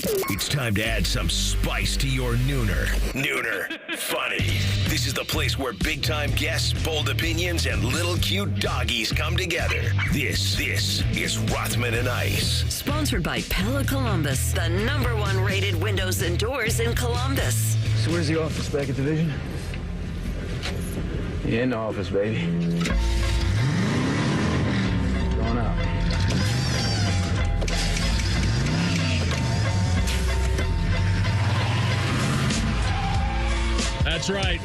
It's time to add some spice to your nooner. Nooner funny. This is the place where big-time guests, bold opinions, and little cute doggies come together. This is Rothman and Ice. Sponsored by Pella Columbus, the #1 rated windows and doors in Columbus. So where's the office, back at Division? Yeah, in the office, baby. Going out. That's right.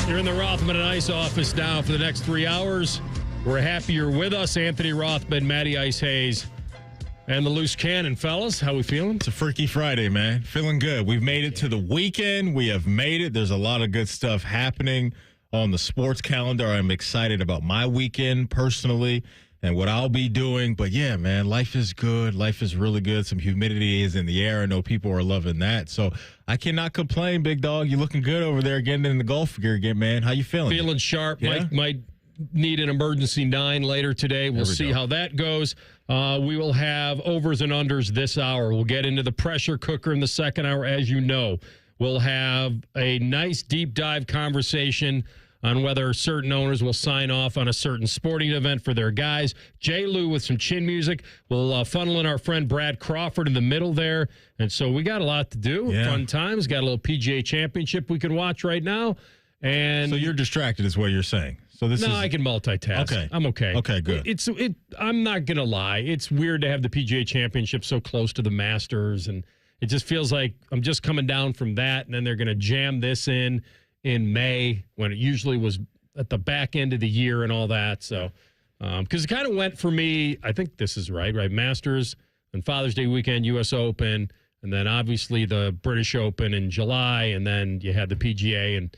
You're in the Rothman and Ice office now for the next 3 hours. We're happy you're with us. Anthony Rothman, Matty Ice Hayes, and the Loose Cannon. Fellas, how we feeling? It's a Freaky Friday, man. Feeling good. We've made it to the weekend. We have made it. There's a lot of good stuff happening on the sports calendar. I'm excited about my weekend personally and what I'll be doing. But yeah, man, life is good. Life is really good. Some humidity is in the air. I know people are loving that. So I cannot complain, big dog. You're looking good over there getting in the golf gear again, man. How you feeling? Feeling sharp. Yeah? Might need an emergency 9 later today. We'll see how that goes. We will have overs and unders this hour. We'll get into the pressure cooker in the second hour, as you know. We'll have a nice deep dive conversation on whether certain owners will sign off on a certain sporting event for their guys. J. Lou with some chin music. We'll funnel in our friend Brad Crawford in the middle there. And so we got a lot to do. Yeah. Fun times. Got a little PGA Championship we can watch right now. And So you're distracted is what you're saying. So this is I can multitask. Okay. I'm okay. Okay, good. I'm not going to lie. It's weird to have the PGA Championship so close to the Masters. And it just feels like I'm just coming down from that. And then they're going to jam this in May when it usually was at the back end of the year and all that. So, because it kind of went for me, I think this is right? Masters and Father's Day weekend, U.S. Open, and then obviously the British Open in July, and then you had the PGA,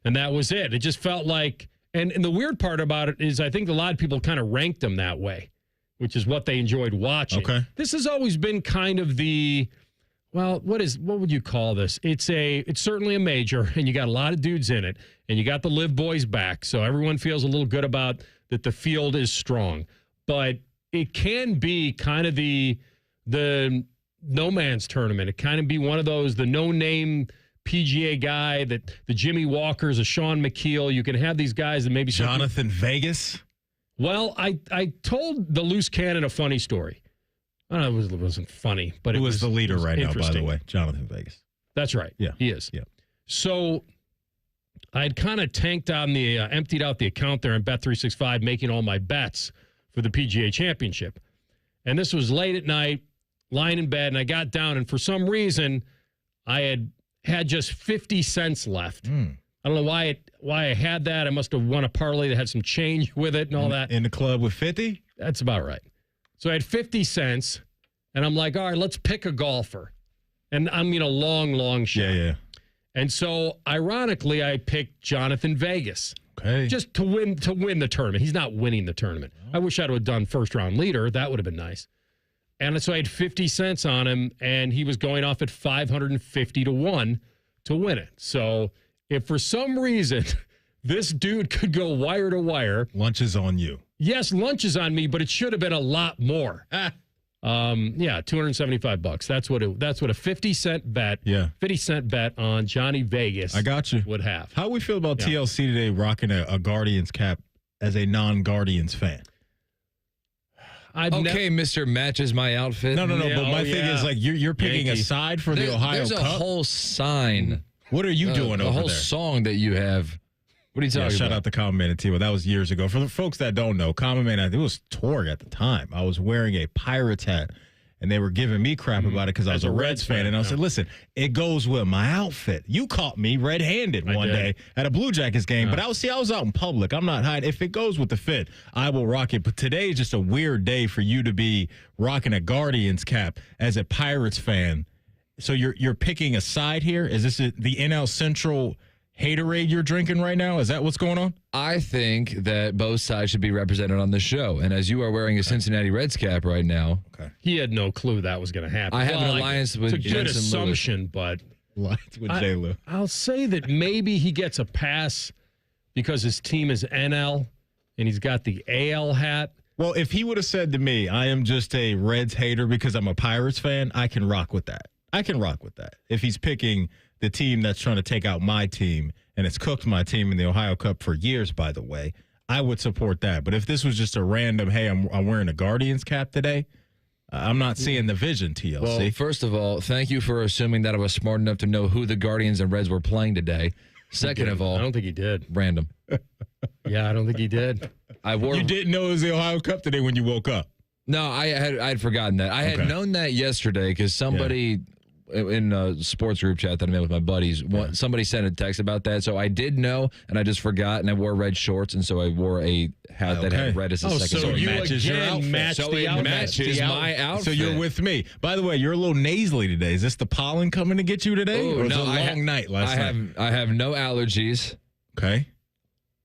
and that was it. It just felt like, and the weird part about it is I think a lot of people kind of ranked them that way, which is what they enjoyed watching. Okay. This has always been kind of the, well, what would you call this? It's certainly a major, and you got a lot of dudes in it, and you got the Live boys back, so everyone feels a little good about that the field is strong. But it can be kind of the no man's tournament. It kind of be one of those, the no-name PGA guy, that the Jimmy Walkers, a Sean McKeel. You can have these guys that maybe Jonathan Vegas. Well, I told the Loose Cannon a funny story. I don't know, it wasn't funny, but Who was the leader right now, by the way? Jonathan Vegas. That's right. Yeah. He is. Yeah. So I'd kind of tanked on the, emptied out the account there in Bet365, making all my bets for the PGA Championship. And this was late at night, lying in bed, and I got down, and for some reason, I had just 50 cents left. I don't know why I had that. I must have won a parlay that had some change with it and all that. In the club with 50? That's about right. So I had 50 cents, and I'm like, all right, let's pick a golfer. And I mean a long shot. Yeah. And so, ironically, I picked Jonathan Vegas. Okay. Just to win the tournament. He's not winning the tournament. I wish I'd have done first-round leader. That would have been nice. And so I had 50 cents on him, and he was going off at 550 to 1 to win it. So if for some reason this dude could go wire to wire. Lunch is on you. Yes, lunch is on me, but it should have been a lot more. $275. That's what a 50-cent bet. Yeah. 50-cent bet on Johnny Vegas. I got you. Would have. How we feel about TLC today rocking a Guardians cap as a non-Guardians fan? Mr. Matches my outfit. No. But my thing is, like, you're picking a side for the Ohio Cup. There's a whole sign. What are you doing over there? A whole song that you have. What are you talking about? Shout out to Common Man and T. Well, that was years ago. For the folks that don't know, Common Man, it was touring at the time. I was wearing a Pirates hat, and they were giving me crap about it because I was a Reds fan. And I said, listen, it goes with my outfit. You caught me red-handed one day at a Blue Jackets game, but I was out in public. I'm not hiding. If it goes with the fit, I will rock it. But today is just a weird day for you to be rocking a Guardians cap as a Pirates fan. So you're picking a side here? Is this the NL Central haterade you're drinking right now? Is that what's going on? I think that both sides should be represented on the show. And as you are wearing a Cincinnati Reds cap right now. Okay. He had no clue that was going to happen. I have an alliance with It's a good Jensen assumption, Lewis. but Alliance with J. Lou. I'll say that maybe he gets a pass because his team is NL and he's got the AL hat. Well, if he would have said to me, I am just a Reds hater because I'm a Pirates fan, I can rock with that. I can rock with that. If he's picking the team that's trying to take out my team, and it's cooked my team in the Ohio Cup for years, by the way, I would support that. But if this was just a random, hey, I'm wearing a Guardians cap today, I'm not seeing the vision, TLC. Well, first of all, thank you for assuming that I was smart enough to know who the Guardians and Reds were playing today. Second of all, I don't think he did. Random. Yeah, I don't think he did. You didn't know it was the Ohio Cup today when you woke up. No, I had forgotten that. I had known that yesterday because somebody in a sports group chat that I'm in with my buddies, somebody sent a text about that. So I did know, and I just forgot, and I wore red shorts, and so I wore a hat that had red as a second. So you matches your outfit. Matches my outfit. So you're with me. By the way, you're a little nasally today. Is this the pollen coming to get you today? Ooh, or was no, it a long night last night? I have no allergies. Okay.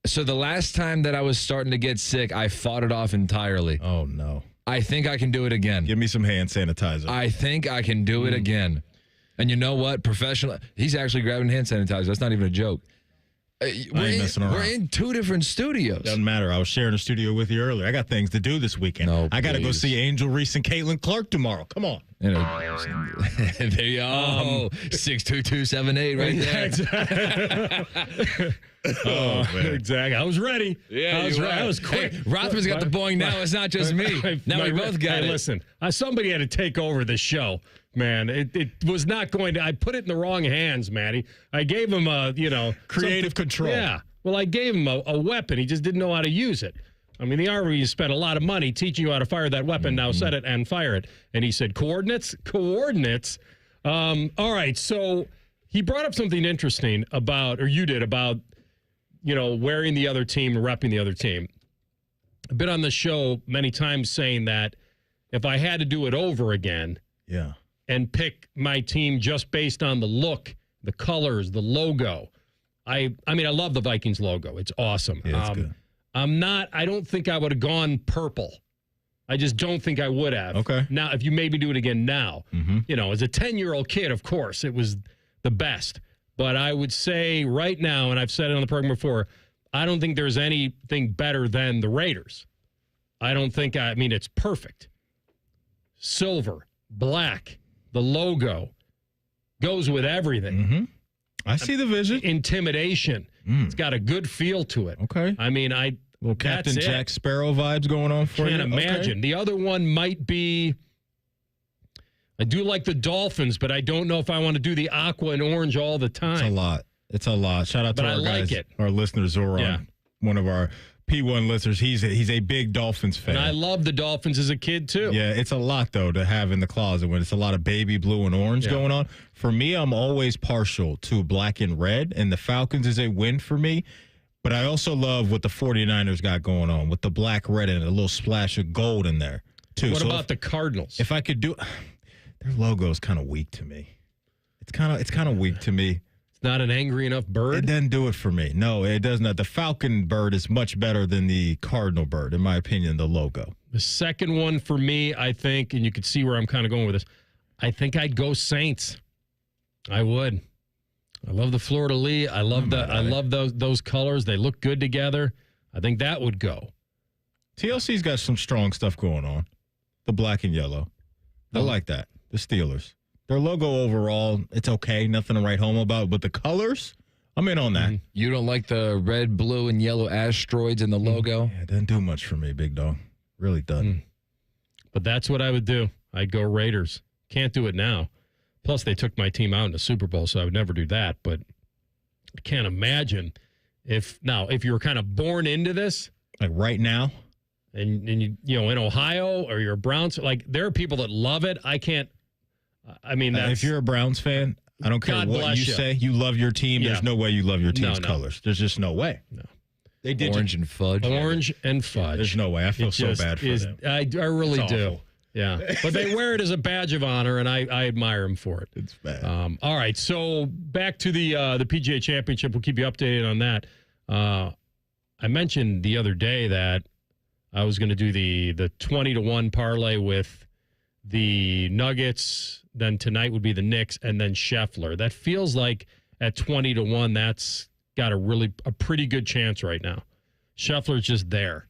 So the last time that I was starting to get sick, I fought it off entirely. Oh, no. I think I can do it again. Give me some hand sanitizer. I think I can do it again. And you know what? He's actually grabbing hand sanitizer. That's not even a joke. Messing around. We're in two different studios. Doesn't matter. I was sharing a studio with you earlier. I got things to do this weekend. No, I got to go see Angel Reese and Caitlin Clark tomorrow. Come on. There you go. 62278 right there. Oh, man. Exactly. I was ready. Yeah, I was quick. Hey, Rothman's got the boing now. It's not just me. Now we both got it. Listen, somebody had to take over the show. Man, it was not going to. I put it in the wrong hands, Matty. I gave him Creative control. Yeah. Well, I gave him a weapon. He just didn't know how to use it. I mean, the Army spent a lot of money teaching you how to fire that weapon. Now set it and fire it. And he said, coordinates. All right. So he brought up something interesting about wearing the other team and repping the other team. I've been on the show many times saying that if I had to do it over again, and pick my team just based on the look, the colors, the logo. I love the Vikings logo. It's awesome. Yeah, it's good. I don't think I would have gone purple. I just don't think I would have. Okay. Now, if you made me do it again now, as a 10-year-old kid, of course, it was the best. But I would say right now, and I've said it on the program before, I don't think there's anything better than the Raiders. It's perfect. Silver, black, the logo goes with everything. I see the vision. Intimidation. It's got a good feel to it. Okay. Little Captain Jack Sparrow vibes going on for you. Can't imagine. Okay. The other one might be, I do like the Dolphins, but I don't know if I want to do the aqua and orange all the time. It's a lot. Shout out to our guys, our listeners, Zoran, one of our P1 listeners. He's a big Dolphins fan. And I love the Dolphins as a kid, too. Yeah, it's a lot, though, to have in the closet when it's a lot of baby blue and orange going on. For me, I'm always partial to black and red, and the Falcons is a win for me. But I also love what the 49ers got going on with the black, red, and a little splash of gold in there, too. What about the Cardinals? If I could do their logo is kind of weak to me. It's kind of weak to me. Not an angry enough bird? It doesn't do it for me. No, it does not. The Falcon bird is much better than the Cardinal bird, in my opinion, the logo. The second one for me, I think, and you can see where I'm kind of going with this, I think I'd go Saints. I would. I love the fleur-de-lis. I love those colors. They look good together. I think that would go. TLC's got some strong stuff going on. The black and yellow. I like that. The Steelers. Their logo overall, it's okay. Nothing to write home about. But the colors, I'm in on that. You don't like the red, blue, and yellow asteroids in the logo? Yeah, it doesn't do much for me, big dog. Really doesn't. But that's what I would do. I'd go Raiders. Can't do it now. Plus, they took my team out in the Super Bowl, so I would never do that. But I can't imagine if you were kind of born into this. Like right now? And you in Ohio or you're a Browns, like there are people that love it. I can't. If you're a Browns fan, I don't care what you say. You love your team. Yeah. There's no way you love your team's colors. There's just no way. No. They did orange and fudge. Orange and fudge. There's no way. I feel so bad for them. I really do. Yeah. But they wear it as a badge of honor, and I admire them for it. It's bad. All right. So back to the PGA Championship. We'll keep you updated on that. I mentioned the other day that I was going to do the 20-1 parlay with the Nuggets. Then tonight would be the Knicks, and then Scheffler. That feels like at 20-1, that's got a pretty good chance right now. Scheffler's just there.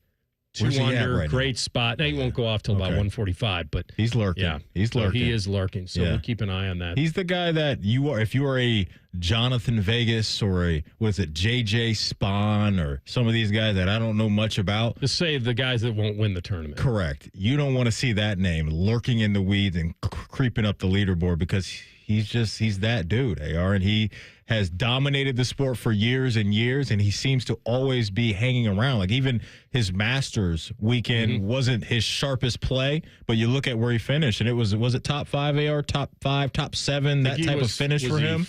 2 Where's he at under, right great spot. Now, he won't go off till about 145, but he's lurking. Yeah, He's lurking. So he is lurking, so we'll keep an eye on that. He's the guy that if you are a Jonathan Vegas or JJ Spahn or some of these guys that I don't know much about. Just say the guys that won't win the tournament. Correct. You don't want to see that name lurking in the weeds and creeping up the leaderboard because he's that dude, AR, and he has dominated the sport for years and years, and he seems to always be hanging around. Like even his Masters weekend wasn't his sharpest play, but you look at where he finished, and was it top 5, AR, top 5, top 7, that type of finish for him?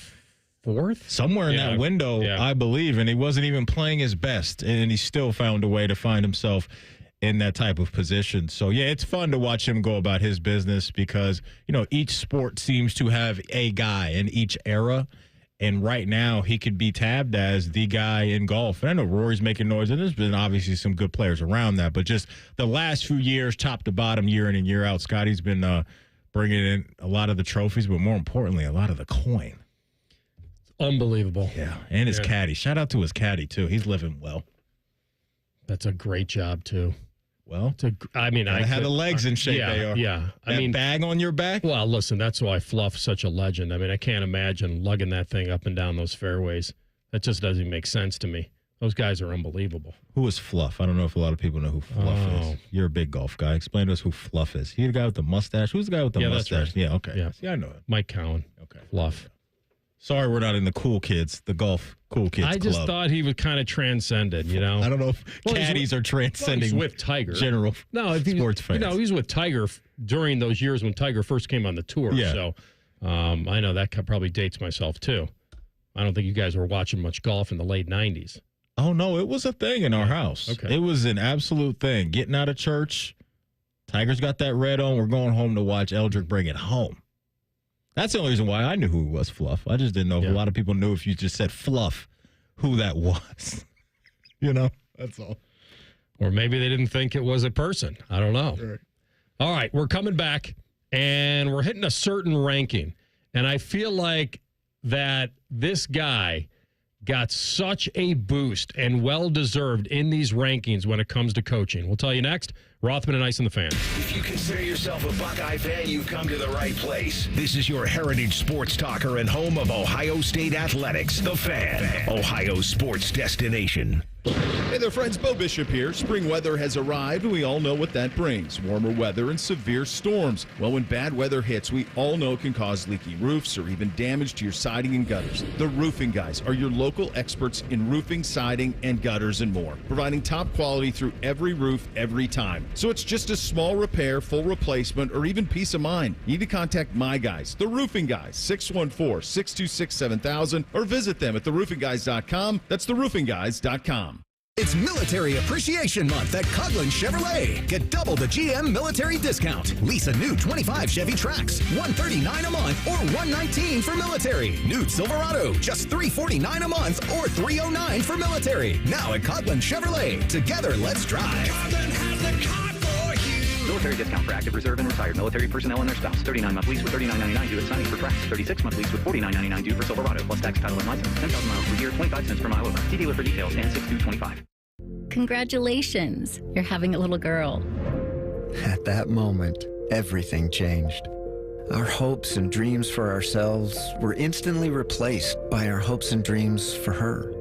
Fourth? Somewhere in that window, I believe, and he wasn't even playing his best, and he still found a way to find himself in that type of position. So, it's fun to watch him go about his business because, each sport seems to have a guy in each era. And right now, he could be tabbed as the guy in golf. And I know Rory's making noise, and there's been obviously some good players around that. But just the last few years, top to bottom, year in and year out, Scotty's been bringing in a lot of the trophies, but more importantly, a lot of the coin. Unbelievable. Yeah, and his caddy. Shout out to his caddy, too. He's living well. That's a great job, too. Well, I had the legs in shape, AR. Yeah. That bag on your back? Well, listen, that's why Fluff's such a legend. I mean, I can't imagine lugging that thing up and down those fairways. That just doesn't make sense to me. Those guys are unbelievable. Who is Fluff? I don't know if a lot of people know who Fluff is. You're a big golf guy. Explain to us who Fluff is. He the guy with the mustache? Who's the guy with the mustache? That's right. Yeah, okay. Yeah. See, I know it. Mike Cowan. Okay. Fluff. Sorry we're not in the cool kids, the golf cool kids I just club. thought he was kind of transcended, I don't know if caddies are transcending he's with Tiger. General sports fans. He's with Tiger during those years when Tiger first came on the tour. Yeah. So I know that probably dates myself, too. I don't think you guys were watching much golf in the late 90s. Oh, no, it was a thing in our house. Okay. It was an absolute thing. Getting out of church, Tiger's got that red on. We're going home to watch Eldrick bring it home. That's the only reason why I knew who he was, Fluff. I just didn't know if a lot of people knew if you just said Fluff, who that was. That's all. Or maybe they didn't think it was a person. I don't know. Right. All right, we're coming back, and we're hitting a certain ranking. And I feel like that this guy got such a boost and well-deserved in these rankings when it comes to coaching. We'll tell you next. Rothman and Ice and the Fan. If you consider yourself a Buckeye fan, you've come to the right place. This is your heritage sports talker and home of Ohio State Athletics, The Fan, Ohio's sports destination. Hey there, friends. Bo Bishop here. Spring weather has arrived, and we all know what that brings. Warmer weather and severe storms. Well, when bad weather hits, we all know it can cause leaky roofs or even damage to your siding and gutters. The Roofing Guys are your local experts in roofing, siding, and gutters and more, providing top quality through every roof, every time. So it's just a small repair, full replacement, or even peace of mind. You need to contact my guys, the Roofing Guys, 614-626-7000, or visit them at theroofingguys.com. That's theroofingguys.com. It's Military Appreciation Month at Coughlin Chevrolet. Get double the GM military discount. Lease a new 25 Chevy Trax, $139 a month or $119 for military. New Silverado, just $349 a month or $309 for military. Now at Coughlin Chevrolet. Together, let's drive. Coughlin has the car for you. Military discount for active reserve and retired military personnel and their spouse. 39-month lease with $39.99 due at signing for Trax. 36-month lease with $49.99 due for Silverado. Plus tax, title, and license. 10,000 miles per year, 25 cents per mile over. See dealer for details and 6225. Congratulations, you're having a little girl. At that moment, everything changed. Our hopes and dreams for ourselves were instantly replaced by our hopes and dreams for her.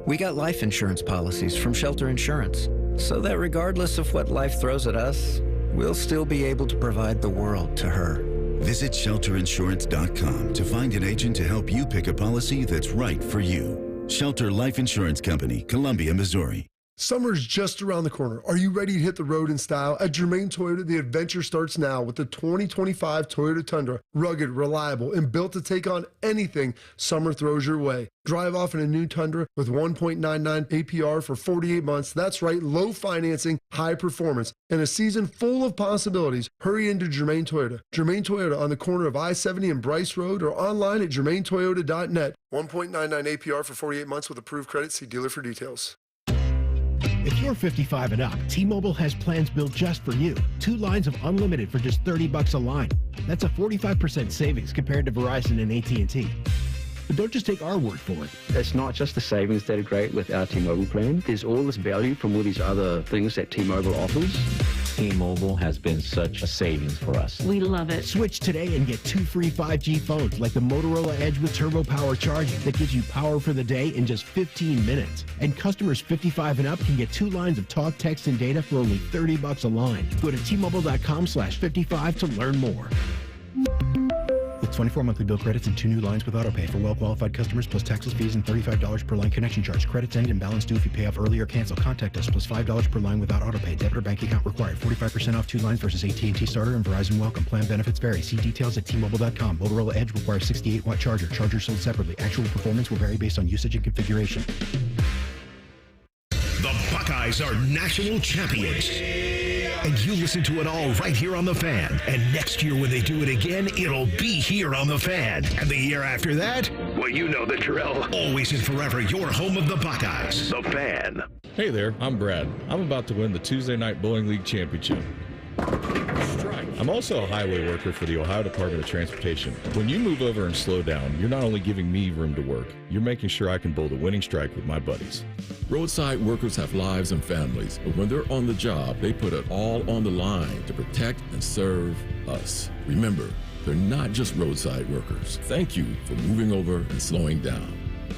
We got life insurance policies from Shelter Insurance, so that regardless of what life throws at us, we'll still be able to provide the world to her. Visit shelterinsurance.com to find an agent to help you pick a policy that's right for you. Shelter Life Insurance Company, Columbia, Missouri. Summer's just around the corner. Are you ready to hit the road in style? At Germain Toyota, the adventure starts now with the 2025 Toyota Tundra. Rugged, reliable, and built to take on anything summer throws your way. Drive off in a new Tundra with 1.99 APR for 48 months. That's right, low financing, high performance, and a season full of possibilities. Hurry into Germain Toyota. Germain Toyota on the corner of I-70 and Bryce Road or online at germaintoyota.net. 1.99 APR for 48 months with approved credit. See dealer for details. If you're 55 and up, T-Mobile has plans built just for you. 2 lines of unlimited for just $30 a line. That's a 45% savings compared to Verizon and AT&T. But don't just take our word for it. It's not just the savings that are great with our T-Mobile plan. There's all this value from all these other things that T-Mobile offers. T-Mobile has been such a savings for us. We love it. Switch today and get 2 free 5G phones like the Motorola Edge with Turbo Power charging that gives you power for the day in just 15 minutes. And customers 55 and up can get 2 lines of talk, text, and data for only $30 a line. Go to T-Mobile.com/55 to learn more. With 24 monthly bill credits and 2 new lines with autopay for well-qualified customers plus taxes, fees, and $35 per line connection charge. Credits end and balance due if you pay off early or cancel. Contact us plus $5 per line without autopay. Debit or bank account required. 45% off 2 lines versus AT&T Starter and Verizon Welcome. Plan benefits vary. See details at T-Mobile.com. Motorola Edge requires 68-watt charger. Chargers sold separately. Actual performance will vary based on usage and configuration. The Buckeyes are national champions. And you listen to it all right here on The Fan. And next year when they do it again, it'll be here on The Fan. And the year after that, well, you know the drill. Always and forever, your home of the Buckeyes. The Fan. Hey there, I'm Brad. I'm about to win the Tuesday Night Bowling League Championship. I'm also a highway worker for the Ohio Department of Transportation. When you move over and slow down, you're not only giving me room to work, you're making sure I can bowl the winning strike with my buddies. Roadside workers have lives and families, but when they're on the job, they put it all on the line to protect and serve us. Remember, they're not just roadside workers. Thank you for moving over and slowing down.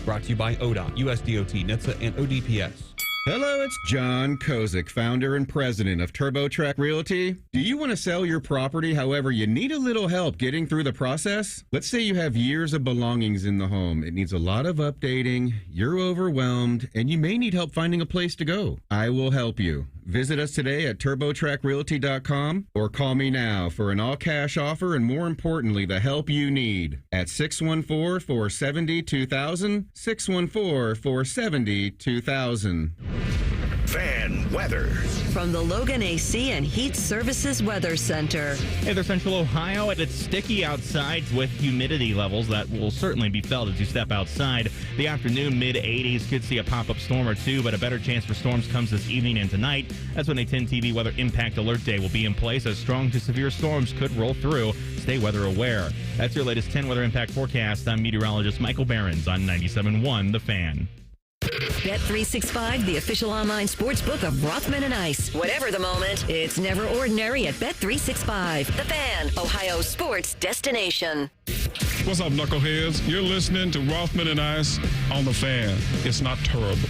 Brought to you by ODOT, USDOT, NHTSA, and ODPS. Hello, it's John Kozik, founder and president of TurboTrack Realty. Do you want to sell your property, however, you need a little help getting through the process? Let's say you have years of belongings in the home. It needs a lot of updating, you're overwhelmed, and you may need help finding a place to go. I will help you. Visit us today at TurboTrackRealty.com or call me now for an all-cash offer and, more importantly, the help you need at 614-470-2000, 614-470-2000. Fan weather. From the Logan AC and Heat Services Weather Center. Hey there, Central Ohio. It's sticky outside with humidity levels that will certainly be felt as you step outside. The afternoon, mid-80s. Could see a pop-up storm or two, but a better chance for storms comes this evening and tonight. That's when a 10 TV Weather Impact Alert Day will be in place, as strong to severe storms could roll through. Stay weather aware. That's your latest 10 Weather Impact forecast. I'm meteorologist Michael Behrens on 97.1 The Fan. Bet365, the official online sports book of Rothman and Ice. Whatever the moment, it's never ordinary at Bet365. The Fan, Ohio's sports destination. What's up, knuckleheads? You're listening to Rothman and Ice on The Fan. It's not terrible.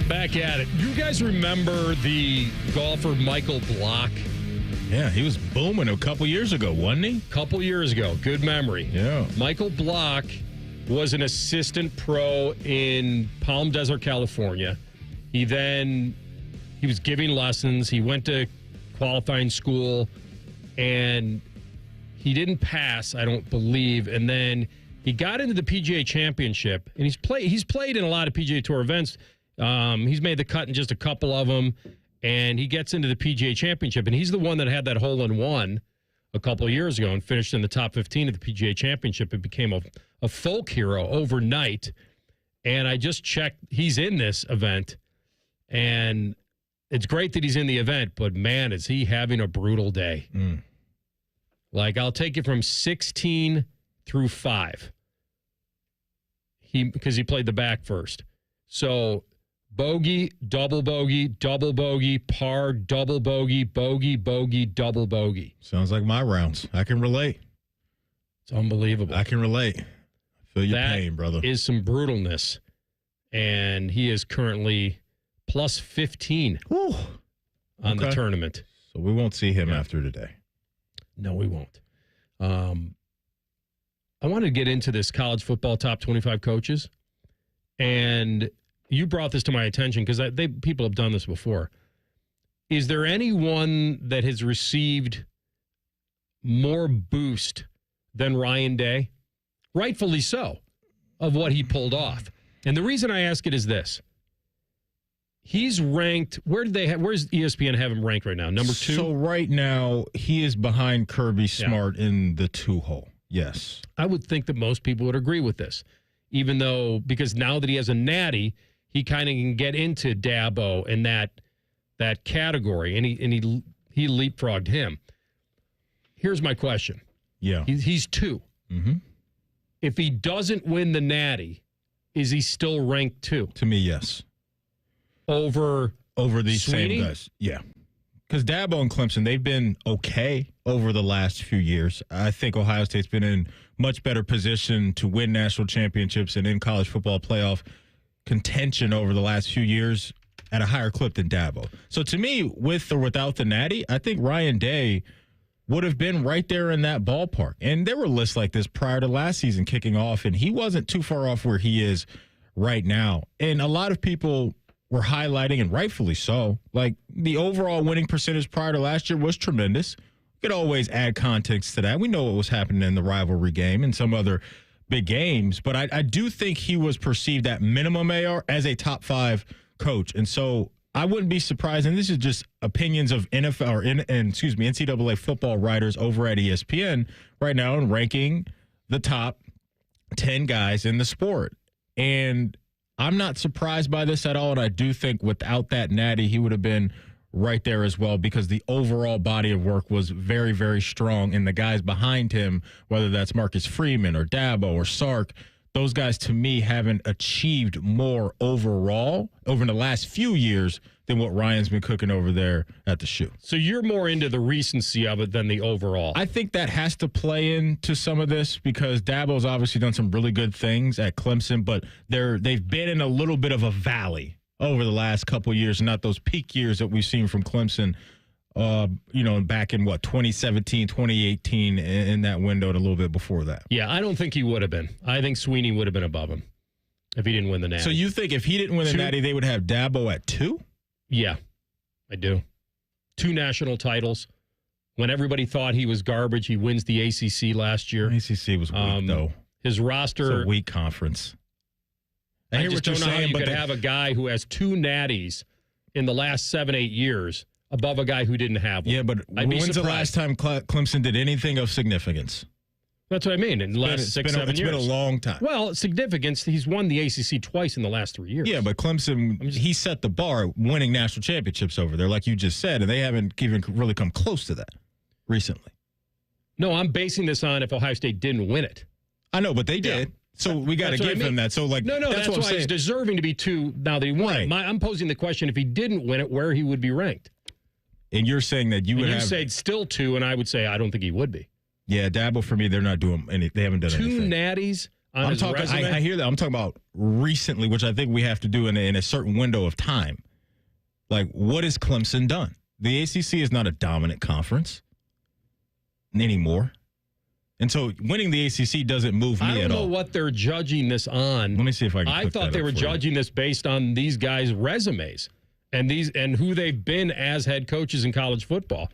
Back at it. You guys remember the golfer Michael Block? Yeah, he was booming a couple years ago, wasn't he? Couple years ago. Good memory. Yeah. Michael Block was an assistant pro in Palm Desert, California. He was giving lessons. He went to qualifying school, and he didn't pass, I don't believe. And then he got into the PGA Championship, and he's played in a lot of PGA Tour events. He's made the cut in just a couple of them, and he gets into the PGA Championship, and he's the one that had that hole-in-one a couple of years ago and finished in the top 15 of the PGA Championship. It became a folk hero overnight. And I just checked, he's in this event. And it's great that he's in the event, but man, is he having a brutal day. Like, I'll take it from 16 through 5. Because he played the back first. So bogey, double bogey, par, double bogey, bogey, double bogey. Sounds like my rounds. I can relate. It's unbelievable. I can relate. Feel your pain, brother. That is some brutalness. And he is currently plus 15 on the tournament. So we won't see him after today. No, we won't. I want to get into this college football top 25 coaches. And you brought this to my attention because people have done this before. Is there anyone that has received more boost than Ryan Day? Rightfully so, of what he pulled off. And the reason I ask it is this. He's ranked, where's ESPN have him ranked right now? Number 2? So right now, he is behind Kirby Smart in the 2-hole. Yes. I would think that most people would agree with this. Even though, because now that he has a natty, he kind of can get into Dabo and that category, and he leapfrogged him. Here's my question. Yeah. He's 2. Mm-hmm. if he doesn't win the Natty, is he still ranked 2? To me, yes. Over these Sweeney? same guys. Yeah. Because Dabo and Clemson, they've been okay over the last few years. I think Ohio State's been in much better position to win national championships and in college football playoff contention over the last few years at a higher clip than Dabo. So to me, with or without the Natty, I think Ryan Day would have been right there in that ballpark. And there were lists like this prior to last season kicking off, and he wasn't too far off where he is right now. And a lot of people were highlighting, and rightfully so, like the overall winning percentage prior to last year was tremendous. You could always add context to that. We know what was happening in the rivalry game and some other big games, but I do think he was perceived at minimum, AR, as a top 5 coach. And so I wouldn't be surprised, and this is just opinions of NCAA football writers over at ESPN right now and ranking the top 10 guys in the sport. And I'm not surprised by this at all, and I do think without that Natty, he would have been right there as well, because the overall body of work was very, very strong, and the guys behind him, whether that's Marcus Freeman or Dabo or Sark, those guys to me haven't achieved more overall over the last few years than what Ryan's been cooking over there at the Shoe. So you're more into the recency of it than the overall. I think that has to play into some of this because Dabo's obviously done some really good things at Clemson, but they've been in a little bit of a valley over the last couple of years, not those peak years that we've seen from Clemson, back in 2017, 2018, in that window and a little bit before that. Yeah, I don't think he would have been. I think Sweeney would have been above him if he didn't win the Natty. So you think if he didn't win the Natty, they would have Dabo at 2? Yeah, I do. 2 national titles. When everybody thought he was garbage, he wins the ACC last year. ACC was weak, though. His roster. It's a weak conference. I just don't know how you could have a guy who has 2 natties in the last 7-8 years above a guy who didn't have one. Yeah, but when's the last time Clemson did anything of significance? That's what I mean. In the last 6-7 years. It's been a long time. Well, significance, he's won the ACC twice in the last 3 years. Yeah, but Clemson, he set the bar winning national championships over there, like you just said, and they haven't even really come close to that recently. No, I'm basing this on if Ohio State didn't win it. I know, but they did. Yeah. So we got to give him that. So no, that's why he's deserving to be 2 now that he won. Right. I'm posing the question: if he didn't win it, where he would be ranked? And you're saying that you would have. You say still 2, and I would say I don't think he would be. Yeah, Dabo for me, they're not doing any. They haven't done 2 anything. 2 natties on his resume. I hear that. I'm talking about recently, which I think we have to do in a certain window of time. Like, what has Clemson done? The ACC is not a dominant conference anymore. And so winning the ACC doesn't move me at all. I don't know what they're judging this on. Let me see if I can I thought they were judging this based on these guys' resumes and who they've been as head coaches in college football.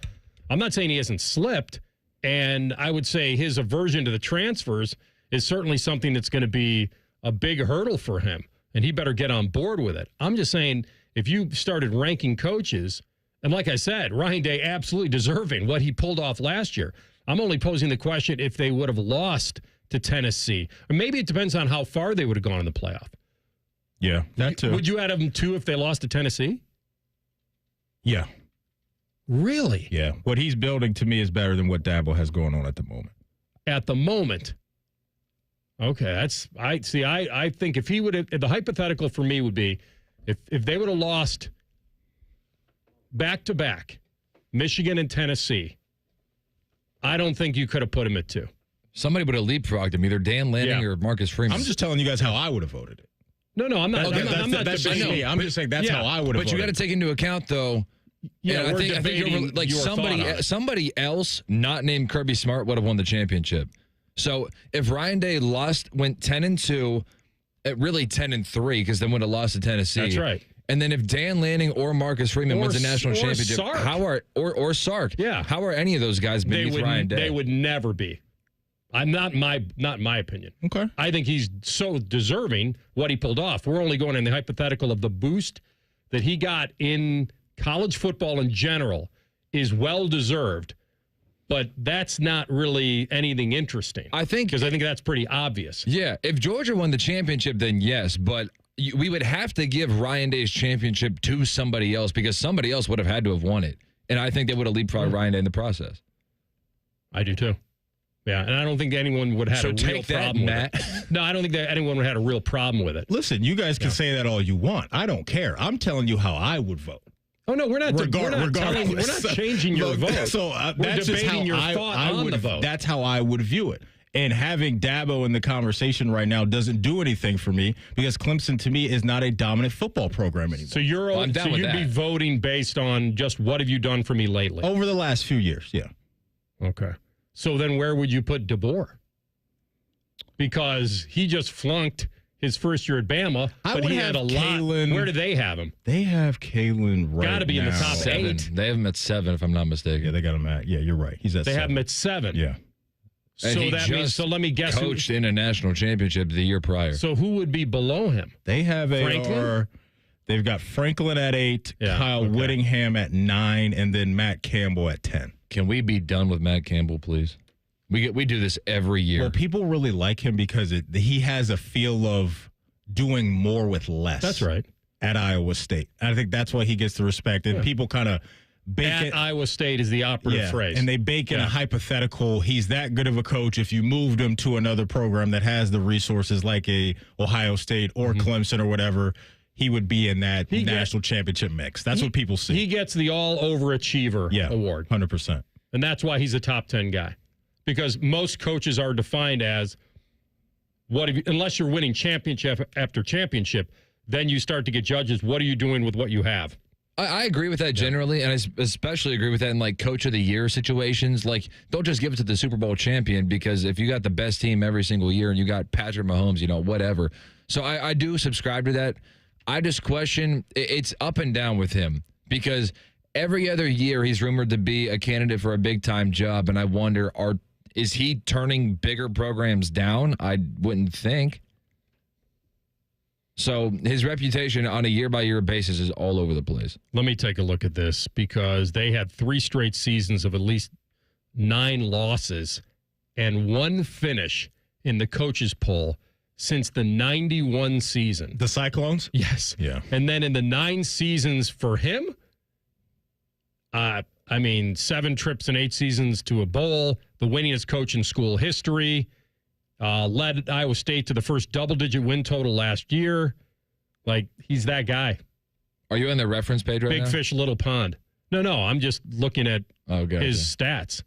I'm not saying he hasn't slipped, and I would say his aversion to the transfers is certainly something that's going to be a big hurdle for him, and he better get on board with it. I'm just saying if you started ranking coaches, and like I said, Ryan Day absolutely deserving what he pulled off last year. I'm only posing the question if they would have lost to Tennessee. Or maybe it depends on how far they would have gone in the playoff. Yeah, that too. Would you add them 2 if they lost to Tennessee? Yeah. Really? Yeah. What he's building to me is better than what Dabo has going on at the moment. At the moment. Okay, I think if he would have, the hypothetical for me would be if they would have lost back-to-back, Michigan and Tennessee, I don't think you could have put him at 2. Somebody would have leapfrogged him, either Dan Lanning or Marcus Freeman. I'm just telling you guys how I would have voted it. No, I'm not. That's me. I'm just saying that's how I would have voted. But you got to take into account, though. Yeah, I think like somebody else, not named Kirby Smart, would have won the championship. So if Ryan Day went 10-2, really 10-3, because then would have lost to Tennessee. That's right. And then if Dan Lanning or Marcus Freeman wins the national championship, Sark. or Sark, how are any of those guys beneath Ryan Day? They would never be. Not my opinion. Okay. I think he's so deserving what he pulled off. We're only going in the hypothetical of the boost that he got in college football in general is well deserved, but that's not really anything interesting. I think because I think that's pretty obvious. Yeah, if Georgia won the championship, then yes, but we would have to give Ryan Day's championship to somebody else because somebody else would have had to have won it. And I think they would have leapfrogged Ryan Day in the process. I do too. Yeah, and I don't think anyone would have had a real problem with it. No, I don't think that anyone would have had a real problem with it. Listen, you guys can say that all you want. I don't care. I'm telling you how I would vote. Oh no, we're not changing your vote. So we're debating your thought on the vote. That's how I would view it. And having Dabo in the conversation right now doesn't do anything for me because Clemson, to me, is not a dominant football program anymore. So you'd be voting based on just what have you done for me lately? Over the last few years, yeah. Okay. So then where would you put DeBoer? Because he just flunked his first year at Bama, but he had a lot. Where do they have him? They have Kalen right now. Got to be in the top 8. They have him at 7, if I'm not mistaken. Yeah, they got him at. Yeah, you're right. He's at 7. They have him at 7. Yeah. And so that means. So let me guess. Coached in a national championship the year prior. So who would be below him? They have they've got Franklin at 8, Kyle Whittingham at 9, and then Matt Campbell at 10. Can we be done with Matt Campbell, please? We do this every year. Well, people really like him because he has a feel of doing more with less. That's right. At Iowa State. I think that's why he gets the respect. And people kind of bake it. Iowa State is the operative phrase. And they bake in a hypothetical. He's that good of a coach. If you moved him to another program that has the resources like a Ohio State or Clemson or whatever, he would be in that national championship mix. That's what people see. He gets the all-overachiever award. 100%. And that's why he's a top 10 guy. Because most coaches are defined as, unless you're winning championship after championship, then you start to get judges. What are you doing with what you have? I agree with that generally, and I especially agree with that in like coach of the year situations. Like, don't just give it to the Super Bowl champion, because if you got the best team every single year and you got Patrick Mahomes, whatever. So I do subscribe to that. I just question, it's up and down with him, because every other year he's rumored to be a candidate for a big-time job, and I wonder, is he turning bigger programs down? I wouldn't think. So his reputation on a year-by-year basis is all over the place. Let me take a look at this, because they had 3 straight seasons of at least 9 losses and 1 finish in the coaches poll since the 91 season. The Cyclones? Yes. Yeah. And then in the 9 seasons for him, 7 trips and 8 seasons to a bowl, the winningest coach in school history, led Iowa State to the first double-digit win total last year. Like, he's that guy. Are you on the reference page right now? Big fish, little pond. No, I'm just looking at his stats.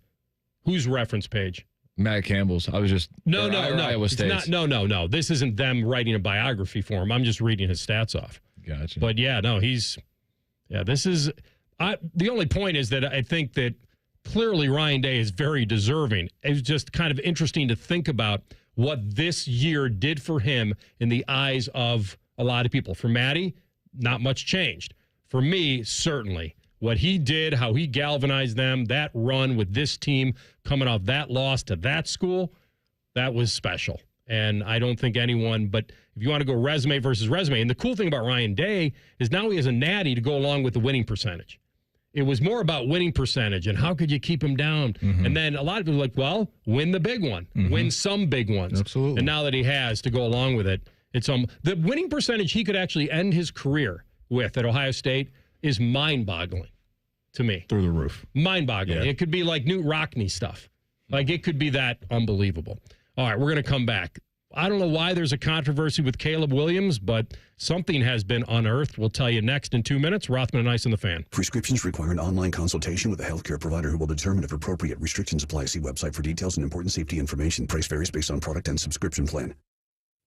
Whose reference page? Matt Campbell's. I was just no. Iowa State's. No. This isn't them writing a biography for him. I'm just reading his stats off. Gotcha. But this is. The only point is that I think that clearly Ryan Day is very deserving. It's just kind of interesting to think about what this year did for him in the eyes of a lot of people. For Maddie, not much changed. For me, certainly. What he did, how he galvanized them, that run with this team coming off that loss to that school, that was special. And I don't think anyone, but if you want to go resume versus resume, and the cool thing about Ryan Day is now he has a natty to go along with the winning percentage. It was more about winning percentage and how could you keep him down. Mm-hmm. And then a lot of people are like, well, win the big one, win some big ones. Absolutely. And now that he has to go along with it, it's the winning percentage he could actually end his career with at Ohio State is mind-boggling to me. Through the roof. Mind-boggling. Yeah. It could be like Newt Rockney stuff. Like, it could be that unbelievable. All right, we're going to come back. I don't know why there's a controversy with Caleb Williams, but something has been unearthed. We'll tell you next in 2 minutes. Rothman and Ice on the Fan. Prescriptions require an online consultation with a healthcare provider who will determine if appropriate. Restrictions apply. See website for details and important safety information. Price varies based on product and subscription plan.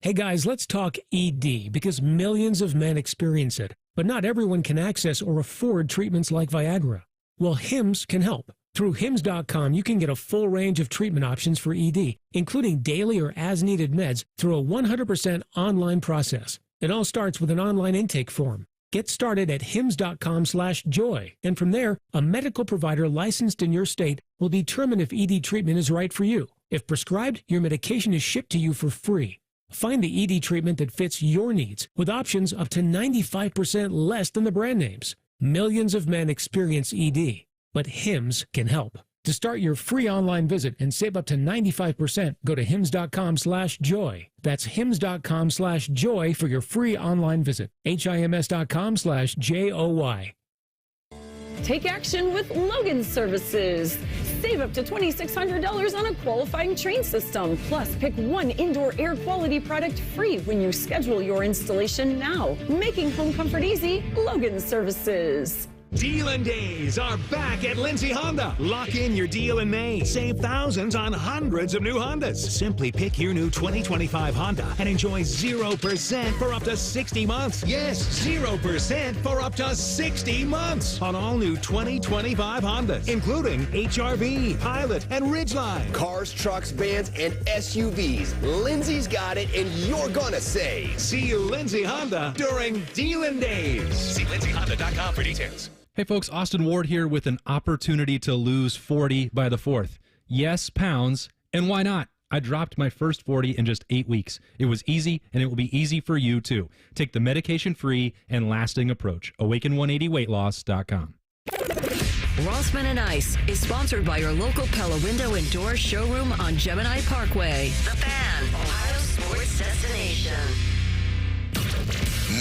Hey guys, let's talk ED, because millions of men experience it, but not everyone can access or afford treatments like Viagra. Well, Hims can help. Through Hims.com, you can get a full range of treatment options for ED, including daily or as-needed meds, through a 100% online process. It all starts with an online intake form. Get started at hims.com/joy, and from there, a medical provider licensed in your state will determine if ED treatment is right for you. If prescribed, your medication is shipped to you for free. Find the ED treatment that fits your needs, with options up to 95% less than the brand names. Millions of men experience ED, but Hims can help. To start your free online visit and save up to 95%, go to hims.com/joy. That's hims.com/joy for your free online visit. HIMS.com/JOY. Take action with Logan Services. Save up to $2,600 on a qualifying train system. Plus, pick one indoor air quality product free when you schedule your installation now. Making home comfort easy, Logan Services. Deal Days are back at Lindsay Honda. Lock in your deal in May. Save thousands on hundreds of new Hondas. Simply pick your new 2025 Honda and enjoy 0% for up to 60 months. Yes, 0% for up to 60 months on all new 2025 Hondas, including HRV, Pilot, and Ridgeline. Cars, trucks, vans, and SUVs. Lindsay's got it, and you're gonna save. See you, Lindsay Honda, during Deal Days. See lindsayhonda.com for details. Hey folks, Austin Ward here with an opportunity to lose 40 by the 4th. Yes, pounds, and why not? I dropped my first 40 in just 8 weeks. It was easy, and it will be easy for you too. Take the medication-free and lasting approach. Awaken180weightloss.com. Rothman and Ice is sponsored by your local Pella Window and Door showroom on Gemini Parkway. The Fan, Ohio sports destination.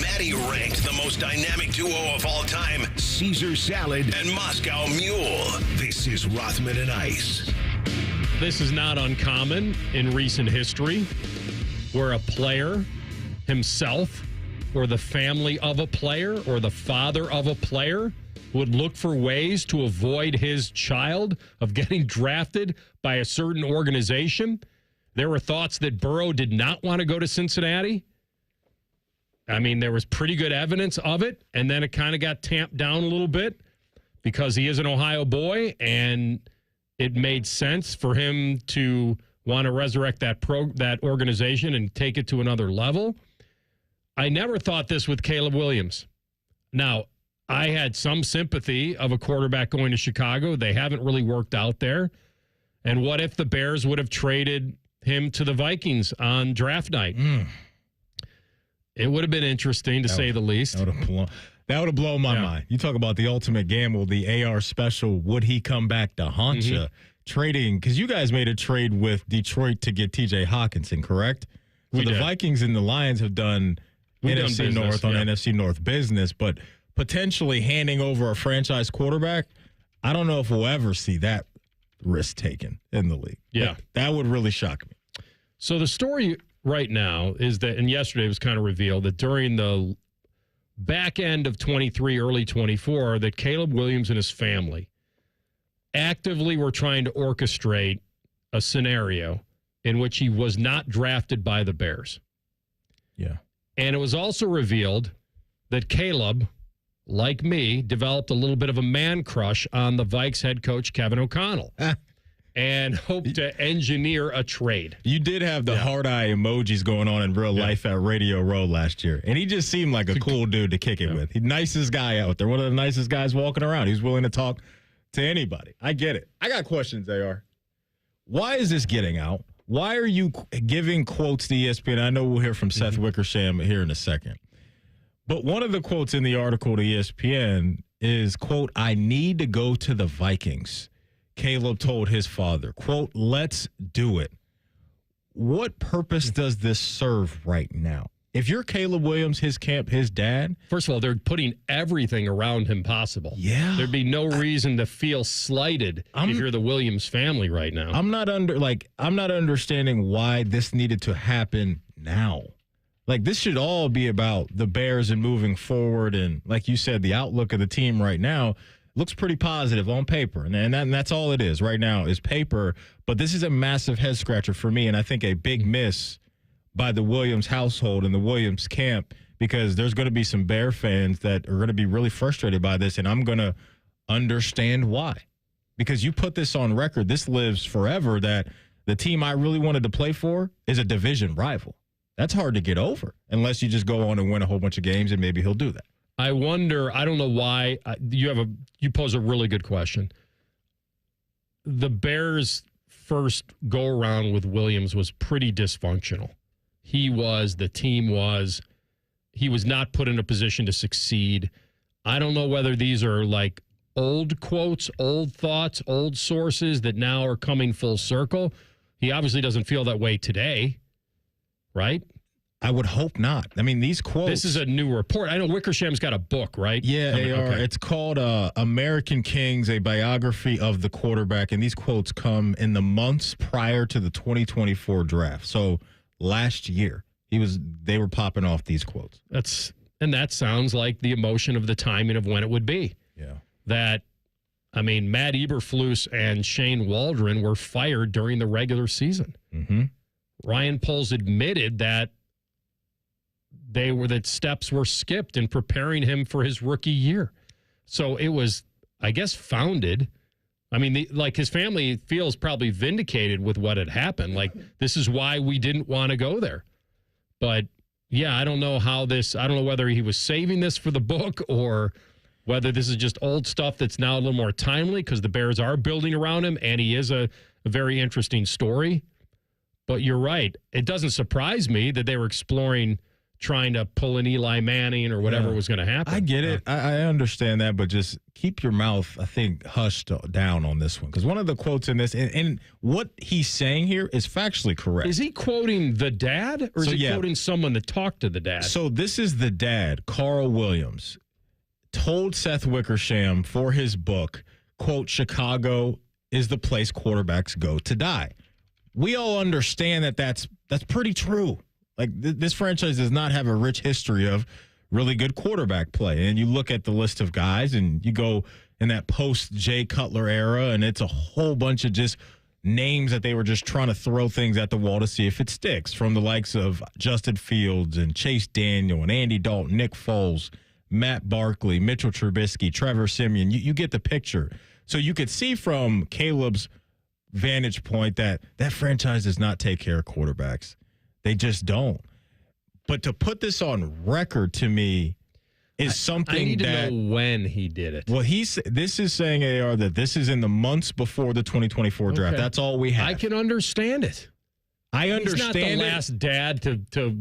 Maddie ranked the most dynamic duo of all time, Caesar Salad and Moscow Mule. This is Rothman and Ice. This is not uncommon in recent history where a player himself or the family of a player or the father of a player would look for ways to avoid his child of getting drafted by a certain organization. There were thoughts that Burrow did not want to go to Cincinnati. I mean, there was pretty good evidence of it, and then it kind of got tamped down a little bit because he is an Ohio boy, and it made sense for him to want to resurrect that organization and take it to another level. I never thought this with Caleb Williams. Now, I had some sympathy of a quarterback going to Chicago. They haven't really worked out there. And what if the Bears would have traded him to the Vikings on draft night? It would have been interesting, to say the least. That would have blown my mind. You talk about the ultimate gamble, the AR special. Would he come back to haunt you? Trading, because you guys made a trade with Detroit to get T.J. Hawkinson, correct? So the Vikings and the Lions have done NFC North on NFC North business, but potentially handing over a franchise quarterback, I don't know if we'll ever see that risk taken in the league. Yeah. That would really shock me. So the story right now is that, and yesterday it was kind of revealed that during the back end of 23, early 24, that Caleb Williams and his family actively were trying to orchestrate a scenario in which he was not drafted by the Bears. Yeah. And it was also revealed that Caleb, like me, developed a little bit of a man crush on the Vikes head coach, Kevin O'Connell. And hoped to engineer a trade. You did have the hard eye emojis going on in real life at Radio Row last year. And he just seemed like a cool dude to kick it with. He's the nicest guy out there. One of the nicest guys walking around. He's willing to talk to anybody. I get it. I got questions, AR. Why is this getting out? Why are you giving quotes to ESPN? I know we'll hear from Seth Wickersham here in a second. But one of the quotes in the article to ESPN is, quote, "I need to go to the Vikings." Caleb told his father, quote, "Let's do it." What purpose does this serve right now? If you're Caleb Williams, his camp, his dad. First of all, they're putting everything around him possible. Yeah. There'd be no reason to feel slighted if you're the Williams family right now. I'm not understanding why this needed to happen now. Like, this should all be about the Bears and moving forward. And like you said, the outlook of the team right now looks pretty positive on paper. And that's all it is right now is paper. But this is a massive head scratcher for me. And I think a big miss by the Williams household and the Williams camp, because there's going to be some Bear fans that are going to be really frustrated by this. And I'm going to understand why. Because you put this on record, this lives forever, that the team I really wanted to play for is a division rival. That's hard to get over unless you just go on and win a whole bunch of games, and maybe he'll do that. I wonder, I don't know why, you pose a really good question. The Bears' first go-around with Williams was pretty dysfunctional. He was not put in a position to succeed. I don't know whether these are like old quotes, old thoughts, old sources that now are coming full circle. He obviously doesn't feel that way today, right? I would hope not. I mean, these quotes. This is a new report. I know Wickersham's got a book, right? Yeah, they are. Okay. It's called American Kings, a biography of the quarterback. And these quotes come in the months prior to the 2024 draft. So last year, they were popping off these quotes. That sounds like the emotion of the timing of when it would be. Yeah. Matt Eberflus and Shane Waldron were fired during the regular season. Mm-hmm. Ryan Poles admitted that steps were skipped in preparing him for his rookie year. So it was, I guess, founded. I mean, his family feels probably vindicated with what had happened. Like, this is why we didn't want to go there. But yeah, I don't know whether he was saving this for the book or whether this is just old stuff that's now a little more timely because the Bears are building around him and he is a very interesting story. But you're right. It doesn't surprise me that they were exploring trying to pull an Eli Manning or whatever was going to happen. I get it. I understand that, but just keep your mouth, I think, hushed down on this one. Because one of the quotes in this, and what he's saying here is factually correct. Is he quoting the dad or is he quoting someone that talked to the dad? So this is the dad, Carl Williams, told Seth Wickersham for his book, quote, Chicago is the place quarterbacks go to die. We all understand that that's pretty true. Like, this franchise does not have a rich history of really good quarterback play. And you look at the list of guys and you go in that post-Jay Cutler era, and it's a whole bunch of just names that they were just trying to throw things at the wall to see if it sticks, from the likes of Justin Fields and Chase Daniel and Andy Dalton, Nick Foles, Matt Barkley, Mitchell Trubisky, Trevor Siemian. You get the picture. So you could see from Caleb's vantage point that franchise does not take care of quarterbacks. They just don't. But to put this on record to me is something I need to know when he did it. Well, this is saying, AR, that this is in the months before the 2024 draft. That's all we have. I can understand it. I understand He's not the last dad to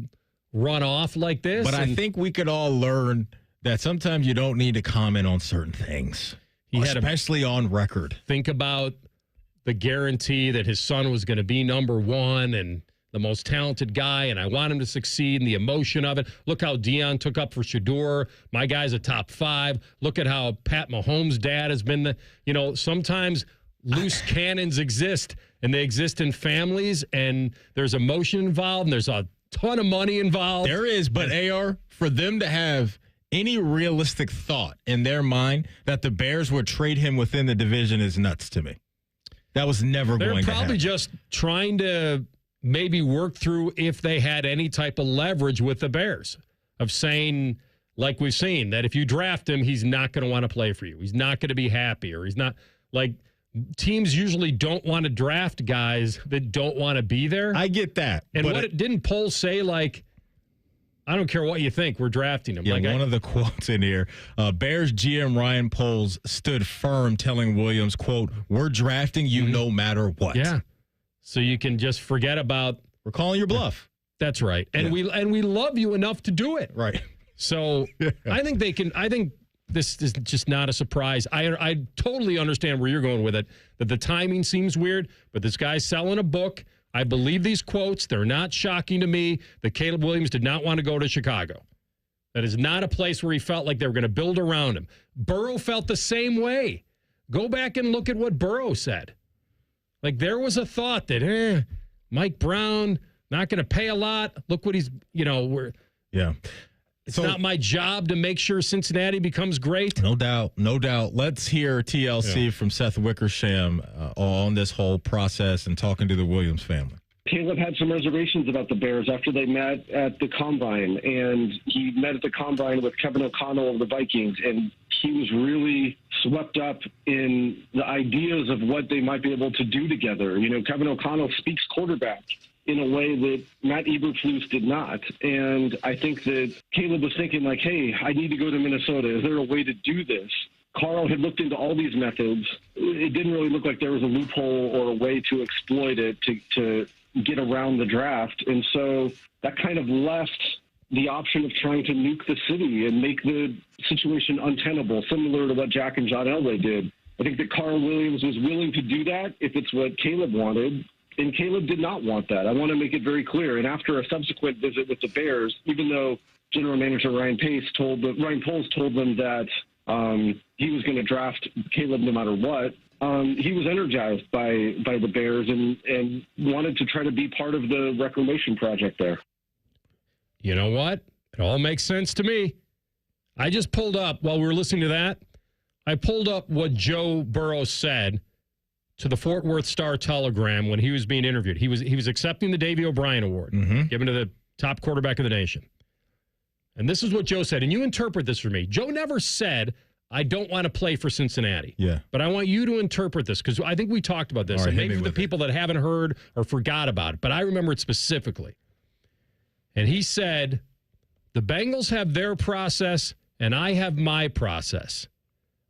run off like this. But I think we could all learn that sometimes you don't need to comment on certain things, especially on record. Think about the guarantee that his son was going to be number one and the most talented guy, and I want him to succeed, and the emotion of it. Look how Deion took up for Shedeur. My guy's a top 5. Look at how Pat Mahomes' dad has been sometimes loose cannons exist, and they exist in families, and there's emotion involved, and there's a ton of money involved. There is, but AR, for them to have any realistic thought in their mind that the Bears would trade him within the division is nuts to me. That was never going to happen. They're probably just trying to maybe work through if they had any type of leverage with the Bears of saying, like we've seen, that if you draft him, he's not going to want to play for you. He's not going to be happy, or he's not like teams usually don't want to draft guys that don't want to be there. I get that. And didn't Poles say, like, I don't care what you think, we're drafting him. Yeah, one of the quotes in here, Bears GM Ryan Poles stood firm, telling Williams, quote, we're drafting you no matter what. Yeah. So you can just forget about. We're calling your bluff. That's right. And we love you enough to do it. Right. So I think they can. I think this is just not a surprise. I totally understand where you're going with it, that the timing seems weird, but this guy's selling a book. I believe these quotes. They're not shocking to me that Caleb Williams did not want to go to Chicago. That is not a place where he felt like they were going to build around him. Burrow felt the same way. Go back and look at what Burrow said. Like, there was a thought that, Mike Brown, not going to pay a lot. Look what he's, yeah. It's not my job to make sure Cincinnati becomes great. No doubt. Let's hear TLC from Seth Wickersham on this whole process and talking to the Williams family. Caleb had some reservations about the Bears after they met at the Combine, and he met at the Combine with Kevin O'Connell of the Vikings, and he was really swept up in the ideas of what they might be able to do together. Kevin O'Connell speaks quarterback in a way that Matt Eberflus did not. And I think that Caleb was thinking, like, hey, I need to go to Minnesota. Is there a way to do this? Carl had looked into all these methods. It didn't really look like there was a loophole or a way to exploit it to get around the draft. And so that kind of left the option of trying to nuke the city and make the situation untenable, similar to what Jack and John Elway did. I think that Carl Williams was willing to do that if it's what Caleb wanted. And Caleb did not want that. I want to make it very clear. And after a subsequent visit with the Bears, even though General Manager Ryan Poles told them that he was going to draft Caleb no matter what, he was energized by the Bears and wanted to try to be part of the reclamation project there. You know what? It all makes sense to me. I just pulled up, while we were listening to that, I pulled up what Joe Burrow said to the Fort Worth Star-Telegram when he was being interviewed. He was accepting the Davey O'Brien Award, given to the top quarterback of the nation. And this is what Joe said, and you interpret this for me. Joe never said, I don't want to play for Cincinnati. Yeah. But I want you to interpret this, because I think we talked about this. All right, and maybe for the people that haven't heard or forgot about it, but I remember it specifically. And he said, the Bengals have their process, and I have my process.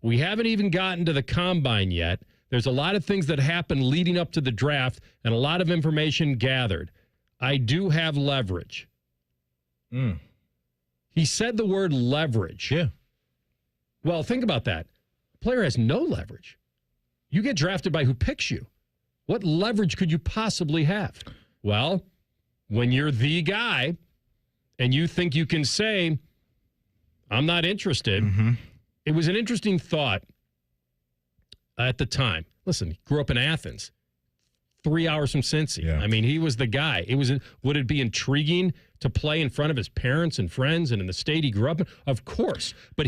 We haven't even gotten to the combine yet. There's a lot of things that happen leading up to the draft and a lot of information gathered. I do have leverage. He said the word leverage. Yeah. Well, think about that. A player has no leverage. You get drafted by who picks you. What leverage could you possibly have? Well, when you're the guy and you think you can say, I'm not interested, it was an interesting thought at the time. Listen, he grew up in Athens, 3 hours from Cincy. Yeah. I mean, he was the guy. Would it be intriguing to play in front of his parents and friends and in the state he grew up in? Of course. But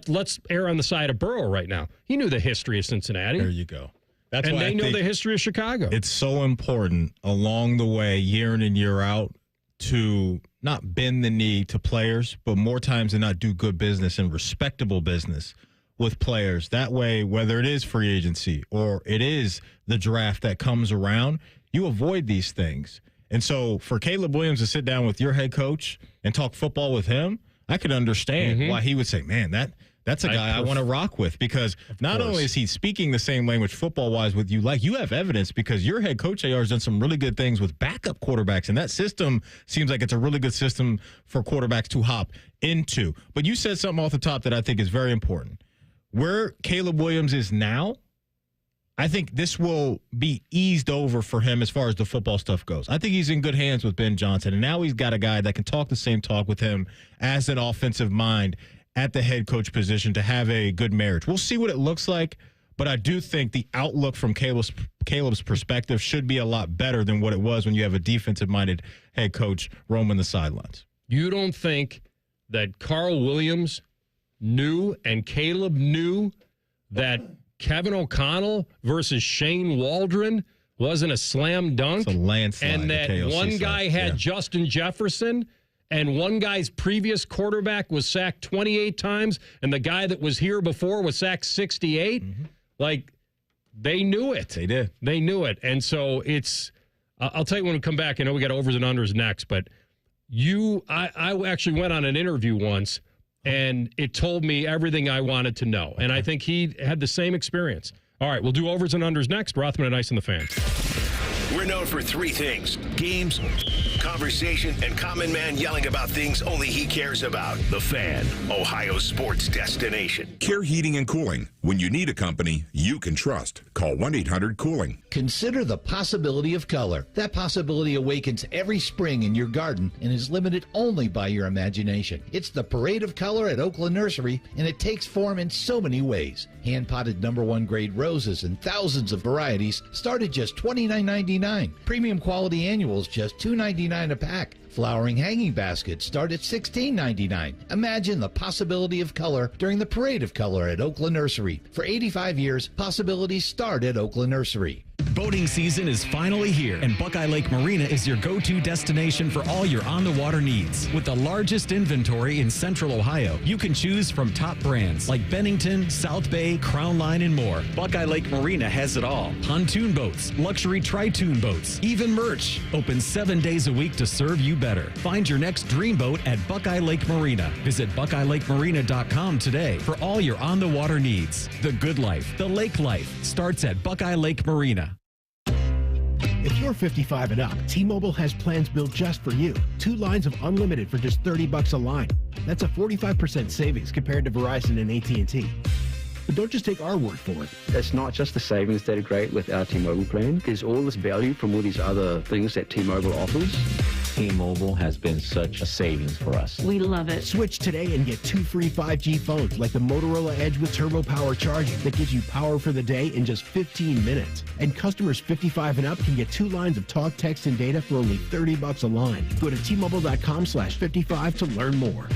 let's err on the side of Burrow right now. He knew the history of Cincinnati. There you go. That's and why they know the history of Chicago. It's so important along the way, year in and year out, to not bend the knee to players, but more times than not do good business and respectable business with players. That way, whether it is free agency or it is the draft that comes around, you avoid these things. And so for Caleb Williams to sit down with your head coach and talk football with him, I could understand why he would say, man, that's a guy I want to rock with, because not only is he speaking the same language football-wise with you, like you have evidence because your head coach, AR, has done some really good things with backup quarterbacks, and that system seems like it's a really good system for quarterbacks to hop into. But you said something off the top that I think is very important. Where Caleb Williams is now, I think this will be eased over for him as far as the football stuff goes. I think he's in good hands with Ben Johnson, and now he's got a guy that can talk the same talk with him as an offensive mind at the head coach position to have a good marriage. We'll see what it looks like, but I do think the outlook from Caleb's perspective should be a lot better than what it was when you have a defensive-minded head coach roaming the sidelines. You don't think that Carl Williams knew and Caleb knew that Kevin O'Connell versus Shane Waldron wasn't a slam dunk? It's a landslide. And that one guy had Justin Jefferson, and one guy's previous quarterback was sacked 28 times, and the guy that was here before was sacked 68? Like, they knew it. They did. They knew it. And so it's, I'll tell you when we come back. I know we got overs and unders next, but I actually went on an interview once, and it told me everything I wanted to know. And I think he had the same experience. All right, we'll do overs and unders next. Rothman and Ice and the Fan. We're known for three things: games, conversation, and Common Man yelling about things only he cares about. The Fan, Ohio sports destination. Care Heating and Cooling. When you need a company you can trust, call 1-800-COOLING. Consider the possibility of color. That possibility awakens every spring in your garden and is limited only by your imagination. It's the Parade of Color at Oakland Nursery, and it takes form in so many ways. Hand-potted #1 grade roses in thousands of varieties start at just $29.99. Premium quality annuals just $2.99 a pack. Flowering hanging baskets start at $16.99. Imagine the possibility of color during the Parade of Color at Oakland Nursery. For 85 years, possibilities start at Oakland Nursery. Boating season is finally here, and Buckeye Lake Marina is your go-to destination for all your on-the-water needs. With the largest inventory in Central Ohio, you can choose from top brands like Bennington, South Bay, Crown Line, and more. Buckeye Lake Marina has it all. Pontoon boats, luxury tri-toon boats, even merch. Open 7 days a week to serve you better. Find your next dream boat at Buckeye Lake Marina. Visit BuckeyeLakeMarina.com today for all your on-the-water needs. The good life, the lake life, starts at Buckeye Lake Marina. If you're 55 and up, T-Mobile has plans built just for you. 2 lines of unlimited for just $30 a line. That's a 45% savings compared to Verizon and AT&T. But don't just take our word for it. It's not just the savings that are great with our T-Mobile plan. There's all this value from all these other things that T-Mobile offers. T-Mobile has been such a savings for us. We love it. Switch today and get 2 free 5G phones like the Motorola Edge with turbo power charging that gives you power for the day in just 15 minutes. And customers 55 and up can get 2 lines of talk, text, and data for only $30 a line. Go to T-Mobile.com/55 to learn more.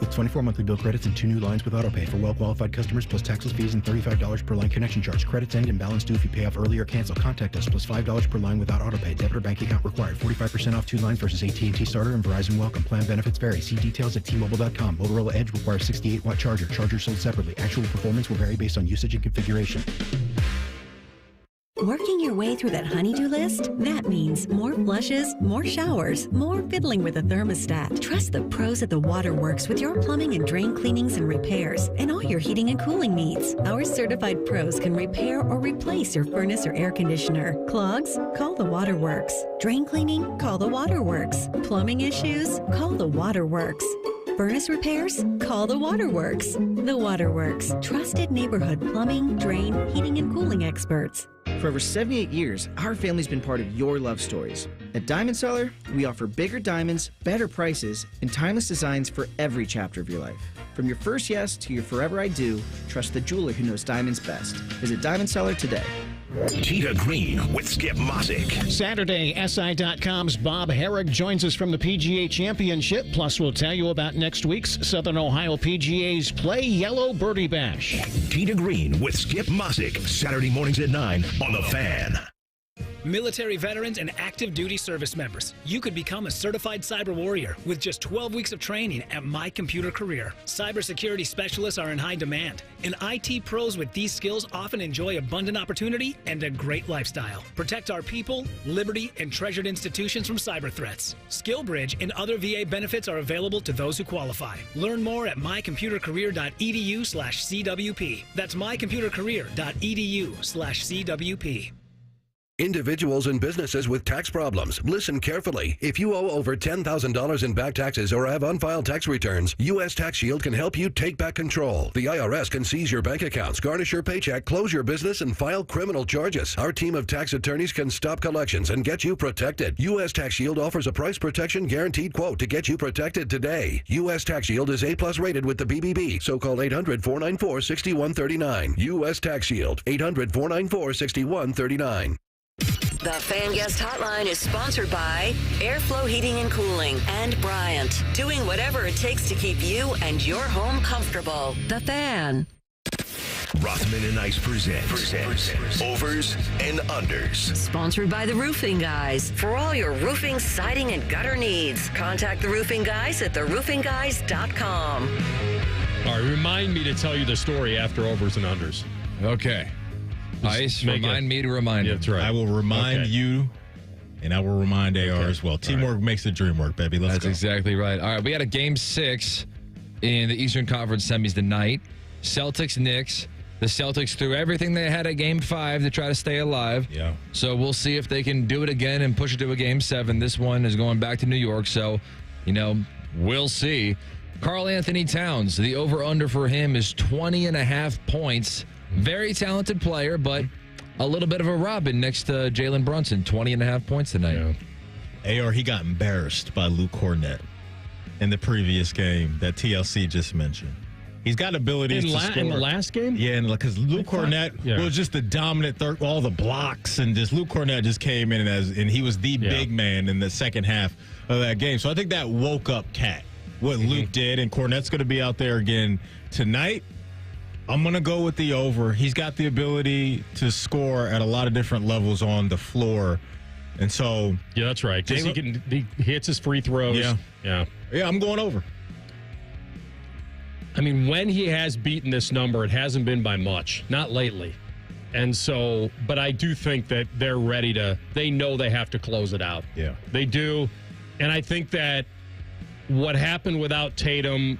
With 24 monthly bill credits and 2 new lines with autopay for well-qualified customers plus taxes, fees, and $35 per line connection charge. Credits end and balance due if you pay off early or cancel. Contact us plus $5 per line without autopay. Debit or bank account required. 45% off 2 lines versus AT&T Starter and Verizon Welcome. Plan benefits vary. See details at T-Mobile.com. Motorola Edge requires 68-watt charger. Chargers sold separately. Actual performance will vary based on usage and configuration. Working your way through that honey-do list? That means more flushes, more showers, more fiddling with the thermostat. Trust the pros at the Waterworks with your plumbing and drain cleanings and repairs and all your heating and cooling needs. Our certified pros can repair or replace your furnace or air conditioner. Clogs? Call the Waterworks. Drain cleaning? Call the Waterworks. Plumbing issues? Call the Waterworks. Furnace repairs? Call the Waterworks. The Waterworks. Trusted neighborhood plumbing, drain, heating, and cooling experts. For over 78 years, our family's been part of your love stories. At Diamond Seller, we offer bigger diamonds, better prices, and timeless designs for every chapter of your life. From your first yes to your forever I do, trust the jeweler who knows diamonds best. Visit Diamond Seller today. Tita Green with Skip Mosick. Saturday, SI.com's Bob Herrick joins us from the PGA Championship. Plus, we'll tell you about next week's Southern Ohio PGA's Play Yellow Birdie Bash. Tita Green with Skip Mosick. Saturday mornings at 9 on The Fan. Military veterans and active duty service members, you could become a certified cyber warrior with just 12 weeks of training at My Computer Career. Cybersecurity specialists are in high demand, and IT pros with these skills often enjoy abundant opportunity and a great lifestyle. Protect our people, liberty, and treasured institutions from cyber threats. SkillBridge and other VA benefits are available to those who qualify. Learn more at mycomputercareer.edu/CWP. That's mycomputercareer.edu/CWP. Individuals and businesses with tax problems, listen carefully. If you owe over $10,000 in back taxes or have unfiled tax returns, U.S. Tax Shield can help you take back control. The IRS can seize your bank accounts, garnish your paycheck, close your business, and file criminal charges. Our team of tax attorneys can stop collections and get you protected. U.S. Tax Shield offers a price protection guaranteed quote to get you protected today. U.S. Tax Shield is A+ rated with the BBB, so call 800-494-6139. U.S. Tax Shield, 800-494-6139. The Fan Guest Hotline is sponsored by Airflow Heating and Cooling and Bryant, doing whatever it takes to keep you and your home comfortable. The Fan. Rothman and Ice presents Overs and Unders. Sponsored by the Roofing Guys. For all your roofing, siding, and gutter needs, contact the Roofing Guys at theroofingguys.com. All right, remind me to tell you the story after Overs and Unders. Okay. Ice, remind me to remind you. That's right. I will remind you, and I will remind AR as well. Teamwork makes the dream work, baby. Let's go. That's exactly right. All right, we had a Game 6 in the Eastern Conference semis tonight. Celtics-Knicks. The Celtics threw everything they had at Game 5 to try to stay alive. Yeah. So we'll see if they can do it again and push it to a Game 7. This one is going back to New York, so, we'll see. Karl Anthony Towns, the over-under for him is 20.5 points. Very talented player, but a little bit of a Robin next to Jalen Brunson. 20.5 points tonight. Yeah. AR, he got embarrassed by Luke Cornett in the previous game that TLC just mentioned. He's got abilities to score. In the last game? Yeah, because Luke Cornett was just the dominant all the blocks, and just Luke Cornett just came in and he was the big man in the second half of that game. So I think that woke up Cat, what Luke did, and Cornett's going to be out there again tonight. I'm going to go with the over. He's got the ability to score at a lot of different levels on the floor. And so... Yeah, that's right. Because he hits his free throws. Yeah, I'm going over. I mean, when he has beaten this number, it hasn't been by much. Not lately. And so... But I do think that they're ready to... They know they have to close it out. Yeah. They do. And I think that what happened without Tatum...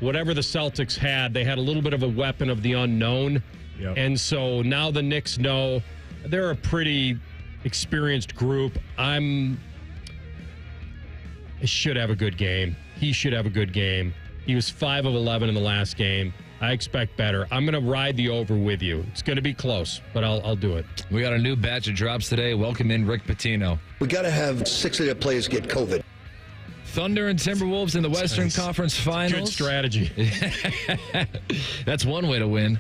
Whatever the Celtics had, they had a little bit of a weapon of the unknown. Yep. And so now the Knicks know they're a pretty experienced group. He should have a good game. He should have a good game. He was 5 of 11 in the last game. I expect better. I'm going to ride the over with you. It's going to be close, but I'll do it. We got a new batch of drops today. Welcome in Rick Pitino. We got to have 6 of their players get COVID. Thunder and Timberwolves in the Western Conference Finals. Good strategy. That's one way to win.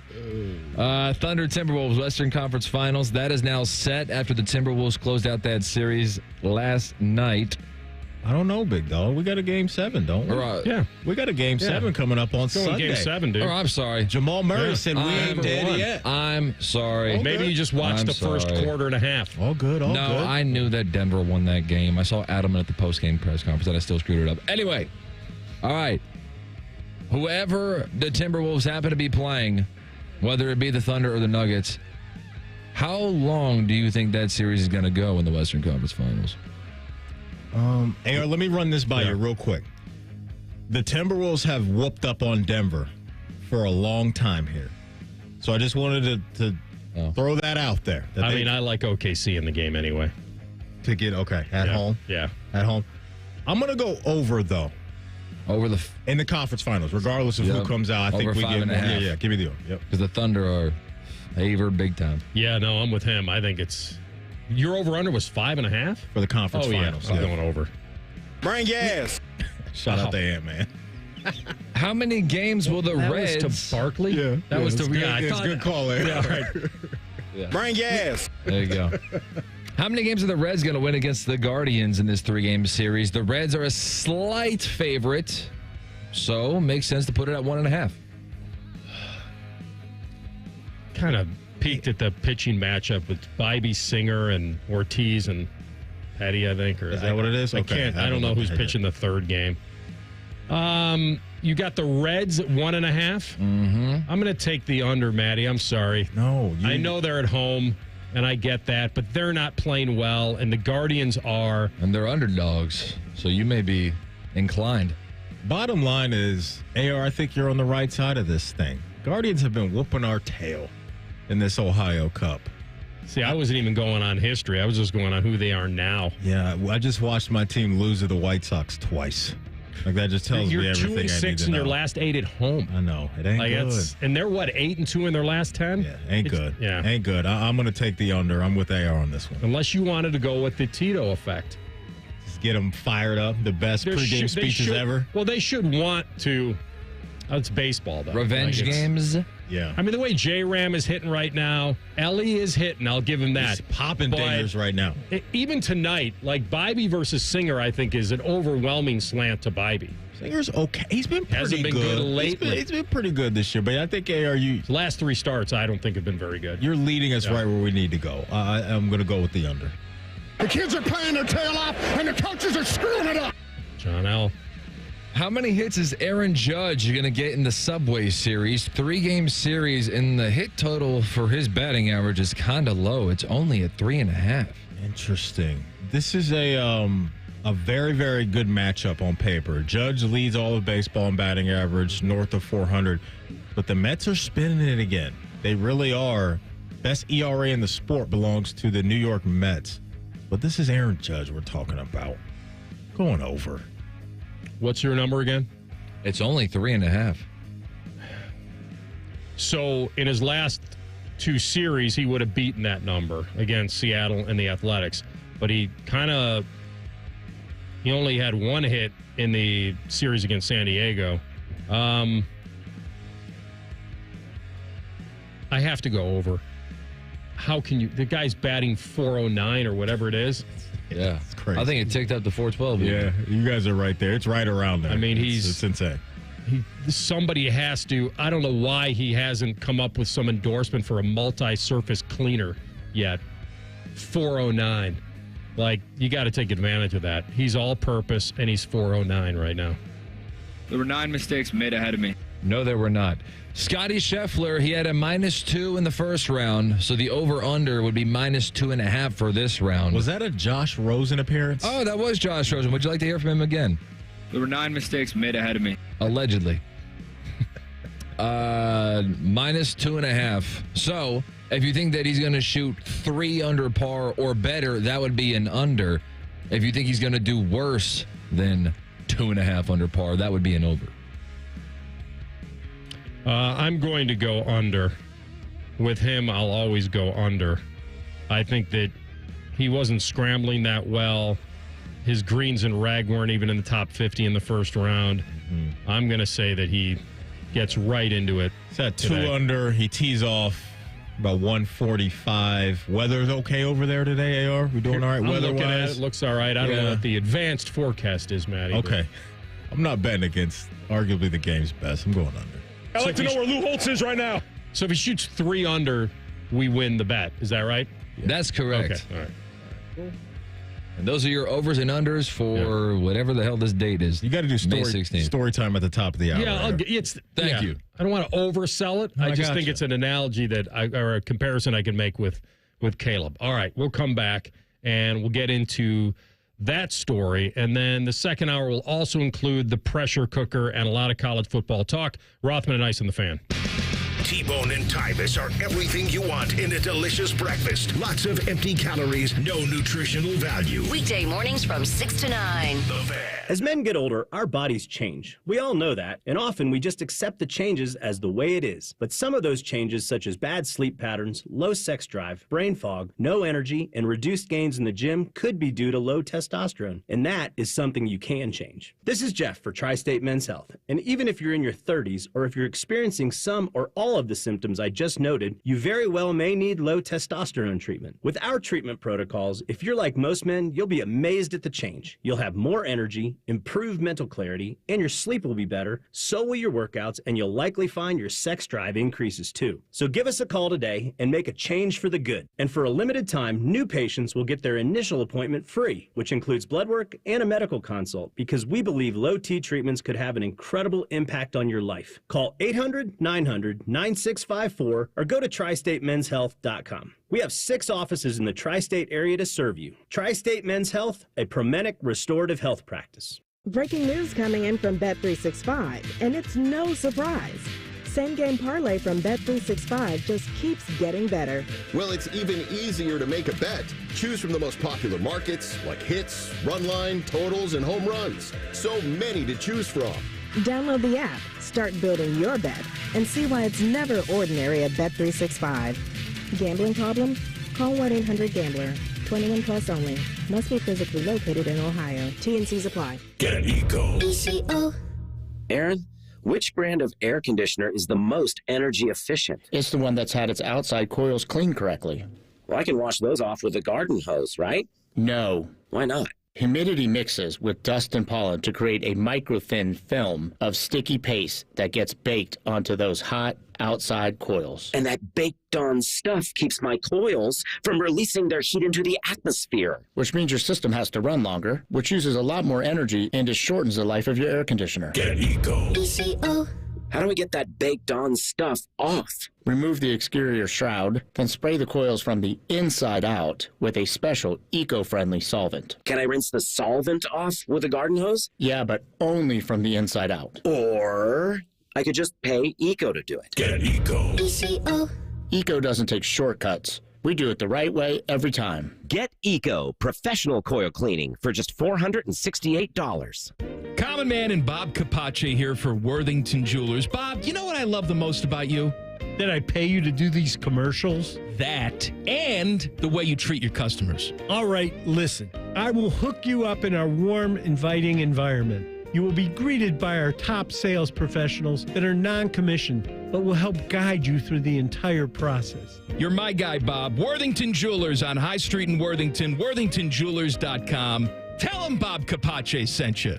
Thunder Timberwolves Western Conference Finals. That is now set after the Timberwolves closed out that series last night. I don't know, big dog. We got a Game 7, don't we? Yeah. We got a Game 7 coming up on Sunday. Game 7, dude. Oh, I'm sorry. Jamal Murray said we ain't dead yet. I'm sorry. Maybe you just watched the first quarter and a half. All good, good. No, I knew that Denver won that game. I saw Adam at the post-game press conference, and I still screwed it up. Anyway, all right. Whoever the Timberwolves happen to be playing, whether it be the Thunder or the Nuggets, how long do you think that series is going to go in the Western Conference Finals? AR, let me run this by you real quick. The Timberwolves have whooped up on Denver for a long time here. So I just wanted to throw that out there. I like OKC in the game anyway. To get, at home? Yeah. At home. I'm going to go over, though. In the conference finals, regardless of who comes out. I think we get more. Yeah, give me the over. Yep. Because the Thunder are favored big time. Yeah, no, I'm with him. I think it's... Your over-under was 5.5? For the conference finals. I'm going over. Bring gas. Shout out to Ant-Man. How many games will the Reds... Was to Barkley? Yeah. That was to... Good, Yeah, it's a good call there. Yeah, right. Yeah. Bring gas. There you go. How many games are the Reds going to win against the Guardians in this 3-game series? The Reds are a slight favorite, so makes sense to put it at 1.5. Kind of peaked at the pitching matchup with Bybee, Singer, and Ortiz and Petty, I think. Or is that what it is? Okay. I don't know who's pitching the third game. You got the Reds at 1.5. Mm-hmm. I'm going to take the under, Matty. I'm sorry. No. I know they're at home, and I get that, but they're not playing well, and the Guardians are. And they're underdogs, so you may be inclined. Bottom line is, AR, I think you're on the right side of this thing. Guardians have been whooping our tail in this Ohio Cup. See, I wasn't even going on history. I was just going on who they are now. Yeah, I just watched my team lose to the White Sox twice. Like, that just tells me everything I need to know. You're 2-6 in your last 8 at home. I know. It ain't good. And they're, 8-2 in their last 10? Yeah, ain't good. Yeah. Ain't good. I'm going to take the under. I'm with AR on this one. Unless you wanted to go with the Tito effect. Just get them fired up. The best pregame speeches ever. Well, they should want to. It's baseball, though. Revenge games? Yeah. I mean, the way J-Ram is hitting right now, Ellie is hitting. I'll give him that. He's popping dingers right now. Even tonight, Bybee versus Singer, I think, is an overwhelming slant to Bybee. Singer's okay. He's been pretty Hasn't been good lately. He's been pretty good this year, but I think His last 3 starts, I don't think have been very good. You're leading us right where we need to go. I'm going to go with the under. The kids are playing their tail off, and the coaches are screwing it up. John L. How many hits is Aaron Judge going to get in the Subway Series? 3-game series, and the hit total for his batting average is kind of low. It's only at 3.5. Interesting. This is a very, very good matchup on paper. Judge leads all of baseball in batting average, north of 400. But the Mets are spinning it again. They really are. Best ERA in the sport belongs to the New York Mets. But this is Aaron Judge we're talking about. Going over. What's your number again? It's only 3.5. So in his last 2 series, he would have beaten that number against Seattle and the Athletics. But he only had 1 hit in the series against San Diego. I have to go over. How can you? The guy's batting .409 or whatever it is. Yeah, it's crazy. I think it ticked up to 412. Yeah, you guys are right there. It's right around there. I mean, it's insane. Somebody has to. I don't know why he hasn't come up with some endorsement for a multi-surface cleaner yet. 409. You got to take advantage of that. He's all-purpose, and he's 409 right now. There were 9 mistakes made ahead of me. No, there were not. Scotty Scheffler, he had a -2 in the first round, so the over-under would be -2.5 for this round. Was that a Josh Rosen appearance? Oh, that was Josh Rosen. Would you like to hear from him again? There were 9 mistakes made ahead of me. Allegedly. -2.5. So, if you think that he's going to shoot 3 under par or better, that would be an under. If you think he's going to do worse than 2.5 under par, that would be an over. I'm going to go under. With him, I'll always go under. I think that he wasn't scrambling that well. His greens and rag weren't even in the top 50 in the first round. Mm-hmm. I'm going to say that he gets right into it. It's at 2 under. He tees off about 145. Weather's okay over there today, AR? We doing all right weather-wise? It looks all right. I don't know what the advanced forecast is, Matty. Okay. I'm not betting against arguably the game's best. I'm going under. I'd like to know where Lou Holtz is right now. So if he shoots 3 under, we win the bet. Is that right? Yeah. That's correct. Okay. All right. Cool. And those are your overs and unders for whatever the hell this date is. You got to do story time at the time at the hour. Yeah, Thank you. I don't want to oversell it. I just think it's an analogy or a comparison I can make with Caleb. All right, we'll come back and we'll get into that story. And then the second hour will also include the pressure cooker and a lot of college football talk. Rothman and Ice on the Fan. T-Bone and Tyvis are everything you want in a delicious breakfast. Lots of empty calories, no nutritional value. Weekday mornings from 6 to 9. The Fan. As men get older, our bodies change. We all know that, and often we just accept the changes as the way it is. But some of those changes, such as bad sleep patterns, low sex drive, brain fog, no energy, and reduced gains in the gym, could be due to low testosterone. And that is something you can change. This is Jeff for Tri-State Men's Health. And even if you're in your 30s, or if you're experiencing some or all of the symptoms I just noted, you very well may need low testosterone treatment. With our treatment protocols, if you're like most men, you'll be amazed at the change. You'll have more energy, improved mental clarity, and your sleep will be better, so will your workouts, and you'll likely find your sex drive increases too. So give us a call today and make a change for the good. And for a limited time, new patients will get their initial appointment free, which includes blood work and a medical consult, because we believe low T treatments could have an incredible impact on your life. Call 800-900-9654 or go to tristatemenshealth.com. We have 6 offices in the tri-state area to serve you. Tri-State Men's Health, a Promenic restorative health practice. Breaking news coming in from Bet365, and it's no surprise. Same game parlay from Bet365 just keeps getting better. Well, it's even easier to make a bet. Choose from the most popular markets like hits, run line, totals, and home runs. So many to choose from. Download the app, start building your bet, and see why it's never ordinary at Bet365. Gambling problem? Call 1-800-GAMBLER. 21 plus only. Must be physically located in Ohio. T&Cs apply. Get Eco. ECO. Aaron, which brand of air conditioner is the most energy efficient? It's the one that's had its outside coils cleaned correctly. Well, I can wash those off with a garden hose, right? No. Why not? Humidity mixes with dust and pollen to create a microthin film of sticky paste that gets baked onto those hot outside coils. And that baked-on stuff keeps my coils from releasing their heat into the atmosphere. Which means your system has to run longer, which uses a lot more energy and it shortens the life of your air conditioner. Get Eco. ECO. How do we get that baked-on stuff off? Remove the exterior shroud, then spray the coils from the inside out with a special eco-friendly solvent. Can I rinse the solvent off with a garden hose? Yeah, but only from the inside out. Or I could just pay Eco to do it. Get Eco. ECO. Eco doesn't take shortcuts. We do it the right way every time. Get Eco professional coil cleaning for just $468. Common Man and Bob Capace here for Worthington Jewelers. Bob, you know what I love the most about you? That I pay you to do these commercials? That and the way you treat your customers. All right, listen. I will hook you up in our warm, inviting environment. You will be greeted by our top sales professionals that are non-commissioned, but will help guide you through the entire process. You're my guy, Bob. Worthington Jewelers on High Street in Worthington, worthingtonjewelers.com. Tell them Bob Capace sent you.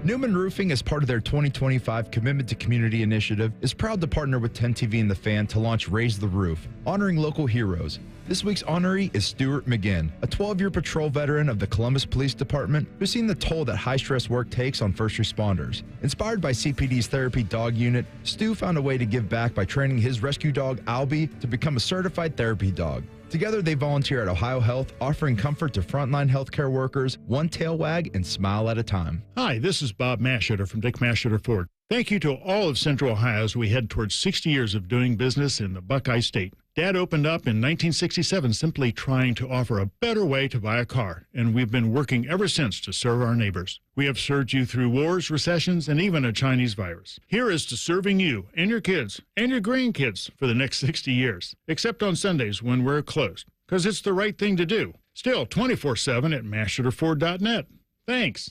Newman Roofing, as part of their 2025 Commitment to Community initiative, is proud to partner with 10 TV and The Fan to launch Raise the Roof, honoring local heroes. This week's honoree is Stuart McGinn, a 12-year patrol veteran of the Columbus Police Department who's seen the toll that high-stress work takes on first responders. Inspired by CPD's Therapy Dog Unit, Stu found a way to give back by training his rescue dog, Albie, to become a certified therapy dog. Together, they volunteer at Ohio Health, offering comfort to frontline healthcare workers, one tail wag and smile at a time. Hi, this is Bob Masheter from Dick Masheter Ford. Thank you to all of Central Ohio as we head towards 60 years of doing business in the Buckeye State. Dad opened up in 1967 simply trying to offer a better way to buy a car, and we've been working ever since to serve our neighbors. We have served you through wars, recessions, and even a Chinese virus. Here is to serving you and your kids and your grandkids for the next 60 years, except on Sundays when we're closed, because it's the right thing to do. Still 24/7 at MasterFord.net. Thanks.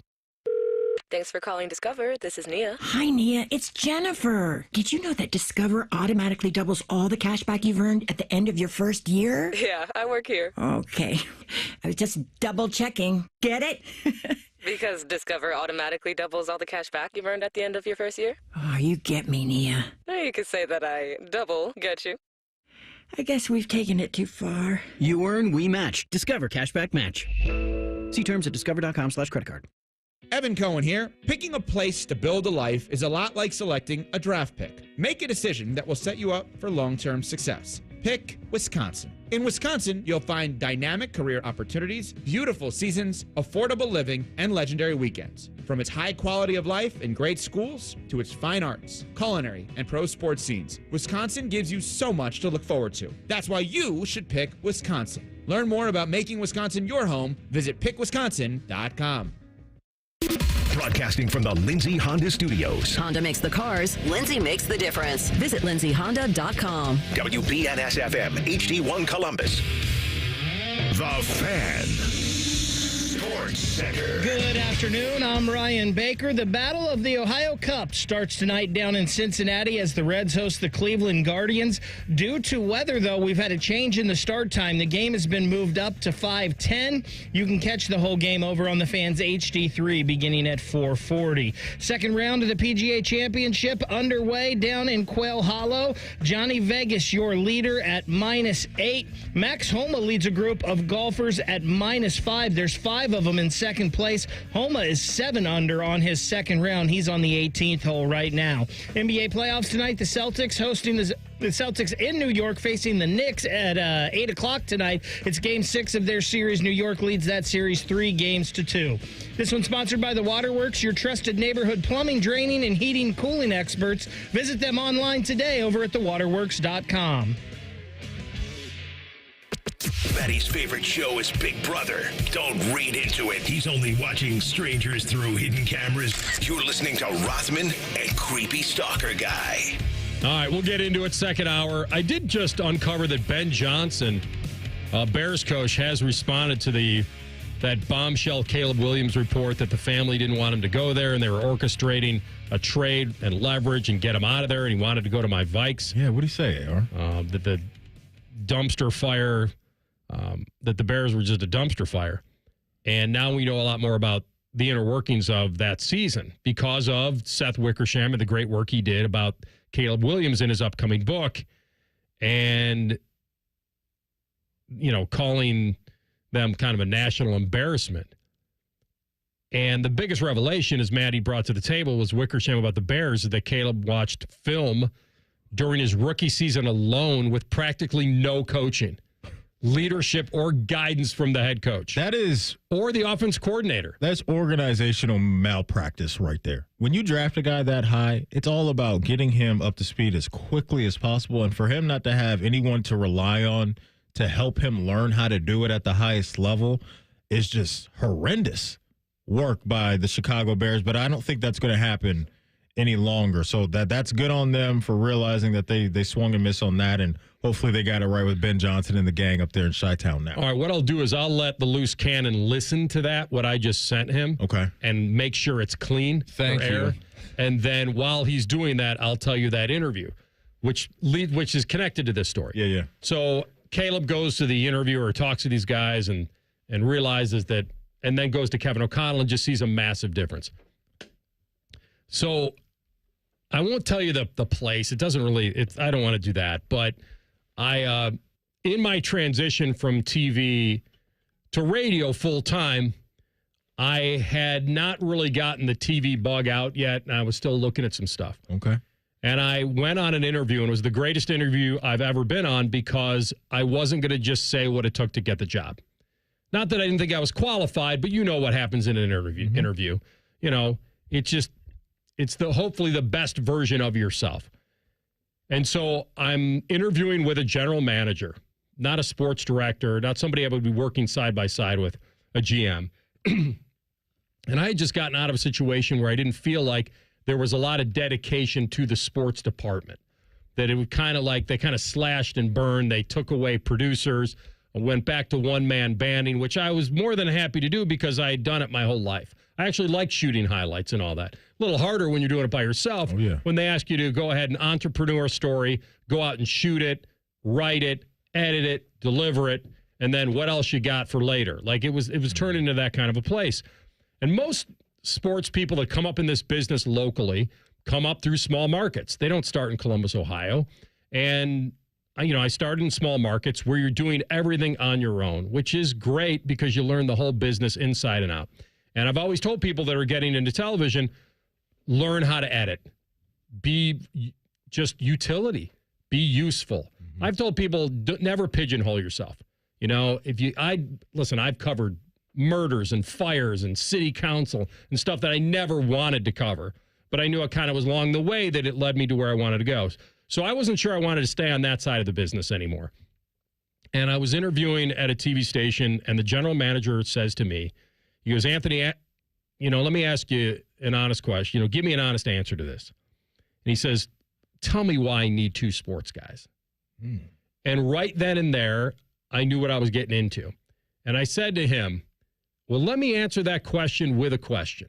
Thanks for calling Discover. This is Nia. Hi, Nia. It's Jennifer. Did you know that Discover automatically doubles all the cash back you've earned at the end of your first year? Yeah, I work here. Okay. I was just double checking. Get it? Because Discover automatically doubles all the cash back you've earned at the end of your first year? Oh, you get me, Nia. Now you could say that I double get you. I guess we've taken it too far. You earn, we match. Discover Cashback Match. See terms at discover.com/creditcard. Evan Cohen here. Picking a place to build a life is a lot like selecting a draft pick. Make a decision that will set you up for long-term success. Pick Wisconsin. In Wisconsin, you'll find dynamic career opportunities, beautiful seasons, affordable living, and legendary weekends. From its high quality of life and great schools to its fine arts, culinary, and pro sports scenes, Wisconsin gives you so much to look forward to. That's why you should pick Wisconsin. Learn more about making Wisconsin your home. Visit pickwisconsin.com. Broadcasting from the Lindsay Honda Studios. Honda makes the cars. Lindsay makes the difference. Visit lindsayhonda.com. WBNS-FM, HD1 Columbus. The Fan. Sports Center. Good afternoon. I'm Ryan Baker. The Battle of the Ohio Cup starts tonight down in Cincinnati as the Reds host the Cleveland Guardians. Due to weather, though, we've had a change in the start time. The game has been moved up to 5:10. You can catch the whole game over on the Fans HD3 beginning at 4:40. Second round of the PGA Championship underway down in Quail Hollow. Johnny Vegas, your leader, at -8. Max Homa leads a group of golfers at -5. There's 5 of them in second place. Homa is 7 under on his second round. He's on the 18th hole right now. NBA playoffs tonight. The Celtics hosting the Celtics in New York, facing the Knicks at 8 o'clock tonight. It's Game 6 of their series. New York leads that series 3-2. This one's sponsored by The Waterworks, your trusted neighborhood plumbing, draining, and heating cooling experts. Visit them online today over at thewaterworks.com. Maddie's favorite show is Big Brother. Don't read into it. He's only watching strangers through hidden cameras. You're listening to Rothman and Creepy Stalker Guy. All right, we'll get into it second hour. I did just uncover that Ben Johnson, Bears coach, has responded to that bombshell Caleb Williams report that the family didn't want him to go there and they were orchestrating a trade and leverage and get him out of there, and he wanted to go to my Vikes. Yeah, what did he say, AR? That the dumpster fire, that the Bears were just a dumpster fire. And now we know a lot more about the inner workings of that season because of Seth Wickersham and the great work he did about Caleb Williams in his upcoming book, and, calling them kind of a national embarrassment. And the biggest revelation, as Maddie brought to the table, was Wickersham about the Bears, that Caleb watched film during his rookie season alone with practically no coaching, leadership, or guidance from the head coach. That is... Or the offense coordinator. That's organizational malpractice right there. When you draft a guy that high, it's all about getting him up to speed as quickly as possible. And for him not to have anyone to rely on to help him learn how to do it at the highest level is just horrendous work by the Chicago Bears. But I don't think that's going to happen any longer. So that's good on them for realizing that they swung and missed on that, and hopefully they got it right with Ben Johnson and the gang up there in Chi-Town now. All right, what I'll do is I'll let the loose cannon listen to that, what I just sent him. Okay. And make sure it's clean. Thank you. Air. And then while he's doing that, I'll tell you that interview, which is connected to this story. Yeah. So Caleb goes to the interviewer, or talks to these guys, and realizes that, and then goes to Kevin O'Connell and just sees a massive difference. So I won't tell you the place. It doesn't really, I don't want to do that. But I, in my transition from TV to radio full time, I had not really gotten the TV bug out yet, and I was still looking at some stuff. Okay. And I went on an interview, and it was the greatest interview I've ever been on because I wasn't going to just say what it took to get the job. Not that I didn't think I was qualified, but you know what happens in an interview. It's hopefully the best version of yourself. And so I'm interviewing with a general manager, not a sports director, not somebody I would be working side by side with, a GM. And I had just gotten out of a situation where I didn't feel like there was a lot of dedication to the sports department. That it would kind of like they kind of slashed and burned. They took away producers, went back to one-man banding, which I was more than happy to do because I had done it my whole life. I actually like shooting highlights and all that. A little harder when you're doing it by yourself. When they ask you to go ahead and entrepreneur story, go out and shoot it, write it, edit it, deliver it, and then what else you got for later. Like it was turned into that kind of a place. And most sports people that come up in this business locally come up through small markets. They don't start in Columbus, Ohio. And, I started in small markets where you're doing everything on your own, which is great because you learn the whole business inside and out. And I've always told people that are getting into television, learn how to edit. Be just utility. Be useful. Mm-hmm. I've told people, never pigeonhole yourself. I've covered murders and fires and city council and stuff that I never wanted to cover. But I knew it kind of was along the way that it led me to where I wanted to go. So I wasn't sure I wanted to stay on that side of the business anymore. And I was interviewing at a TV station, and the general manager says to me, he goes, Anthony, let me ask you an honest question. Give me an honest answer to this. And he says, tell me why I need 2 sports guys. And right then and there, I knew what I was getting into. And I said to him, well, let me answer that question with a question.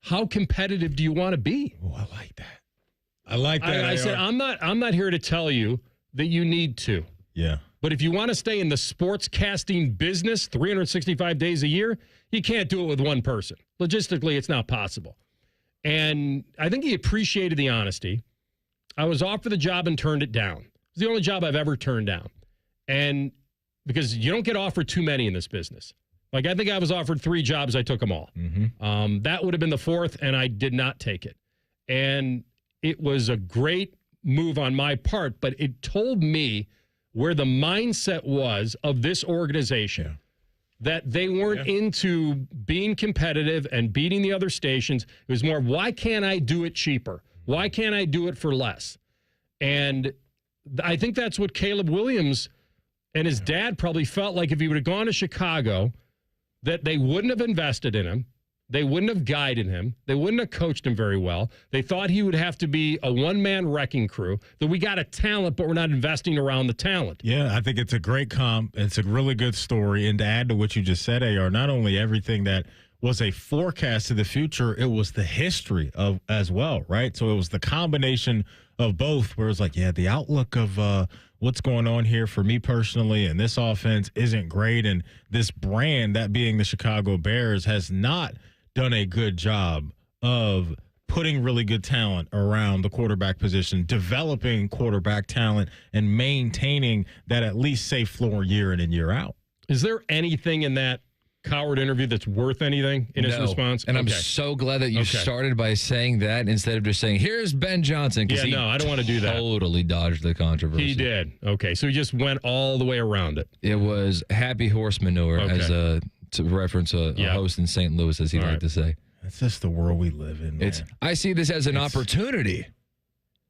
How competitive do you want to be? Oh, I like that. I said, I'm not here to tell you that you need to. Yeah. But if you want to stay in the sports casting business 365 days a year, you can't do it with one person. Logistically, it's not possible. And I think he appreciated the honesty. I was offered the job and turned it down. It's the only job I've ever turned down. And because you don't get offered too many in this business. Like, I think I was offered 3 jobs. I took them all. Mm-hmm. That would have been the 4th, and I did not take it. And it was a great move on my part, but it told me where the mindset was of this organization. Yeah. That they weren't into being competitive and beating the other stations. It was more, why can't I do it cheaper? Why can't I do it for less? And I think that's what Caleb Williams and his dad probably felt like if he would have gone to Chicago, that they wouldn't have invested in him. They wouldn't have guided him. They wouldn't have coached him very well. They thought he would have to be a one-man wrecking crew, that we got a talent, but we're not investing around the talent. Yeah, I think it's a great comp. It's a really good story. And to add to what you just said, AR, not only everything that was a forecast of the future, it was the history of as well, right? So it was the combination of both where it's like, yeah, the outlook of what's going on here for me personally and this offense isn't great. And this brand, that being the Chicago Bears, has not done a good job of putting really good talent around the quarterback position, developing quarterback talent, and maintaining that at least safe floor year in and year out. Is there anything in that Coward interview that's worth anything in his response? And I'm so glad that you started by saying that instead of just saying, here's Ben Johnson. Yeah, no, I don't want to do that. Totally dodged the controversy. He did. Okay, so he just went all the way around it. It was happy horse manure, as to reference a host in St. Louis, as he liked to say. That's just the world we live in, man. I see this as an opportunity.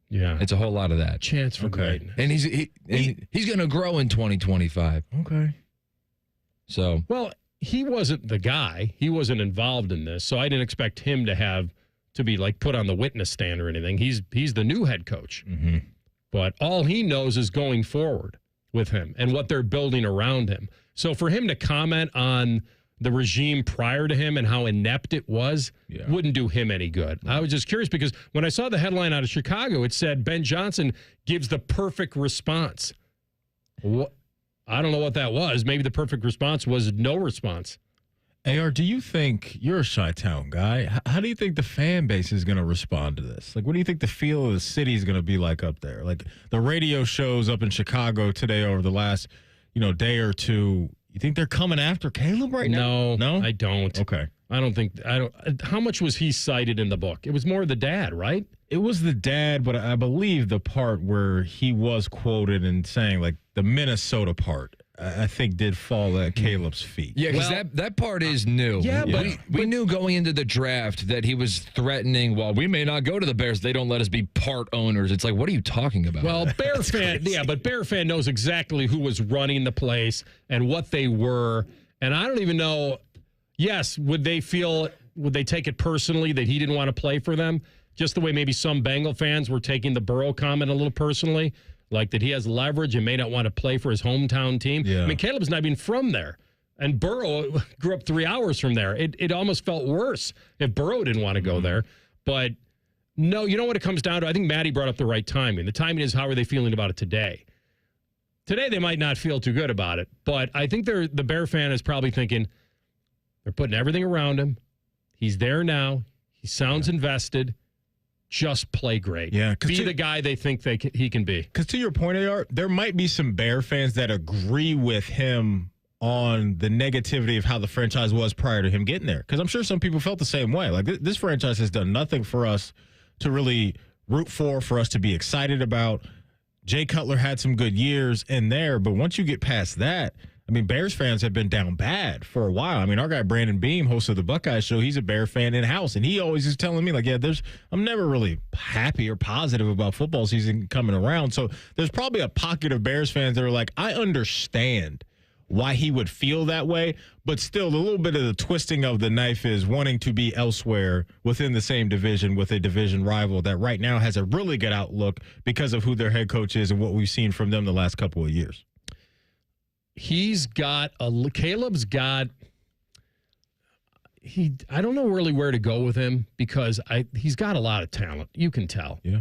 Yeah. It's a whole lot of that. Chance for greatness. And he's going to grow in 2025. Okay. So. Well, he wasn't the guy. He wasn't involved in this, so I didn't expect him to be like put on the witness stand or anything. He's the new head coach. Mm-hmm. But all he knows is going forward with him and what they're building around him. So for him to comment on the regime prior to him and how inept it was wouldn't do him any good. I was just curious because when I saw the headline out of Chicago, it said Ben Johnson gives the perfect response. What? I don't know what that was. Maybe the perfect response was no response. AR, do you think, you're a Chi-Town guy, how do you think the fan base is going to respond to this? Like, what do you think the feel of the city is going to be like up there? Like, the radio shows up in Chicago today over the last, day or two, you think they're coming after Caleb right now? No, I don't. Okay. I don't. How much was he cited in the book? It was more the dad, right? It was the dad, but I believe the part where he was quoted and saying, like, the Minnesota part. I think did fall at Caleb's feet. Yeah, because that part is new. Yeah, but we knew going into the draft that he was threatening, well, we may not go to the Bears. They don't let us be part owners. It's like, what are you talking about? Well, Bear fan knows exactly who was running the place and what they were. And I don't even know, yes, would they take it personally that he didn't want to play for them? Just the way maybe some Bengal fans were taking the Burrow comment a little personally, like that he has leverage and may not want to play for his hometown team. Yeah. I mean, Caleb's not even from there. And Burrow grew up 3 hours from there. It almost felt worse if Burrow didn't want to go there. But no, you know what it comes down to? I think Maddie brought up the right timing. The timing is, how are they feeling about it today? Today they might not feel too good about it. But I think the Bear fan is probably thinking they're putting everything around him. He's there now. He sounds invested. Just play great. Yeah, be the guy they think he can be. Because to your point, AR, there might be some Bear fans that agree with him on the negativity of how the franchise was prior to him getting there. Because I'm sure some people felt the same way. Like, this franchise has done nothing for us to really root for us to be excited about. Jay Cutler had some good years in there, but once you get past that, I mean, Bears fans have been down bad for a while. I mean, our guy Brandon Beam, host of the Buckeyes show, he's a Bear fan in-house, and he always is telling me, like, I'm never really happy or positive about football season coming around. So there's probably a pocket of Bears fans that are like, I understand why he would feel that way, but still, a little bit of the twisting of the knife is wanting to be elsewhere within the same division with a division rival that right now has a really good outlook because of who their head coach is and what we've seen from them the last couple of years. Caleb's got, I don't know really where to go with him because he's got a lot of talent. You can tell. Yeah.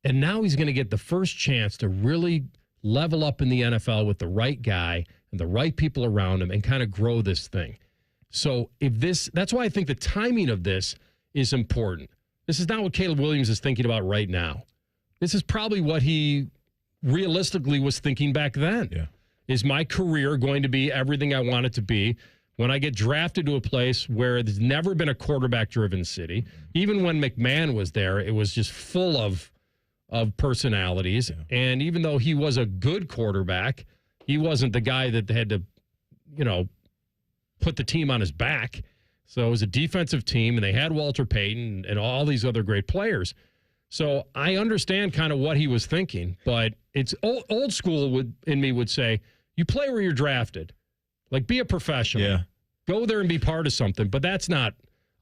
And now he's going to get the first chance to really level up in the NFL with the right guy and the right people around him and kind of grow this thing. So that's why I think the timing of this is important. This is not what Caleb Williams is thinking about right now. This is probably what he realistically was thinking back then. Yeah. Is my career going to be everything I want it to be when I get drafted to a place where there's never been a quarterback-driven city? Even when McMahon was there, it was just full of personalities. Yeah. And even though he was a good quarterback, he wasn't the guy that had to, put the team on his back. So it was a defensive team, and they had Walter Payton and all these other great players. So I understand kind of what he was thinking, but it's old school in me would say, you play where you're drafted. Like, be a professional. Yeah. Go there and be part of something. But I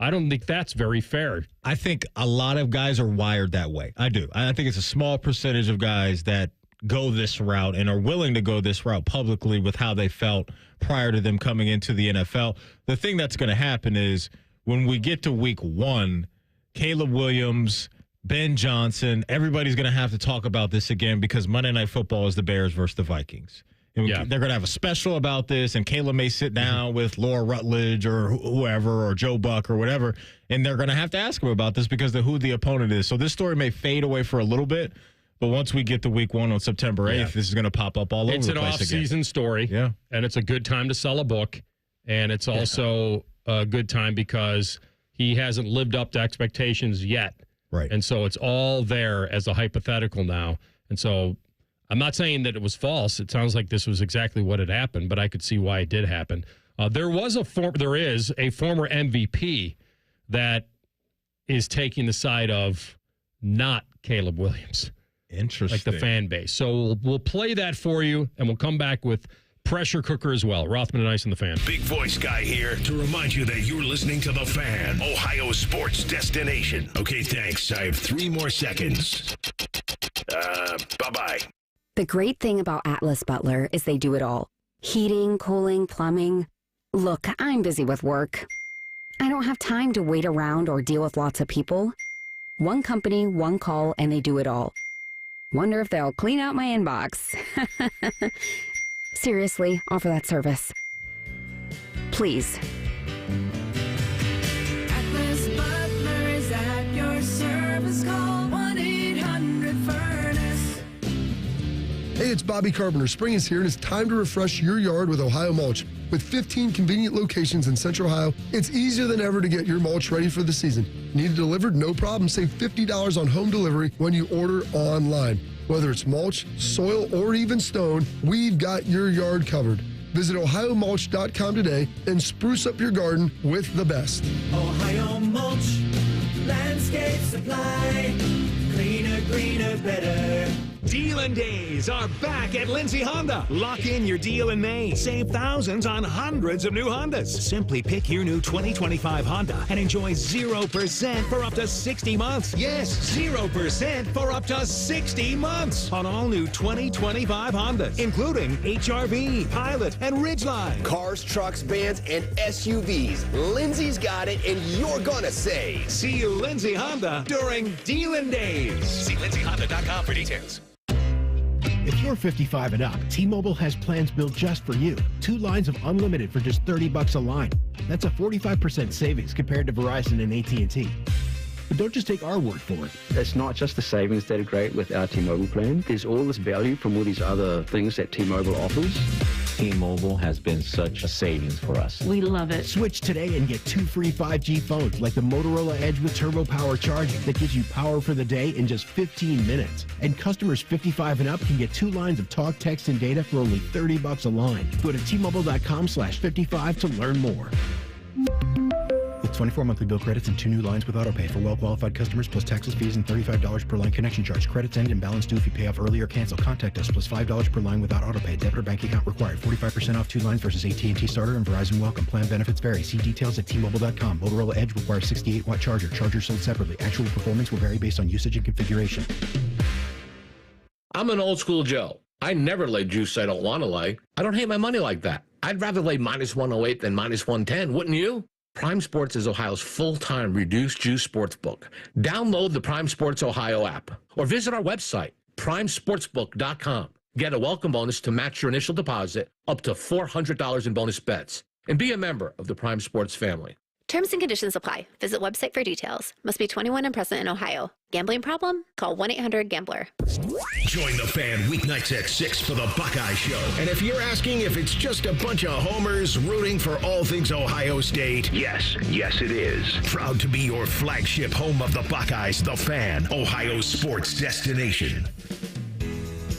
don't think that's very fair. I think a lot of guys are wired that way. I do. I think it's a small percentage of guys that go this route and are willing to go this route publicly with how they felt prior to them coming into the NFL. The thing that's going to happen is when we get to week 1, Caleb Williams, Ben Johnson, everybody's going to have to talk about this again because Monday Night Football is the Bears versus the Vikings. And they're going to have a special about this, and Caleb may sit down with Laura Rutledge or whoever or Joe Buck or whatever, and they're going to have to ask him about this because of who the opponent is. So this story may fade away for a little bit, but once we get to week 1 on September 8th, this is going to pop up all over the place again. It's an off-season story, and it's a good time to sell a book, and it's also a good time because he hasn't lived up to expectations yet. Right. And so it's all there as a hypothetical now. And so I'm not saying that it was false. It sounds like this was exactly what had happened, but I could see why it did happen. There is a former MVP that is taking the side of not Caleb Williams. Interesting. Like the fan base. So we'll play that for you, and we'll come back with pressure cooker as well. Rothman and Ice and the Fan. Big voice guy here to remind you that you're listening to the Fan, Ohio sports destination. Okay, thanks. I have 3 more seconds. Bye-bye. The great thing about Atlas Butler is they do it all. Heating, cooling, plumbing. Look, I'm busy with work. I don't have time to wait around or deal with lots of people. One company, one call, and they do it all. Wonder if they'll clean out my inbox. Seriously, offer that service. Please. Atlas Butler is at your service. Call 1-800-FURNACE. Hey, it's Bobby Carpenter. Spring is here, and it's time to refresh your yard with Ohio Mulch. With 15 convenient locations in Central Ohio, it's easier than ever to get your mulch ready for the season. Need it delivered? No problem. Save $50 on home delivery when you order online. Whether it's mulch, soil, or even stone, we've got your yard covered. Visit OhioMulch.com today and spruce up your garden with the best. Ohio Mulch, landscape supply, cleaner, greener, better. Dealin' Days are back at Lindsay Honda. Lock in your deal in May. Save thousands on hundreds of new Hondas. Simply pick your new 2025 Honda and enjoy 0% for up to 60 months. Yes, 0% for up to 60 months on all new 2025 Hondas, including HRV, Pilot, and Ridgeline. Cars, trucks, vans, and SUVs. Lindsay's got it, and you're gonna save. See you, Lindsay Honda, during Dealin' Days. See lindsayhonda.com for details. If you're 55 and up, T-Mobile has plans built just for you. 2 lines of unlimited for just $30 a line. That's a 45% savings compared to Verizon and AT&T. But don't just take our word for it. It's not just the savings that are great with our T-Mobile plan. There's all this value from all these other things that T-Mobile offers. T-Mobile has been such a savings for us. We love it. Switch today and get 2 free 5G phones like the Motorola Edge with Turbo Power charging that gives you power for the day in just 15 minutes. And customers 55 and up can get 2 lines of talk, text, and data for only $30 a line. Go to T-Mobile.com/55 to learn more. With 24 monthly bill credits and 2 new lines with autopay for well-qualified customers plus taxes, fees, and $35 per line connection charge. Credits end and balance due if you pay off early or cancel. Contact us plus $5 per line without autopay. Debit or bank account required. 45% off 2 lines versus AT&T Starter and Verizon Welcome. Plan benefits vary. See details at T-Mobile.com. Motorola Edge requires 68-watt charger. Chargers sold separately. Actual performance will vary based on usage and configuration. I'm an old school Joe. I never lay juice I don't want to lay. I don't hate my money like that. I'd rather lay minus 108 than minus 110, wouldn't you? Prime Sports is Ohio's full-time reduced juice sportsbook. Download the Prime Sports Ohio app or visit our website, primesportsbook.com. Get a welcome bonus to match your initial deposit up to $400 in bonus bets. And be a member of the Prime Sports family. Terms and conditions apply. Visit website for details. Must be 21 and present in Ohio. Gambling problem? Call 1-800-GAMBLER. Join the fan weeknights at 6 for the Buckeye Show. And if you're asking if it's just a bunch of homers rooting for all things Ohio State, yes it is. Proud to be your flagship home of the Buckeyes, the Fan, Ohio sports destination.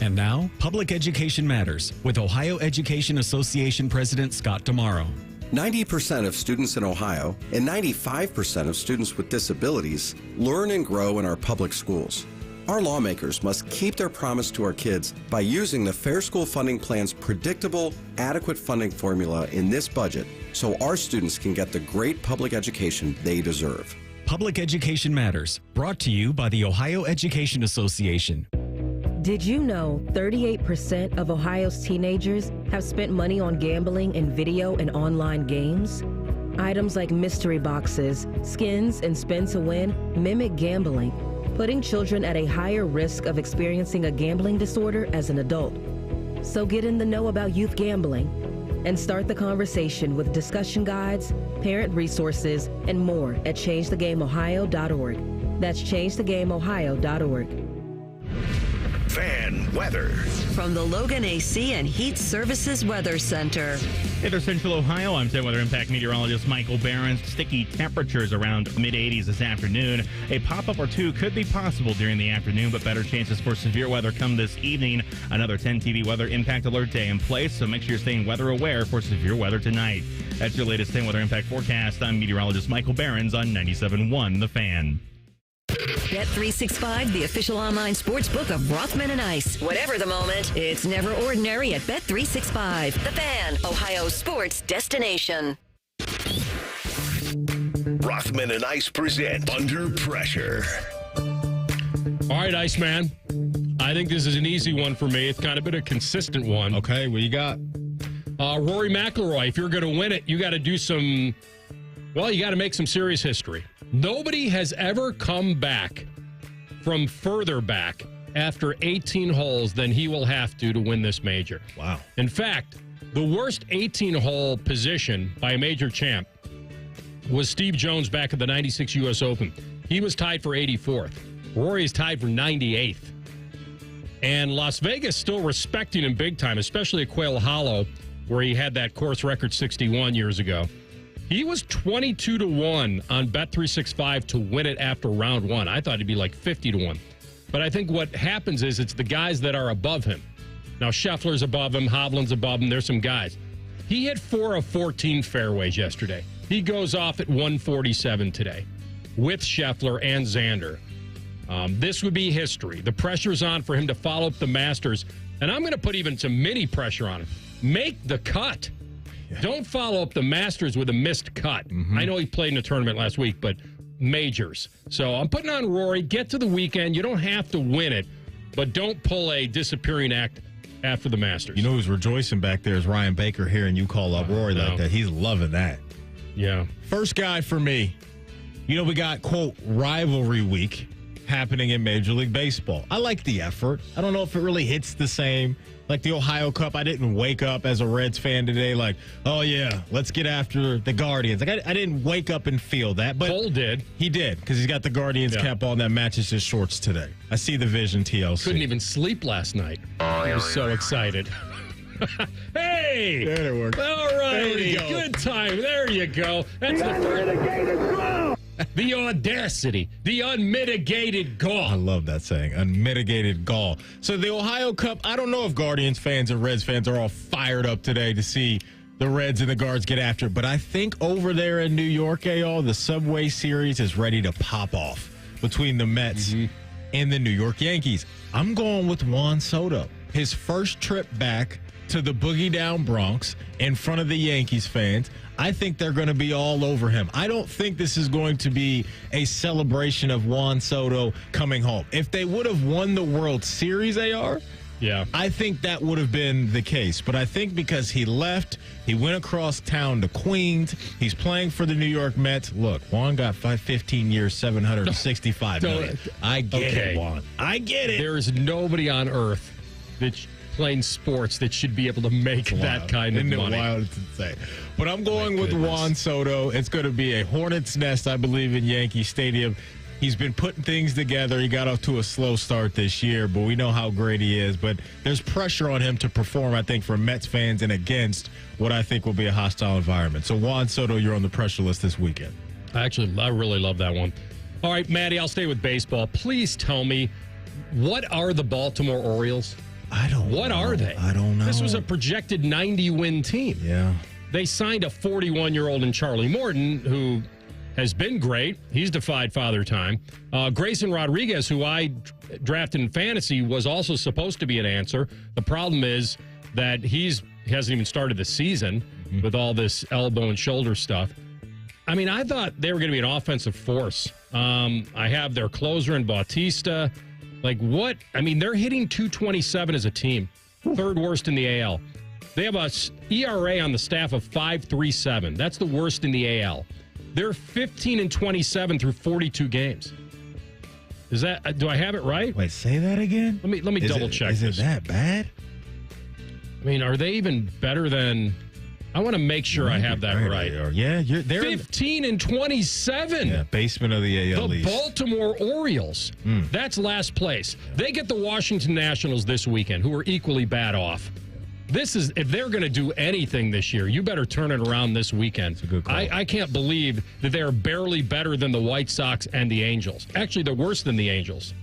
And now, Public Education Matters with Ohio Education Association President Scott Damaro. 90% of students in Ohio and 95% of students with disabilities learn and grow in our public schools. Our lawmakers must keep their promise to our kids by using the Fair School Funding Plan's predictable, adequate funding formula in this budget so our students can get the great public education they deserve. Public Education Matters, brought to you by the Ohio Education Association. Did you know 38% of Ohio's teenagers have spent money on gambling and video and online games? Items like mystery boxes, skins, and spin to win mimic gambling, putting children at a higher risk of experiencing a gambling disorder as an adult. So get in the know about youth gambling and start the conversation with discussion guides, parent resources, and more at ChangeTheGameOhio.org. That's ChangeTheGameOhio.org. Fan weather. From the Logan AC and Heat Services Weather Center. Hey there, Central Ohio. I'm 10 Weather Impact meteorologist Michael Behrens. Sticky temperatures around mid-80s this afternoon. A pop-up or two could be possible during the afternoon, but better chances for severe weather come this evening. Another 10 TV Weather Impact Alert day in place, so make sure you're staying weather aware for severe weather tonight. That's your latest 10 Weather Impact forecast. I'm meteorologist Michael Behrens on 97.1 The Fan. Bet365, the official online sports book of Rothman and Ice. Whatever the moment, it's never ordinary at Bet365. The Fan, Ohio's sports destination. Rothman and Ice present Under Pressure. All right, Iceman. I think this is an easy one for me. It's kind of been a consistent one. Okay, what you got? Rory McIlroy, if you're going to win it, you got to do some... Well, you got to make some serious history. Nobody has ever come back from further back after 18 holes than he will have to win this major. Wow. In fact, the worst 18-hole position by a major champ was Steve Jones back at the 96 U.S. Open. He was tied for 84th. Rory is tied for 98th. And Las Vegas still respecting him big time, especially at Quail Hollow, where he had that course record 61 years ago. He was 22-1 on Bet365 to win it after round one. I thought he'd be like 50-1. But I think what happens is it's the guys that are above him. Now, Scheffler's above him, Hovland's above him. There's some guys. He hit 4 of 14 fairways yesterday. He goes off at 147 today with Scheffler and Xander. This would be history. The pressure's on for him to follow up the Masters. And I'm going to put even some mini pressure on him. Make the cut. Yeah. Don't follow up the Masters with a missed cut. Mm-hmm. I know he played in a tournament last week, but majors. So I'm putting on Rory. Get to the weekend. You don't have to win it, but don't pull a disappearing act after the Masters. You know who's rejoicing back there is Ryan Baker hearing you call up Rory like that. He's loving that. Yeah. First guy for me. You know, we got, quote, rivalry week happening in Major League Baseball. I like the effort. I don't know if it really hits the same. Like the Ohio Cup, I didn't wake up as a Reds fan today like, oh, yeah, let's get after the Guardians. Like I didn't wake up and feel that. But Cole did. He did, because he's got the Guardians cap on that matches his shorts today. I see the vision, TLC. Couldn't even sleep last night. He was so excited. Hey! There it worked. All right. Good time. There you go. That's the unmitigated gall. The audacity. The unmitigated gall. I love that saying. Unmitigated gall. So the Ohio Cup, I don't know if Guardians fans and Reds fans are all fired up today to see the Reds and the Guards get after it. But I think over there in New York, the Subway Series is ready to pop off between the Mets and the New York Yankees. I'm going with Juan Soto. His first trip back to the Boogie Down Bronx in front of the Yankees fans. I think they're going to be all over him. I don't think this is going to be a celebration of Juan Soto coming home. If they would have won the World Series, I think that would have been the case. But I think because he left, he went across town to Queens, he's playing for the New York Mets. Look, Juan got 15 years, $765 million. I get it, Juan. I get it. There is nobody on earth that's playing sports that should be able to make that kind of money. Wild? It's insane. But I'm going with Juan Soto. It's going to be a hornet's nest, I believe, in Yankee Stadium. He's been putting things together. He got off to a slow start this year, but we know how great he is. But there's pressure on him to perform, I think, for Mets fans and against what I think will be a hostile environment. So Juan Soto, you're on the pressure list this weekend. I really love that one. All right, Maddie, I'll stay with baseball. Please tell me, what are the Baltimore Orioles? What are they? I don't know. This was a projected 90-win team. Yeah. They signed a 41-year-old in Charlie Morton, who has been great. He's defied Father Time. Grayson Rodriguez, who I drafted in fantasy, was also supposed to be an answer. The problem is that he hasn't even started the season with all this elbow and shoulder stuff. I mean, I thought they were going to be an offensive force. I have their closer in Bautista. Like, what? I mean, they're hitting 227 as a team. Third worst in the AL. They have a ERA on the staff of 5.37. That's the worst in the AL. They're 15-27 through 42 games. Is that? Do I have it right? Wait, say that again? Let me double check. Is it that bad? I mean, are they even better than? I want to make sure I have that right. Yeah, they're 15-27. Yeah, basement of the AL East. The Baltimore Orioles. That's last place. They get the Washington Nationals this weekend, who are equally bad off. If they're going to do anything this year, you better turn it around this weekend. It's a good call. I can't believe that they are barely better than the White Sox and the Angels. Actually, they're worse than the Angels.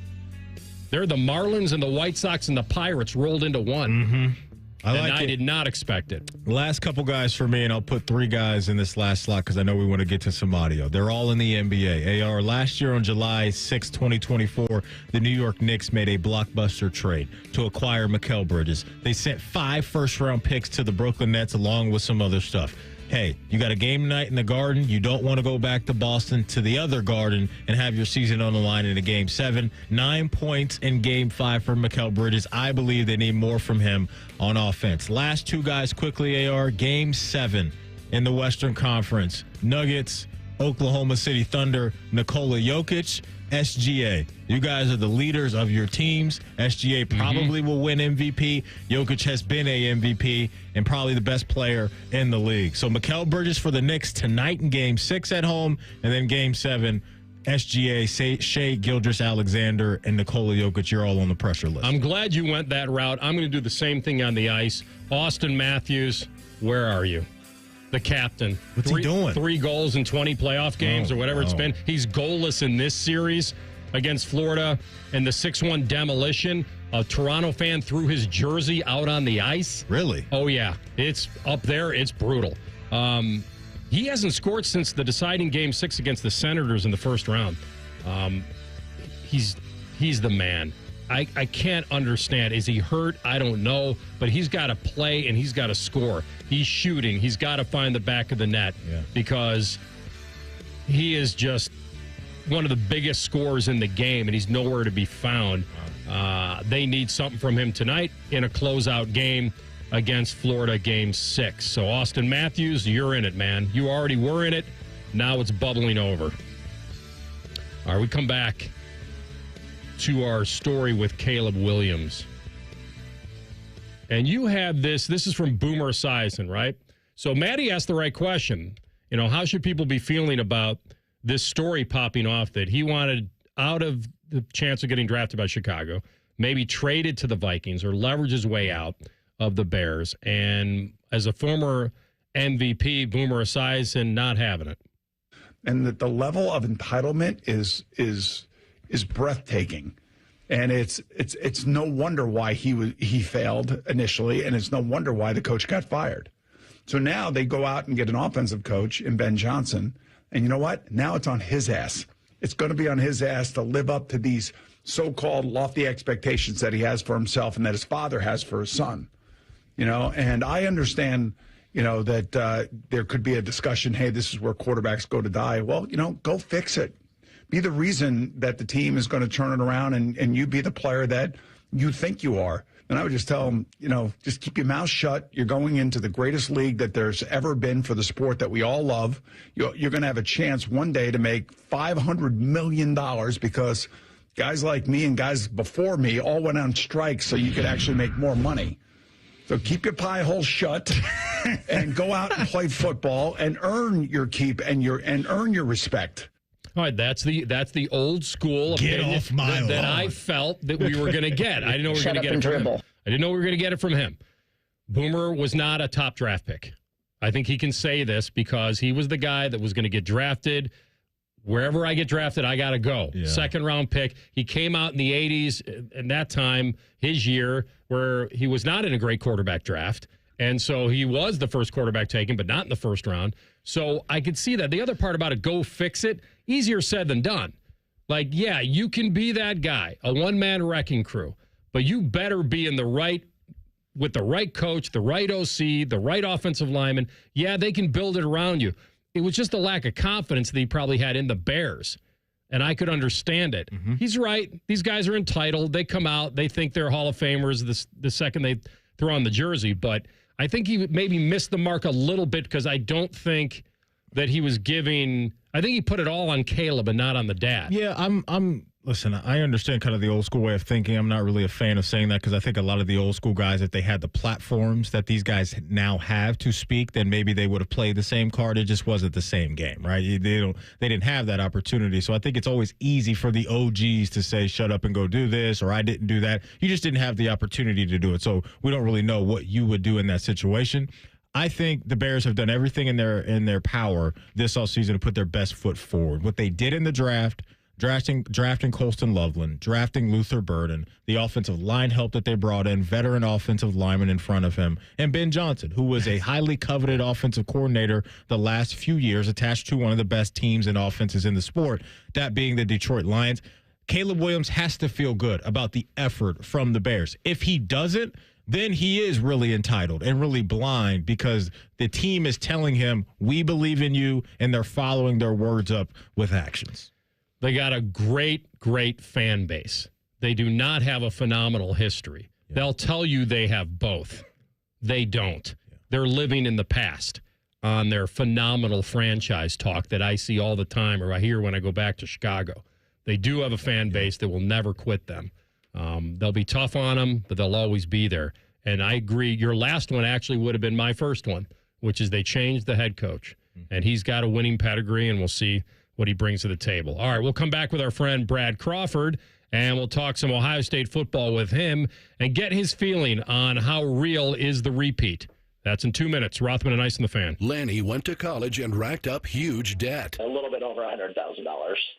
They're the Marlins and the White Sox and the Pirates rolled into one. I did not expect it. Last couple guys for me, and I'll put 3 guys in this last slot because I know we want to get to some audio. They're all in the NBA. AR, last year on July 6, 2024, the New York Knicks made a blockbuster trade to acquire Mikal Bridges. They sent 5 first-round picks to the Brooklyn Nets along with some other stuff. Hey, you got a game night in the Garden. You don't want to go back to Boston to the other Garden and have your season on the line in a Game 7. 9 points in Game 5 for Mikal Bridges. I believe they need more from him on offense. Last 2 guys quickly, AR. Game 7 in the Western Conference. Nuggets, Oklahoma City Thunder, Nikola Jokic, SGA. You guys are the leaders of your teams. SGA probably will win MVP. Jokic has been a MVP and probably the best player in the league. So Mikal Bridges for the Knicks tonight in Game 6 at home, and then Game 7, SGA, Shai Gilgeous-Alexander, and Nikola Jokic. You're all on the pressure list. I'm glad you went that route. I'm going to do the same thing on the ice. Austin Matthews, where are you? The captain. What's he doing? 3 goals in 20 playoff games or whatever it's been. He's goalless in this series. against Florida and the 6-1 demolition. A Toronto fan threw his jersey out on the ice. Really? Oh, yeah. It's up there. It's brutal. He hasn't scored since the deciding Game 6 against the Senators in the first round. He's the man. I can't understand. Is he hurt? I don't know. But he's got to play and he's got to score. He's shooting. He's got to find the back of the net because he is just one of the biggest scorers in the game, and he's nowhere to be found. They need something from him tonight in a closeout game against Florida, Game 6. So, Austin Matthews, you're in it, man. You already were in it. Now it's bubbling over. All right, we come back to our story with Caleb Williams. And you have this. This is from Boomer Esiason, right? So, Maddie asked the right question. You know, how should people be feeling about this story popping off that he wanted out of the chance of getting drafted by Chicago, maybe traded to the Vikings or leverage his way out of the Bears, and as a former MVP, Boomer Esiason not having it. And that the level of entitlement is breathtaking, and it's no wonder why he failed initially, and it's no wonder why the coach got fired. So now they go out and get an offensive coach in Ben Johnson, and you know what? Now it's on his ass. It's going to be on his ass to live up to these so-called lofty expectations that he has for himself and that his father has for his son. You know, and I understand, you know, that there could be a discussion, hey, this is where quarterbacks go to die. Well, you know, go fix it. Be the reason that the team is going to turn it around and you be the player that you think you are. And I would just tell him, you know, just keep your mouth shut. You're going into the greatest league that there's ever been for the sport that we all love. You're going to have a chance one day to make $500 million because guys like me and guys before me all went on strike so you could actually make more money. So keep your pie hole shut and go out and play football and earn your keep and earn your respect. All right, that's the old school Get opinion off my that lawn. I felt that we were going to get. I didn't know we were going to get it from him. I didn't know we were going to get it from him. Boomer was not a top draft pick. I think he can say this because he was the guy that was going to get drafted. Wherever I get drafted, I got to go. Yeah. Second round pick. He came out in the 80s, and that time, his year, where he was not in a great quarterback draft. And so he was the first quarterback taken, but not in the first round. So I could see that. The other part about it, go fix it, easier said than done. Like, yeah, you can be that guy, a one-man wrecking crew, but you better be in the right, with the right coach, the right OC, the right offensive lineman. Yeah, they can build it around you. It was just a lack of confidence that he probably had in the Bears, and I could understand it. Mm-hmm. He's right. These guys are entitled. They come out. They think they're Hall of Famers the second they throw on the jersey, but I think he maybe missed the mark a little bit because I don't think that he was giving – I think he put it all on Caleb and not on the dad. Yeah, listen, I understand kind of the old school way of thinking. I'm not really a fan of saying that because I think a lot of the old school guys, if they had the platforms that these guys now have to speak, then maybe they would have played the same card. It just wasn't the same game, right? They didn't have that opportunity. So I think it's always easy for the OGs to say, shut up and go do this, or I didn't do that. You just didn't have the opportunity to do it. So we don't really know what you would do in that situation. I think the Bears have done everything in their power this offseason to put their best foot forward. What they did in the draft, drafting Colston Loveland, drafting Luther Burden, the offensive line help that they brought in, veteran offensive lineman in front of him, and Ben Johnson, who was a highly coveted offensive coordinator the last few years, attached to one of the best teams and offenses in the sport, that being the Detroit Lions. Caleb Williams has to feel good about the effort from the Bears. If he doesn't, then he is really entitled and really blind because the team is telling him, we believe in you, and they're following their words up with actions. They got a great, great fan base. They do not have a phenomenal history. Yeah. They'll tell you they have both. They don't. Yeah. They're living in the past on their phenomenal franchise talk that I see all the time or I hear when I go back to Chicago. They do have a fan base that will never quit them. They'll be tough on them, but they'll always be there. And I agree. Your last one actually would have been my first one, which is they changed the head coach. And he's got a winning pedigree, and we'll see what he brings to the table. All right, we'll come back with our friend Brad Crawford, and we'll talk some Ohio State football with him and get his feeling on how real is the repeat. That's in 2 minutes. Rothman and Ice and the Fan. Lanny went to college and racked up huge debt. A little bit over $100,000.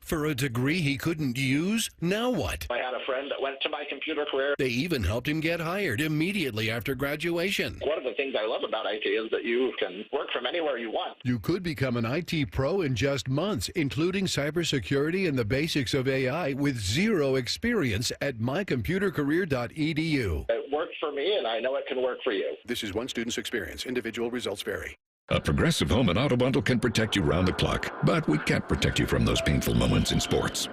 For a degree he couldn't use? Now what? I had a friend that went to my computer career. They even helped him get hired immediately after graduation. One of the things I love about IT is that you can work from anywhere you want. You could become an IT pro in just months, including cybersecurity and the basics of AI with zero experience at mycomputercareer.edu. It worked for me, and I know it can work for you. This is one student's experience. Individual results vary. A Progressive Home and Auto Bundle can protect you round the clock, but we can't protect you from those painful moments in sports.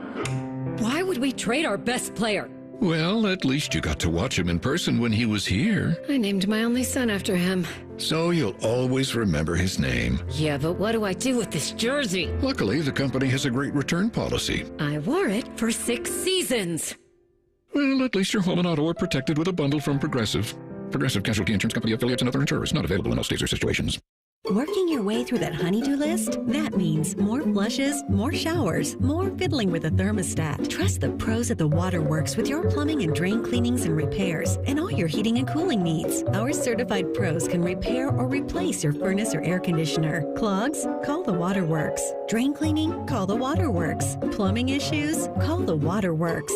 Why would we trade our best player? Well, at least you got to watch him in person when he was here. I named my only son after him. So you'll always remember his name. Yeah, but what do I do with this jersey? Luckily, the company has a great return policy. I wore it for 6 seasons. Well, at least your home and auto are protected with a bundle from Progressive. Progressive Casualty Insurance Company affiliates and other insurers. Not available in all states or situations. Working your way through that honey-do list? That means more flushes, more showers, more fiddling with a thermostat. Trust the pros at the Waterworks with your plumbing and drain cleanings and repairs and all your heating and cooling needs. Our certified pros can repair or replace your furnace or air conditioner. Clogs? Call the Waterworks. Drain cleaning? Call the Waterworks. Plumbing issues? Call the Waterworks.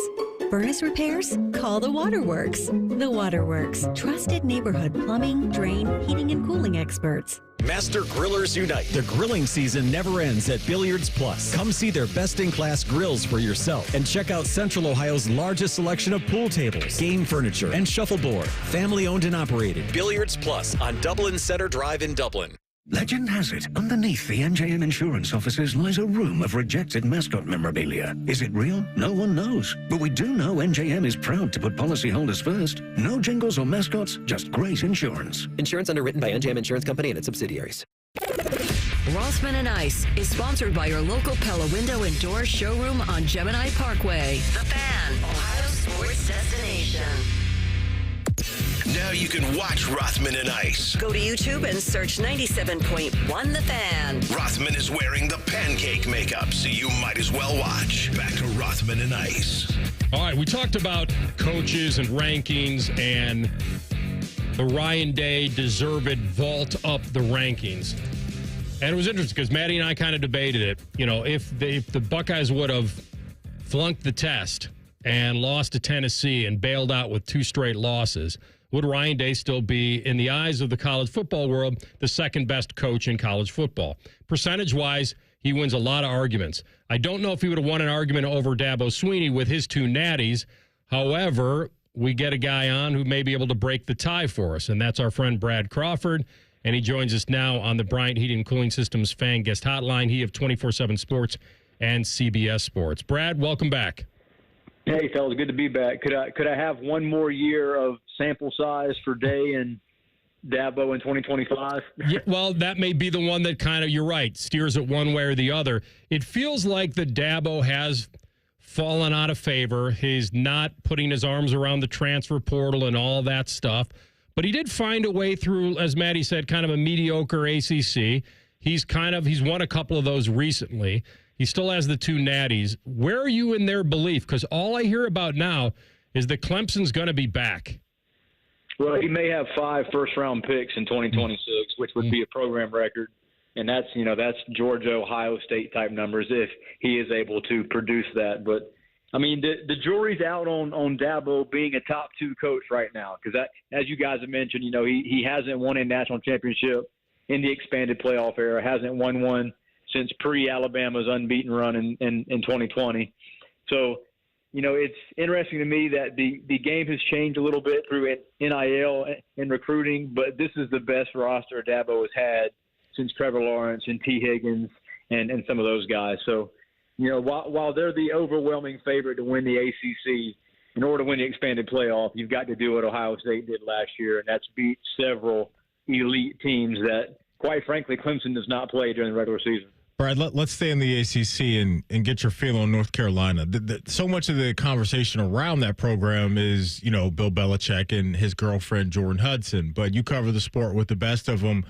Furnace repairs? Call the Waterworks. The Waterworks. Trusted neighborhood plumbing, drain, heating, and cooling experts. Master Grillers Unite. The grilling season never ends at Billiards Plus. Come see their best-in-class grills for yourself and check out Central Ohio's largest selection of pool tables, game furniture, and shuffleboard. Family-owned and operated. Billiards Plus on Dublin Center Drive in Dublin. Legend has it, underneath the NJM insurance offices lies a room of rejected mascot memorabilia. Is it real? No one knows. But we do know NJM is proud to put policyholders first. No jingles or mascots, just great insurance. Insurance underwritten by NJM Insurance Company and its subsidiaries. Rothman and Ice is sponsored by your local Pella Window and Door showroom on Gemini Parkway. The Fan, Ohio sports destination. Now you can watch Rothman and Ice. Go to YouTube and search 97.1 The Fan. Rothman is wearing the pancake makeup, so you might as well watch. Back to Rothman and Ice. All right, we talked about coaches and rankings and the Ryan Day deserved vault up the rankings. And it was interesting because Maddie and I kind of debated it. You know, if the Buckeyes would have flunked the test and lost to Tennessee and bailed out with 2 straight losses, would Ryan Day still be, in the eyes of the college football world, the second best coach in college football? Percentage-wise, he wins a lot of arguments. I don't know if he would have won an argument over Dabo Swinney with his 2 natties. However, we get a guy on who may be able to break the tie for us, and that's our friend Brad Crawford, and he joins us now on the Bryant Heating and Cooling Systems Fan Guest Hotline. He of 24/7 Sports and CBS Sports. Brad, welcome back. Hey, fellas, good to be back. Could I have one more year of sample size for Day and Dabo in 2025? Yeah, well, that may be the one that kind of, you're right, steers it one way or the other. It feels like the Dabo has fallen out of favor. He's not putting his arms around the transfer portal and all that stuff. But he did find a way through, as Maddie said, kind of a mediocre ACC. He's won a couple of those recently. He still has the 2 natties. Where are you in their belief? Because all I hear about now is that Clemson's going to be back. Well, he may have 5 first-round picks in 2026, which would be a program record. And that's Georgia, Ohio State type numbers if he is able to produce that. But, I mean, the jury's out on Dabo being a top 2 coach right now because, as you guys have mentioned, he hasn't won a national championship in the expanded playoff era, hasn't won one since pre-Alabama's unbeaten run in 2020. So, it's interesting to me that the game has changed a little bit through NIL and recruiting, but this is the best roster Dabo has had since Trevor Lawrence and T. Higgins and some of those guys. So, while they're the overwhelming favorite to win the ACC, in order to win the expanded playoff, you've got to do what Ohio State did last year, and that's beat several elite teams that, quite frankly, Clemson does not play during the regular season. Brad, let's stay in the ACC and get your feel on North Carolina. So much of the conversation around that program is, Bill Belichick and his girlfriend, Jordan Hudson. But you cover the sport with the best of them.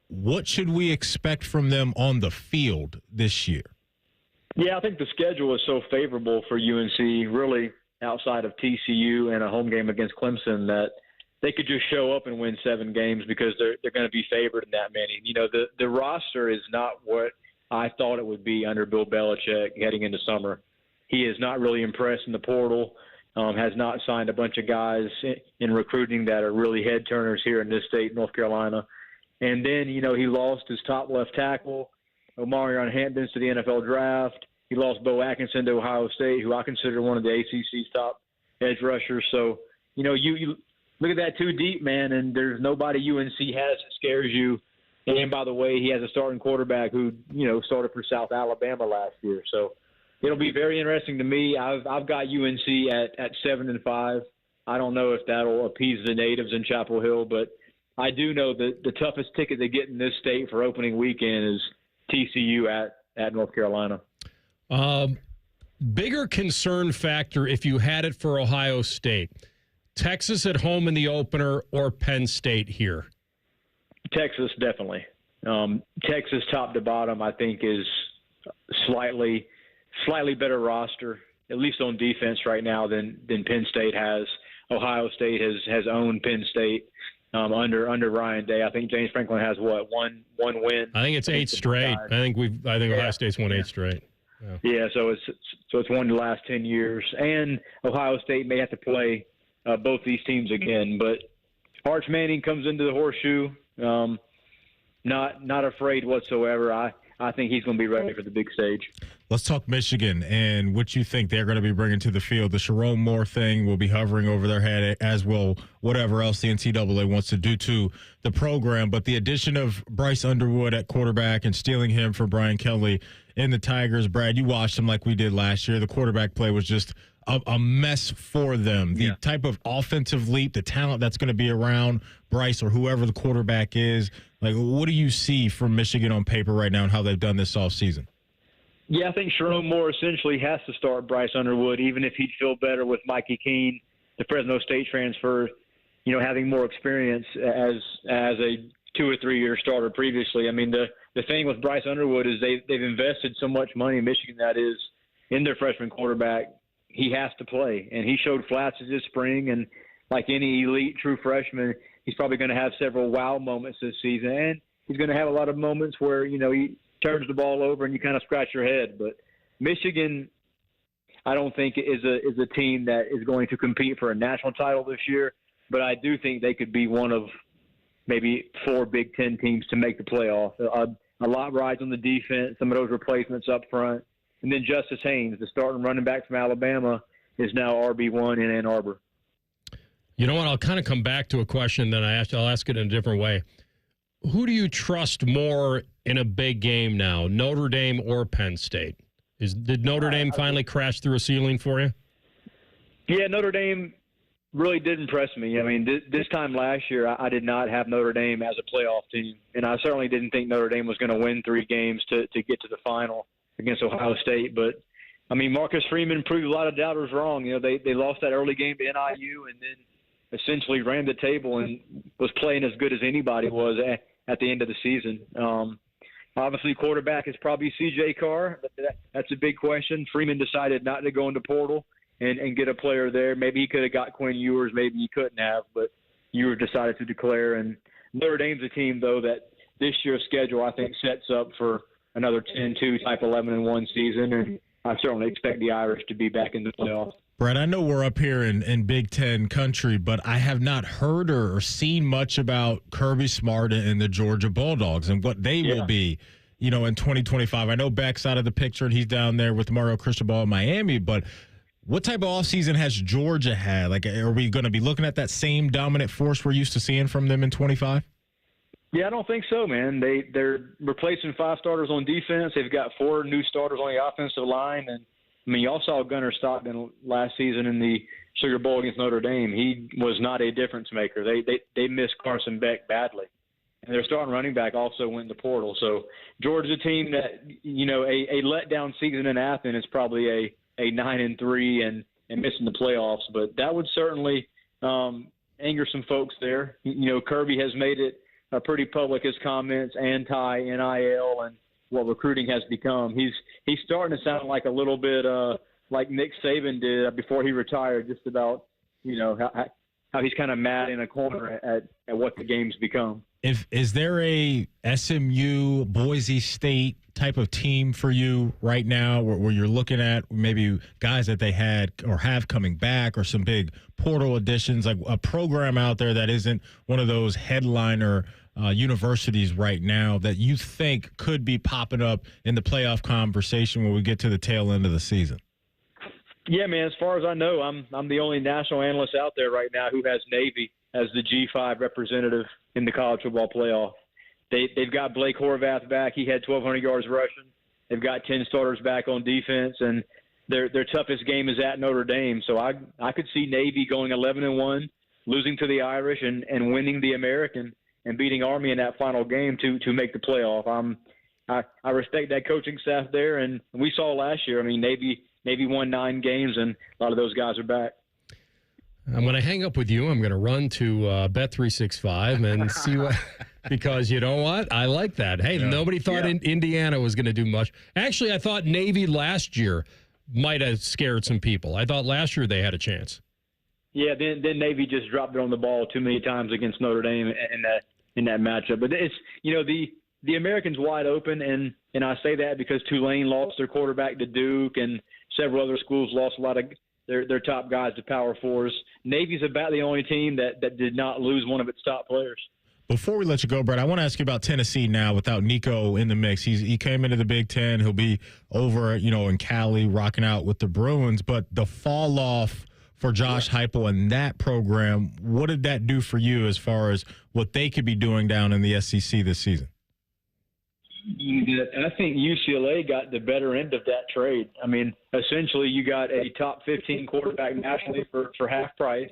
What should we expect from them on the field this year? Yeah, I think the schedule is so favorable for UNC, really outside of TCU and a home game against Clemson, that they could just show up and win 7 games because they're going to be favored in that many. You know, the roster is not what I thought it would be under Bill Belichick heading into summer. He is not really impressed in the portal, has not signed a bunch of guys in recruiting that are really head turners here in this state, North Carolina. And then, you know, he lost his top left tackle, Omarion Hamptons, to the NFL draft. He lost Bo Atkinson to Ohio State, who I consider one of the ACC's top edge rushers. So, you know, you look at that too deep, man, and there's nobody UNC has that scares you. And by the way, he has a starting quarterback who, you know, started for South Alabama last year. So it'll be very interesting to me. I've got UNC at 7-5. I don't know if that'll appease the natives in Chapel Hill, but I do know that the toughest ticket to get in this state for opening weekend is TCU at North Carolina. Bigger concern factor if you had it for Ohio State. Texas at home in the opener or Penn State here? Texas, definitely. Texas top to bottom, I think, is slightly better roster, at least on defense right now, than Penn State has. Ohio State has owned Penn State under Ryan Day. I think James Franklin has one win. I think it's 8 straight. I think Ohio State's won 8 straight. Yeah, so it's won the last 10 years, and Ohio State may have to play both these teams again. But Arch Manning comes into the horseshoe, not afraid whatsoever. I think he's going to be ready for the big stage. Let's talk Michigan and what you think they're going to be bringing to the field. The Sharon Moore thing will be hovering over their head, as will whatever else the NCAA wants to do to the program. But the addition of Bryce Underwood at quarterback and stealing him for Brian Kelly in the Tigers, Brad, you watched them like we did last year. The quarterback play was just a mess for them. The type of offensive leap, the talent that's going to be around Bryce or whoever the quarterback is, like, what do you see from Michigan on paper right now and how they've done this offseason? Yeah, I think Sharon Moore essentially has to start Bryce Underwood, even if he'd feel better with Mikey Keene, the Fresno State transfer, you know, having more experience as a 2 or 3 year starter previously. I mean, the thing with Bryce Underwood is they've invested so much money in Michigan, that is, in their freshman quarterback. He has to play, and he showed flashes this spring. And like any elite true freshman, he's probably going to have several wow moments this season, and he's going to have a lot of moments where, you know, he turns the ball over and you kind of scratch your head. But Michigan, I don't think is a team that is going to compete for a national title this year, but I do think they could be one of maybe 4 Big Ten teams to make the playoff. A lot rides on the defense, some of those replacements up front. And then Justice Haynes, the starting running back from Alabama, is now RB1 in Ann Arbor. You know what? I'll kind of come back to a question that I asked. I'll ask it in a different way. Who do you trust more in a big game now, Notre Dame or Penn State? Did Notre Dame finally crash through a ceiling for you? Yeah, Notre Dame really did impress me. I mean, this time last year, I did not have Notre Dame as a playoff team, and I certainly didn't think Notre Dame was going to win 3 games to get to the final against Ohio State. But, I mean, Marcus Freeman proved a lot of doubters wrong. You know, they lost that early game to NIU and then essentially ran the table and was playing as good as anybody was at the end of the season. Obviously, quarterback is probably C.J. Carr. That's a big question. Freeman decided not to go into portal and get a player there. Maybe he could have got Quinn Ewers. Maybe he couldn't have, but Ewers decided to declare. And Notre Dame's a team, though, that this year's schedule, I think, sets up for another 10-2 type 11-1 season. And I certainly expect the Irish to be back in the playoffs. Brett, I know we're up here in Big Ten country, but I have not heard or seen much about Kirby Smart and the Georgia Bulldogs and what they will be, you know, in 2025. I know Beck's out of the picture and he's down there with Mario Cristobal in Miami, but what type of offseason has Georgia had? Like, are we going to be looking at that same dominant force we're used to seeing from them in 25? Yeah, I don't think so, man. They're replacing 5 starters on defense. They've got 4 new starters on the offensive line. And, I mean, y'all saw Gunnar Stockton last season in the Sugar Bowl against Notre Dame. He was not a difference maker. They missed Carson Beck badly. And their starting running back also went in the portal. So Georgia's a team that, you know, a letdown season in Athens is probably a 9-3 and missing the playoffs. But that would certainly anger some folks there. You know, Kirby has made it pretty public, his comments, anti-NIL and what recruiting has become. He's starting to sound like a little bit like Nick Saban did before he retired, just about, you know, he's kind of mad in a corner at what the game's become. Is there a SMU, Boise State type of team for you right now where you're looking at maybe guys that they had or have coming back or some big portal additions, like a program out there that isn't one of those headliner universities right now that you think could be popping up in the playoff conversation when we get to the tail end of the season? Yeah, man, as far as I know, I'm the only national analyst out there right now who has Navy as the G5 representative in the college football playoff. They've got Blake Horvath back. He had 1,200 yards rushing. They've got 10 starters back on defense, and their toughest game is at Notre Dame. So I could see Navy going 11-1, losing to the Irish, and winning the American and beating Army in that final game to make the playoff. I respect that coaching staff there, and we saw last year. I mean, Navy won 9 games, and a lot of those guys are back. I'm going to hang up with you. I'm going to run to Bet365 and see what – because you know what? I like that. Hey, nobody thought Indiana was going to do much. Actually, I thought Navy last year might have scared some people. I thought last year they had a chance. Yeah, then Navy just dropped it on the ball too many times against Notre Dame in that matchup. But it's the American's wide open, and I say that because Tulane lost their quarterback to Duke, and several other schools lost a lot of their top guys to Power Fours. Navy's about the only team that did not lose one of its top players. Before we let you go, Brett, I want to ask you about Tennessee now without Nico in the mix. He came into the Big Ten. He'll be over, in Cali rocking out with the Bruins. But the fall off for Josh Heupel and that program, what did that do for you as far as what they could be doing down in the SEC this season? I think UCLA got the better end of that trade. I mean, essentially, you got a top 15 quarterback nationally for half price.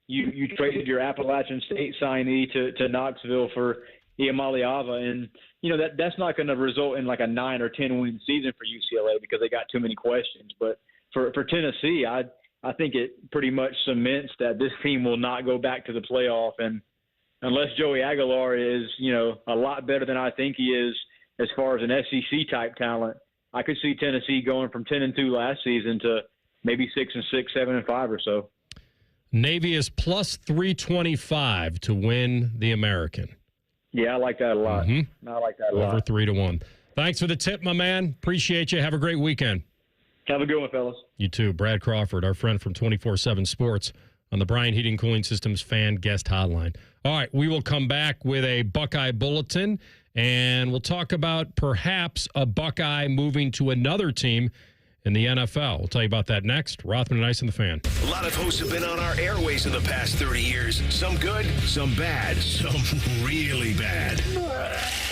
You traded your Appalachian State signee to Knoxville for Iamaleava, and that's not going to result in like a 9 or 10 win season for UCLA because they got too many questions. But for Tennessee, I think it pretty much cements that this team will not go back to the playoff, and unless Joey Aguilar is a lot better than I think he is as far as an SEC type talent, I could see Tennessee going from 10-2 last season to maybe 6-6, 7-5 or so. Navy is plus 325 to win the American. Yeah, I like that a lot. Mm-hmm. I like that a lot. Over 3-1. Thanks for the tip, my man. Appreciate you. Have a great weekend. Have a good one, fellas. You too. Brad Crawford, our friend from 24/7 Sports on the Bryant Heating Cooling Systems fan guest hotline. All right, we will come back with a Buckeye Bulletin, and we'll talk about perhaps a Buckeye moving to another team in the NFL. We'll tell you about that next. Rothman and Ice and the Fan. A lot of hosts have been on our airways in the past 30 years. Some good, some bad, some really bad.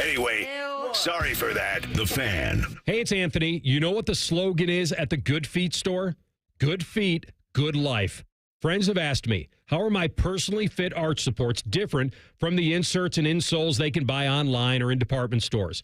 Anyway, sorry for that. The Fan. Hey, it's Anthony. You know what the slogan is at the Good Feet store? Good feet, good life. Friends have asked me, how are my personally fit arch supports different from the inserts and insoles they can buy online or in department stores?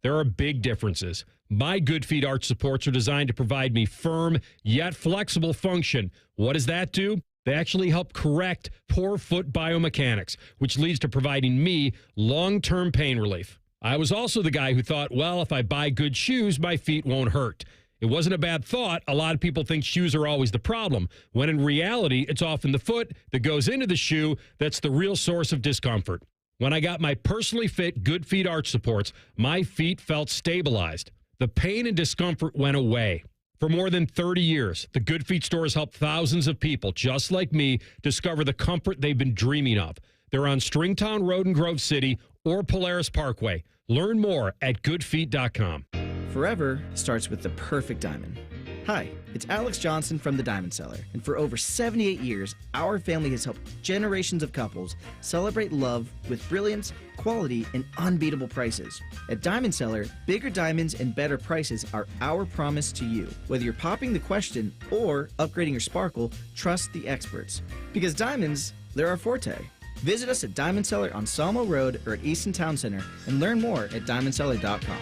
There are big differences. My Good Feet arch supports are designed to provide me firm yet flexible function. What does that do? They actually help correct poor foot biomechanics, which leads to providing me long-term pain relief. I was also the guy who thought, well, if I buy good shoes, my feet won't hurt. It wasn't a bad thought. A lot of people think shoes are always the problem, when in reality, it's often the foot that goes into the shoe that's the real source of discomfort. When I got my personally fit Good Feet arch supports, my feet felt stabilized. The pain and discomfort went away. For more than 30 years, the Good Feet store has helped thousands of people just like me discover the comfort they've been dreaming of. They're on Stringtown Road in Grove City or Polaris Parkway. Learn more at goodfeet.com. Forever starts with the perfect diamond. Hi, it's Alex Johnson from the Diamond Cellar, and for over 78 years, our family has helped generations of couples celebrate love with brilliance, quality, and unbeatable prices. At Diamond Cellar, bigger diamonds and better prices are our promise to you. Whether you're popping the question or upgrading your sparkle, trust the experts. Because diamonds, they're our forte. Visit us at Diamond Cellar on Sawmill Road or at Easton Town Center and learn more at diamondcellar.com.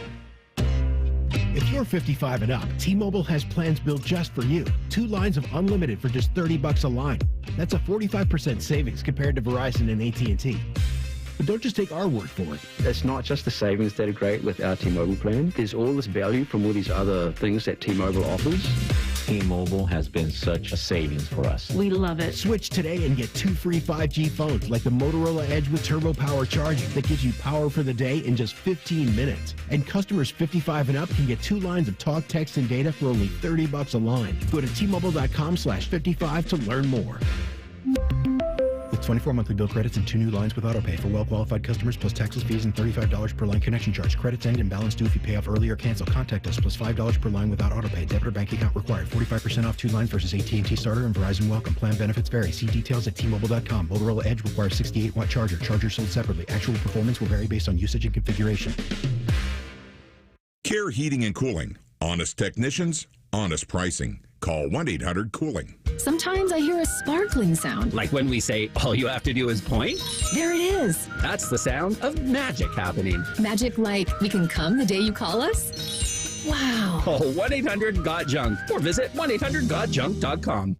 If you're 55 and up, T-Mobile has plans built just for you. 2 lines of unlimited for just $30 a line. That's a 45% savings compared to Verizon and AT&T. But don't just take our word for it. It's not just the savings that are great with our T-Mobile plan. There's all this value from all these other things that T-Mobile offers. T-Mobile has been such a savings for us. We love it. Switch today and get 2 free 5G phones like the Motorola Edge with Turbo Power charging that gives you power for the day in just 15 minutes. And customers 55 and up can get 2 lines of talk, text, and data for only $30 a line. Go to T-Mobile.com/55 to learn more. With 24 monthly bill credits and 2 new lines with autopay for well-qualified customers plus taxes, fees, and $35 per line connection charge. Credits end and balance due if you pay off early or cancel. Contact us plus $5 per line without autopay. Debit or bank account required. 45% off 2 lines versus AT&T Starter and Verizon Welcome. Plan benefits vary. See details at T-Mobile.com. Motorola Edge requires 68-watt charger. Charger sold separately. Actual performance will vary based on usage and configuration. Care Heating and Cooling. Honest technicians, honest pricing. Call 1-800-COOLING. Sometimes I hear a sparkling sound. Like when we say, all you have to do is point? There it is. That's the sound of magic happening. Magic like we can come the day you call us? Wow. Call 1-800-GOT-JUNK or visit 1-800-GOT-JUNK.com.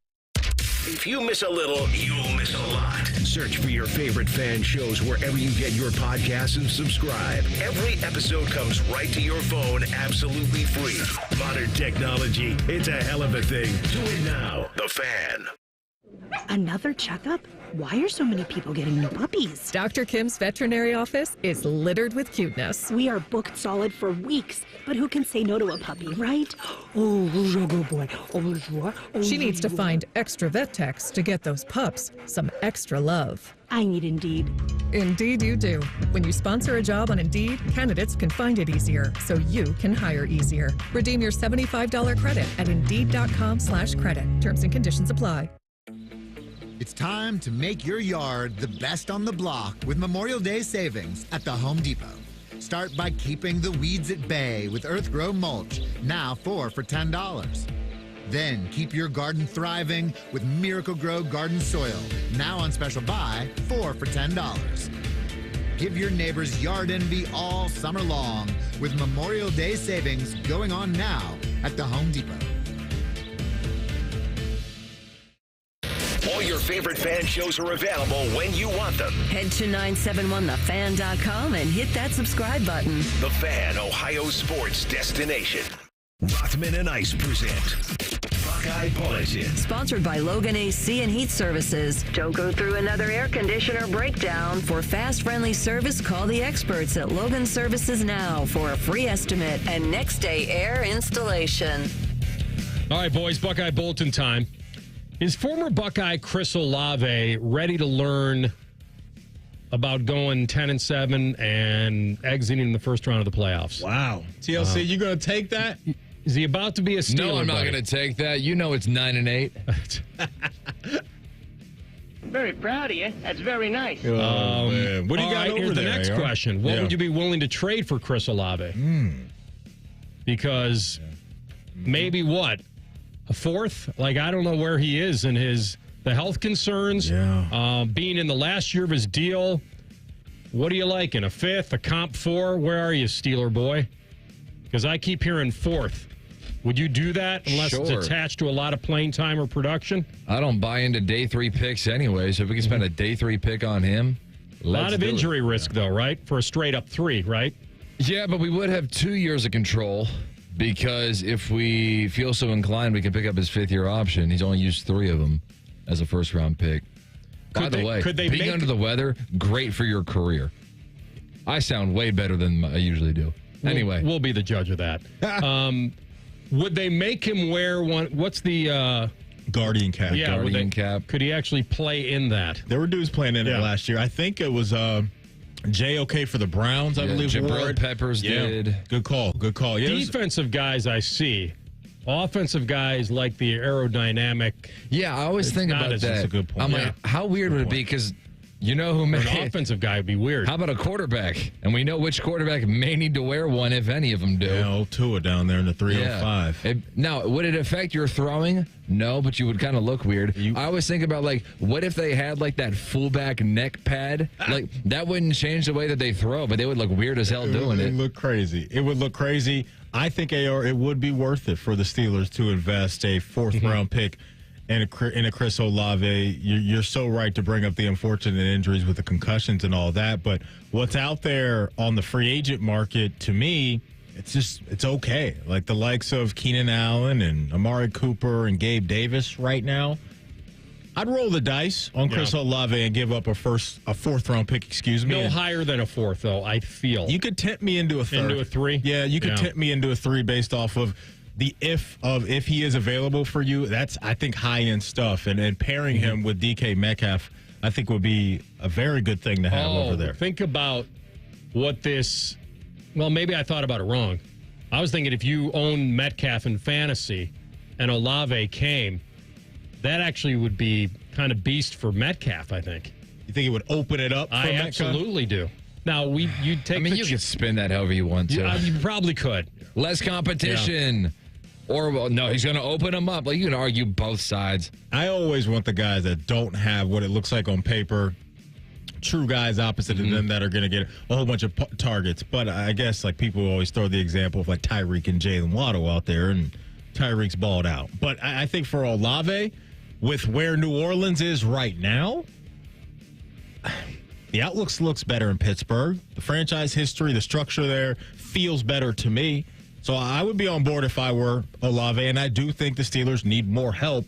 If you miss a little, you'll miss a lot. Search for your favorite fan shows wherever you get your podcasts and subscribe. Every episode comes right to your phone absolutely free. Modern technology, it's a hell of a thing. Do it now. The Fan. Another checkup? Why are so many people getting new puppies? Dr. Kim's veterinary office is littered with cuteness. We are booked solid for weeks, but who can say no to a puppy, right? Oh, good boy. She needs to find extra vet techs to get those pups some extra love. I need Indeed. Indeed you do. When you sponsor a job on Indeed, candidates can find it easier, so you can hire easier. Redeem your $75 credit at Indeed.com/credit. Terms and conditions apply. It's time to make your yard the best on the block with Memorial Day savings at the Home Depot. Start by keeping the weeds at bay with Earthgrow mulch, now 4 for $10. Then keep your garden thriving with Miracle Grow garden soil, now on special buy, 4 for $10. Give your neighbors yard envy all summer long with Memorial Day savings going on now at the Home Depot. All your favorite fan shows are available when you want them. Head to 971thefan.com and hit that subscribe button. The Fan, Ohio sports destination. Rothman and Ice present Buckeye Bulletin. Sponsored by Logan AC and Heat Services. Don't go through another air conditioner breakdown. For fast, friendly service, call the experts at Logan Services now for a free estimate and next day air installation. All right, boys, Buckeye Bulletin time. Is former Buckeye Chris Olave ready to learn about going 10-7 and exiting the first round of the playoffs? Wow. TLC, you going to take that? Is he about to be a Steeler? No, I'm not going to take that. You know it's 9-8. Very proud of you. That's very nice. Man. What do you got over here's there? The next question. What would you be willing to trade for Chris Olave? Because maybe what? A fourth? Like, I don't know where he is in the health concerns. Being in the last year of his deal. What do you like? In a fifth? A comp 4? Where are you, Steeler boy? Because I keep hearing fourth. Would you do that unless it's attached to a lot of playing time or production? I don't buy into day 3 picks anyway, so if we can spend a day 3 pick on him, a lot of injury risk, though, right? For a straight up 3, right? Yeah, but we would have 2 years of control. Because if we feel so inclined, we can pick up his 5th-year option. He's only used 3 of them as a first-round pick. By the way, being under the weather, great for your career. I sound way better than I usually do. Anyway. We'll be the judge of that. Would they make him wear one? What's the... Guardian cap. Yeah, Guardian cap. Could he actually play in that? There were dudes playing in it last year. I think it was... J.O.K. for the Browns, I believe. Jabril Peppers did. Good call. Yeah, defensive guys I see. Offensive guys like the aerodynamic. Yeah, I always think about that. That's a good point. I'm like, how weird would it be? Because you know who may... An offensive guy would be weird. How about a quarterback? And we know which quarterback may need to wear one, if any of them do. Yeah, old Tua down there in the 305. Now, would it affect your throwing? No, but you would kind of look weird. I always think about, like, what if they had, like, that fullback neck pad? Like, that wouldn't change the way that they throw, but they would look weird as hell doing it. It would look crazy. It would look crazy. I think, AR, it would be worth it for the Steelers to invest a 4th-round pick in a Chris Olave. You're so right to bring up the unfortunate injuries with the concussions and all that, but what's out there on the free agent market, to me, it's okay. Like the likes of Keenan Allen and Amari Cooper and Gabe Davis right now, I'd roll the dice on Chris Olave and give up a fourth round pick, No higher than a fourth, though, I feel. You could tempt me into a third. Into a 3? Yeah, you could tempt me into a 3 based off of the if he is available for you. That's, I think, high-end stuff. And pairing him with DK Metcalf, I think, would be a very good thing to have over there. Think about what this... Well, maybe I thought about it wrong. I was thinking if you own Metcalf in fantasy and Olave came, that actually would be kind of beast for Metcalf, I think. You think it would open it up for I Metcalf? Absolutely do. Now, you'd take you could spin that however you want to. You probably could. Less competition. Yeah. Or, no, he's going to open them up. Like, you can argue both sides. I always want the guys that don't have what it looks like on paper, true guys opposite of them that are going to get a whole bunch of targets. But I guess, like, people always throw the example of, like, Tyreek and Jalen Waddle out there, and Tyreek's balled out. But I think for Olave, with where New Orleans is right now, the outlook looks better in Pittsburgh. The franchise history, the structure there feels better to me. So I would be on board if I were Olave, and I do think the Steelers need more help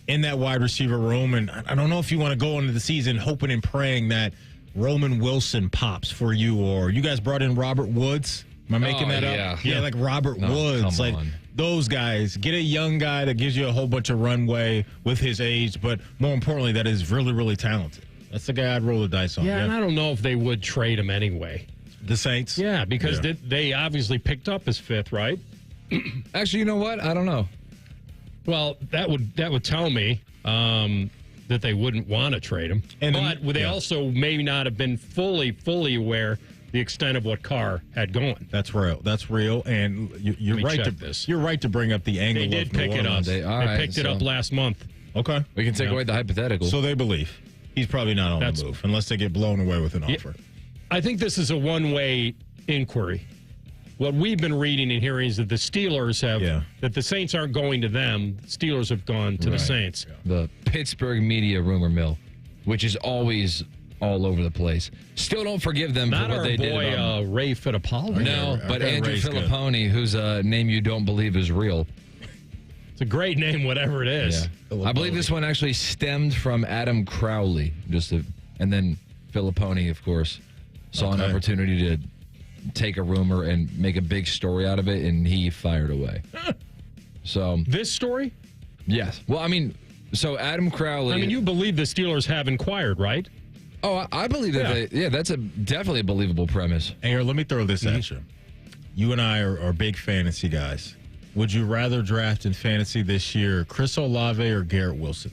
in that wide receiver room. And I don't know if you want to go into the season hoping and praying that Roman Wilson pops for you, or you guys brought in Robert Woods. Am I making that up? Yeah, like Robert Woods. Like those guys. Get a young guy that gives you a whole bunch of runway with his age, but more importantly, that is really, really talented. That's the guy I'd roll the dice on. Yeah, and I don't know if they would trade him anyway. The Saints? Yeah, because they obviously picked up his fifth, right? Actually, you know what? I don't know. Well, that would tell me that they wouldn't want to trade him. But they also may not have been fully aware the extent of what Carr had going. That's real. That's real. And you're right to this. You're right to bring up the angle. They did pick it up. They picked it up last month. Okay. We can take away the hypothetical. So they believe he's probably not on the move unless they get blown away with an offer. I think this is a one-way inquiry. What we've been reading and hearing is that the Steelers have, that the Saints aren't going to them. The Steelers have gone to the Saints. The Pittsburgh media rumor mill, which is always all over the place. Still don't forgive them for what they did. Not our boy Ray Fittipaldi. No, but Andrew Filipponi, whose name you don't believe is real. It's a great name, whatever it is. Yeah. I believe this one actually stemmed from Adam Crowley. And then Filipponi, of course, saw an opportunity to take a rumor and make a big story out of it, and he fired away. So this story? Yes. Well, I mean, so Adam Crowley. I mean, you believe the Steelers have inquired, right? Oh, I believe that. That's definitely a believable premise. Hey, let me throw this at you. You and I are big fantasy guys. Would you rather draft in fantasy this year Chris Olave or Garrett Wilson?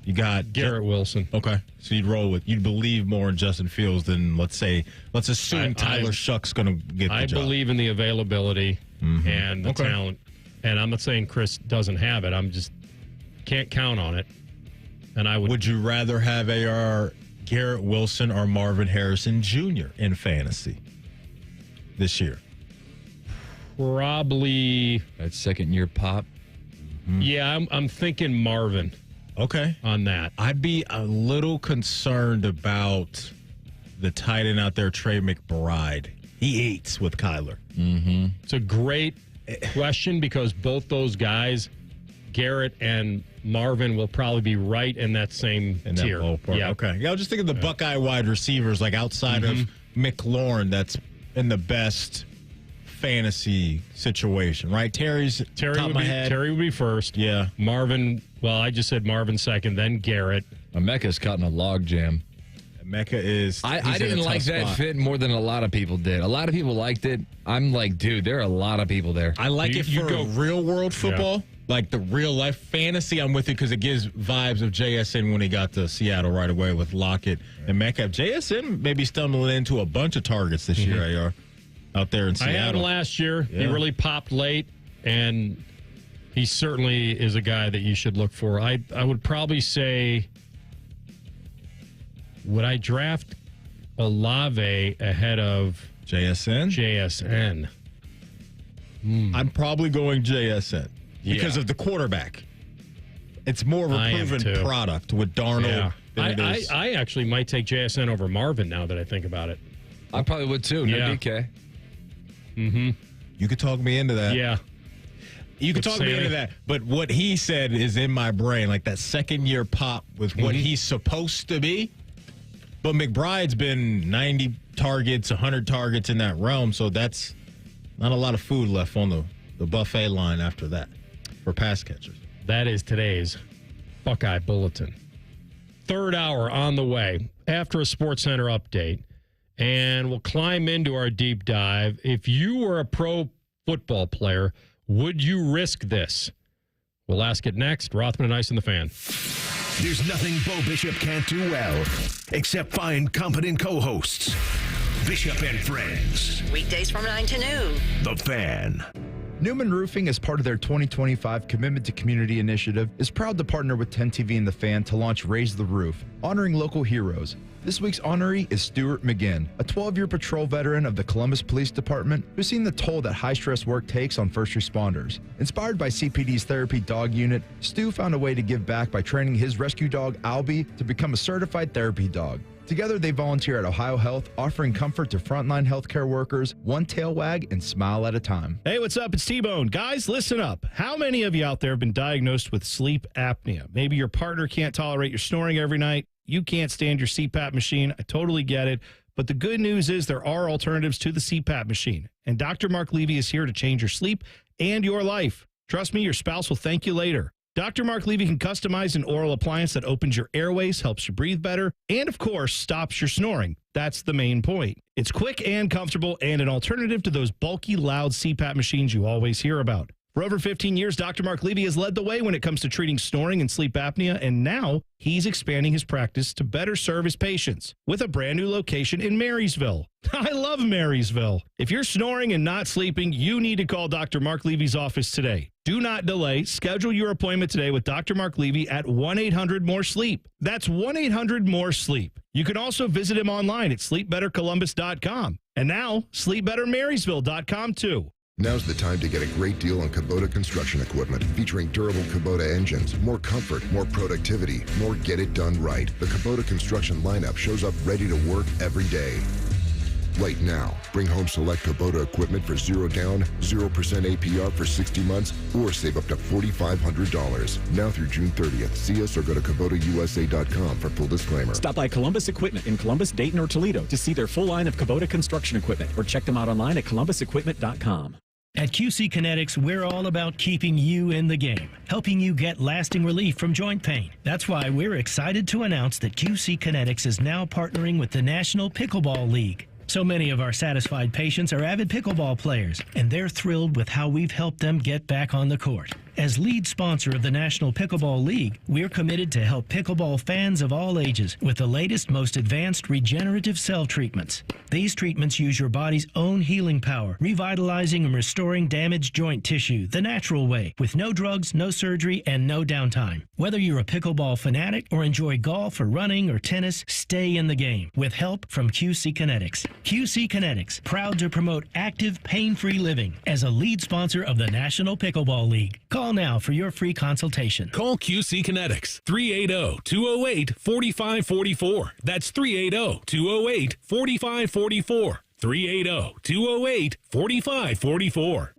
You got Garrett Wilson. Okay. So you'd believe more in Justin Fields than, let's assume Tyler Shuck's going to get the job. I believe in the availability and the talent. And I'm not saying Chris doesn't have it. I'm just can't count on it. And I would. Would you rather have Garrett Wilson or Marvin Harrison Jr. in fantasy this year? Probably that second year pop. Yeah, I'm thinking Marvin. Okay. On that. I'd be a little concerned about the tight end out there, Trey McBride. He eats with Kyler. Mm-hmm. It's a great question because both those guys, Garrett and Marvin, will probably be right in that same tier. Yeah. Okay. Yeah, I was just thinking the Buckeye wide receivers, like outside of McLaurin, that's in the best fantasy situation, right? Terry would be first. Yeah. Marvin, well, I just said Marvin second, then Garrett. Mecca's caught in a log jam. Mecca is. I didn't like that fit more than a lot of people did. A lot of people liked it. I'm like, dude, there are a lot of people there. I like it for real world football, like the real life fantasy. I'm with you because it gives vibes of JSN when he got to Seattle right away with Lockett and Metcalf. JSN maybe stumbling into a bunch of targets this year, AR. Out there in Seattle. I had him last year. Yeah. He really popped late, and he certainly is a guy that you should look for. I would probably say, would I draft Olave ahead of JSN? I'm probably going JSN because of the quarterback. It's more of a proven product with Darnold. Yeah. I actually might take JSN over Marvin now that I think about it. I probably would too. No DK. Mm-hmm. You could talk me into that. Yeah. You could talk me into that. But what he said is in my brain, like that second-year pop with what he's supposed to be. But McBride's been 90 targets, 100 targets in that realm, so that's not a lot of food left on the buffet line after that for pass catchers. That is today's Buckeye Bulletin. Third hour on the way after a SportsCenter update, and we'll climb into our deep dive. If you were a pro football player, would you risk this? We'll ask it next. Rothman and Ice and the Fan. There's nothing Bo Bishop can't do well, except find competent co-hosts. Bishop and Friends. Weekdays from 9 to noon. The Fan. Newman Roofing, as part of their 2025 Commitment to Community initiative, is proud to partner with 10 TV and The Fan to launch Raise the Roof, honoring local heroes. This week's honoree is Stuart McGinn, a 12-year patrol veteran of the Columbus Police Department who's seen the toll that high-stress work takes on first responders. Inspired by CPD's Therapy Dog Unit, Stu found a way to give back by training his rescue dog, Albie, to become a certified therapy dog. Together, they volunteer at Ohio Health, offering comfort to frontline healthcare workers, one tail wag and smile at a time. Hey, what's up? It's T-Bone. Guys, listen up. How many of you out there have been diagnosed with sleep apnea? Maybe your partner can't tolerate your snoring every night. You can't stand your CPAP machine. I totally get it. But the good news is there are alternatives to the CPAP machine. And Dr. Mark Levy is here to change your sleep and your life. Trust me, your spouse will thank you later. Dr. Mark Levy can customize an oral appliance that opens your airways, helps you breathe better, and, of course, stops your snoring. That's the main point. It's quick and comfortable and an alternative to those bulky, loud CPAP machines you always hear about. For over 15 years, Dr. Mark Levy has led the way when it comes to treating snoring and sleep apnea, and now he's expanding his practice to better serve his patients with a brand new location in Marysville. I love Marysville. If you're snoring and not sleeping, you need to call Dr. Mark Levy's office today. Do not delay. Schedule your appointment today with Dr. Mark Levy at 1-800-MORE-SLEEP. That's 1-800-MORE-SLEEP. You can also visit him online at sleepbettercolumbus.com. And now, sleepbettermarysville.com too. Now's the time to get a great deal on Kubota construction equipment featuring durable Kubota engines, more comfort, more productivity, more get it done right. The Kubota construction lineup shows up ready to work every day. Right now, bring home select Kubota equipment for 0 down, 0% APR for 60 months, or save up to $4,500. Now through June 30th. See us or go to KubotaUSA.com for full disclaimer. Stop by Columbus Equipment in Columbus, Dayton, or Toledo to see their full line of Kubota construction equipment, or check them out online at ColumbusEquipment.com. At QC Kinetics, we're all about keeping you in the game, helping you get lasting relief from joint pain. That's why we're excited to announce that QC Kinetics is now partnering with the National Pickleball League. So many of our satisfied patients are avid pickleball players, and they're thrilled with how we've helped them get back on the court. As lead sponsor of the National Pickleball League, we're committed to help pickleball fans of all ages with the latest, most advanced regenerative cell treatments. These treatments use your body's own healing power, revitalizing and restoring damaged joint tissue the natural way, with no drugs, no surgery, and no downtime. Whether you're a pickleball fanatic or enjoy golf or running or tennis, stay in the game with help from QC Kinetics. QC Kinetics, proud to promote active, pain-free living as a lead sponsor of the National Pickleball League. Call now for your free consultation. Call QC Kinetics, 380-208-4544. That's 380-208-4544. 380-208-4544.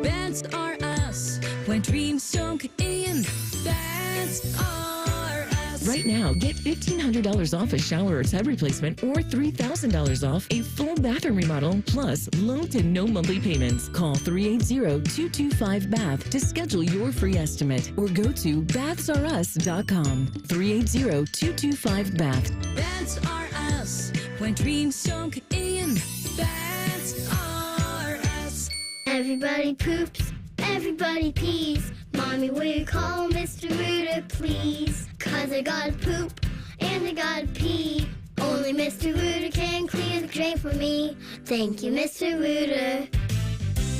Beds are us when dreams don't get in. Beds are us. Right now, get $1,500 off a shower or tub replacement or $3,000 off a full bathroom remodel plus low to no monthly payments. Call 380-225-BATH to schedule your free estimate or go to bathsareus.com. 380-225-BATH. Beds are us when dreams don't get in. Beds are us. Everybody poops, everybody pees. Mommy, will you call Mr. Rooter, please? 'Cause I gotta poop and I gotta pee. Only Mr. Rooter can clear the drain for me. Thank you, Mr. Rooter.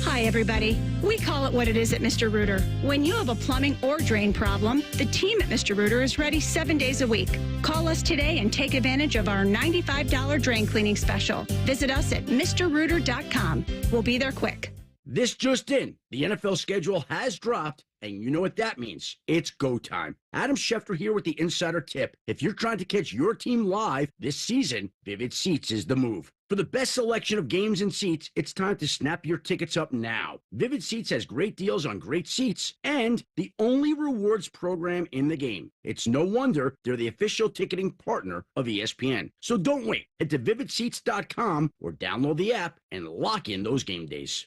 Hi, everybody. We call it what it is at Mr. Rooter. When you have a plumbing or drain problem, the team at Mr. Rooter is ready 7 days a week. Call us today and take advantage of our $95 drain cleaning special. Visit us at MrRooter.com. We'll be there quick. This just in, the NFL schedule has dropped, and you know what that means. It's go time. Adam Schefter here with the Insider Tip. If you're trying to catch your team live this season, Vivid Seats is the move. For the best selection of games and seats, it's time to snap your tickets up now. Vivid Seats has great deals on great seats and the only rewards program in the game. It's no wonder they're the official ticketing partner of ESPN. So don't wait. Head to vividseats.com or download the app and lock in those game days.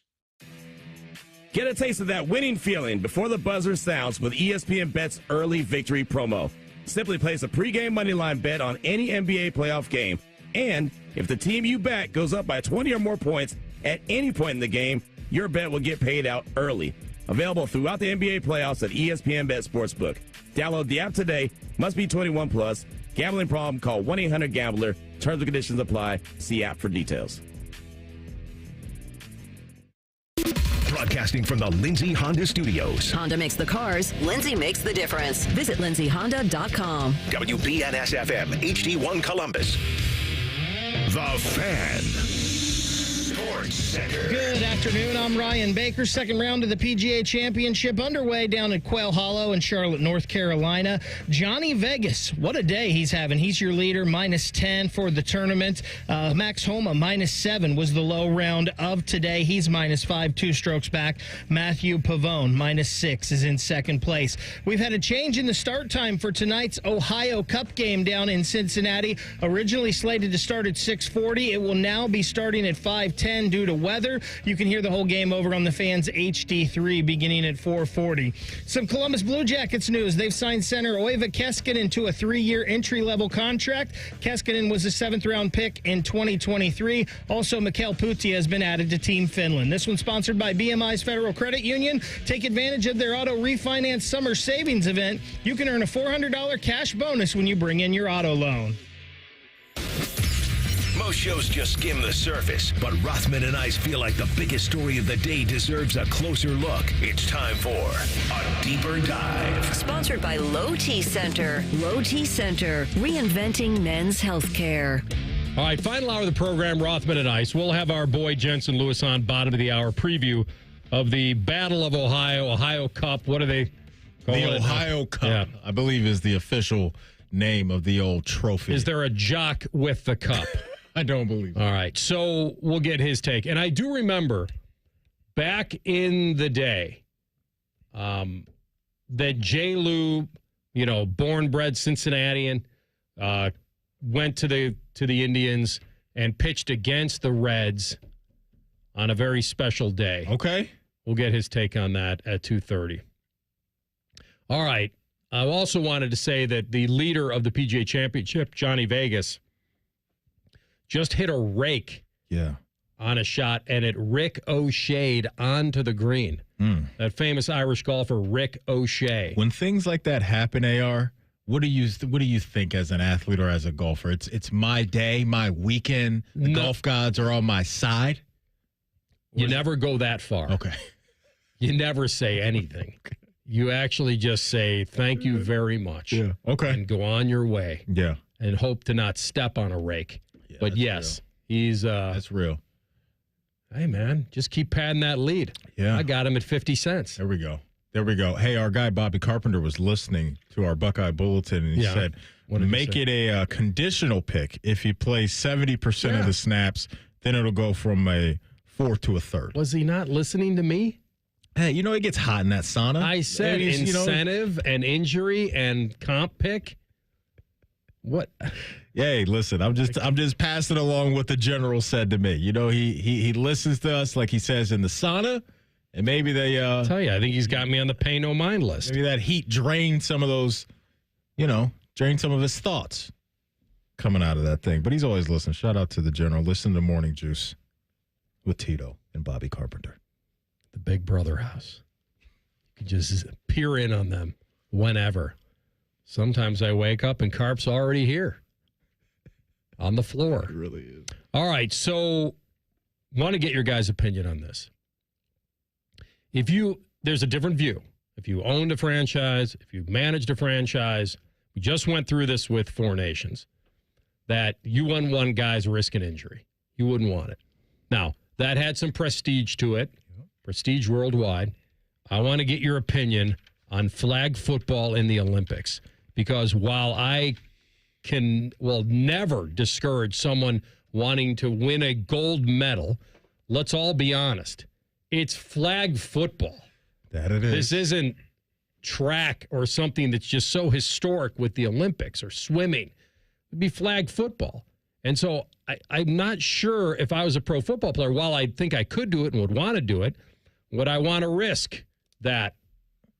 Get a taste of that winning feeling before the buzzer sounds with ESPN Bet's Early Victory promo. Simply place a pregame moneyline bet on any NBA playoff game, and if the team you bet goes up by 20 or more points at any point in the game, your bet will get paid out early. Available throughout the NBA playoffs at ESPN Bet Sportsbook. Download the app today. Must be 21 plus. Gambling problem? Call 1-800-GAMBLER. Terms and conditions apply. See app for details. Broadcasting from the Lindsay Honda Studios. Honda makes the cars. Lindsay makes the difference. Visit lindsayhonda.com. WBNS-FM, HD1 Columbus. The Fan. Sports Center. Good afternoon. I'm Ryan Baker. Second round of the PGA Championship underway down at Quail Hollow in Charlotte, North Carolina. Johnny Vegas, what a day he's having. He's your leader, -10 for the tournament. Max Homa, -7 was the low round of today. He's -5, 2 strokes back. Matthew Pavone, -6, is in second place. We've had a change in the start time for tonight's Ohio Cup game down in Cincinnati. Originally slated to start at 6:40. It will now be starting at 5:10 due to weather. You can hear the whole game over on the Fans HD3 beginning at 4:40. Some Columbus Blue Jackets news. They've signed center Oiva Keskinen to a 3-year entry-level contract. Keskinen was a 7th-round pick in 2023. Also, Mikhail Putia has been added to Team Finland. This one's sponsored by BMI's Federal Credit Union. Take advantage of their auto refinance summer savings event. You can earn a $400 cash bonus when you bring in your auto loan. Most shows just skim the surface, but Rothman and Ice feel like the biggest story of the day deserves a closer look. It's time for a deeper dive. Sponsored by Low T Center. Low T Center, reinventing men's health care. All right, final hour of the program, Rothman and Ice. We'll have our boy Jensen Lewis on bottom of the hour preview of the Battle of Ohio Cup. What do they call it? The Ohio Cup, yeah. I believe, is the official name of the old trophy. Is there a jock with the cup? I don't believe it. All right, so we'll get his take. And I do remember back in the day that J. Lou, born-bred Cincinnatian, went to the Indians and pitched against the Reds on a very special day. Okay. We'll get his take on that at 2:30. All right. I also wanted to say that the leader of the PGA Championship, Johnny Vegas, just hit a rake on a shot, and it Rick O'Shea'd onto the green. That famous Irish golfer, Rick O'Shea. When things like that happen, AR, what do you think as an athlete or as a golfer? It's my day, my weekend. The golf gods are on my side. You never go that far. Okay. You never say anything. Okay. You actually just say, thank you very much. Yeah. Okay. And go on your way. Yeah. And hope to not step on a rake. Yeah, but yes, real. He's that's real. Hey man, just keep padding that lead. Yeah. I got him at 50 cents. There we go. Hey, our guy Bobby Carpenter was listening to our Buckeye Bulletin, and he said, make it a conditional pick. If he plays 70% of the snaps, then it'll go from a 4th to a 3rd. Was he not listening to me? Hey, it gets hot in that sauna. I said incentive and injury and comp pick. What? Hey, listen, I'm just passing along what the general said to me. He listens to us like he says in the sauna, and maybe they I tell you, I think he's got me on the pay no mind list. Maybe that heat drained some of those, drained some of his thoughts coming out of that thing. But he's always listening. Shout out to the general. Listen to Morning Juice with Tito and Bobby Carpenter. The Big Brother house. You can just peer in on them whenever. Sometimes I wake up and Carp's already here on the floor. It really is. All right, so want to get your guys' opinion on this. There's a different view. If you owned a franchise, if you managed a franchise, we just went through this with Four Nations, that you wouldn't want guys risk an injury. You wouldn't want it. Now, that had some prestige to it. Prestige Worldwide. I want to get your opinion on flag football in the Olympics, because while I will never discourage someone wanting to win a gold medal, let's all be honest. It's flag football. That it is. This isn't track or something that's just so historic with the Olympics or swimming. It'd be flag football. And so I'm not sure if I was a pro football player, while I think I could do it and would want to do it, would I want to risk that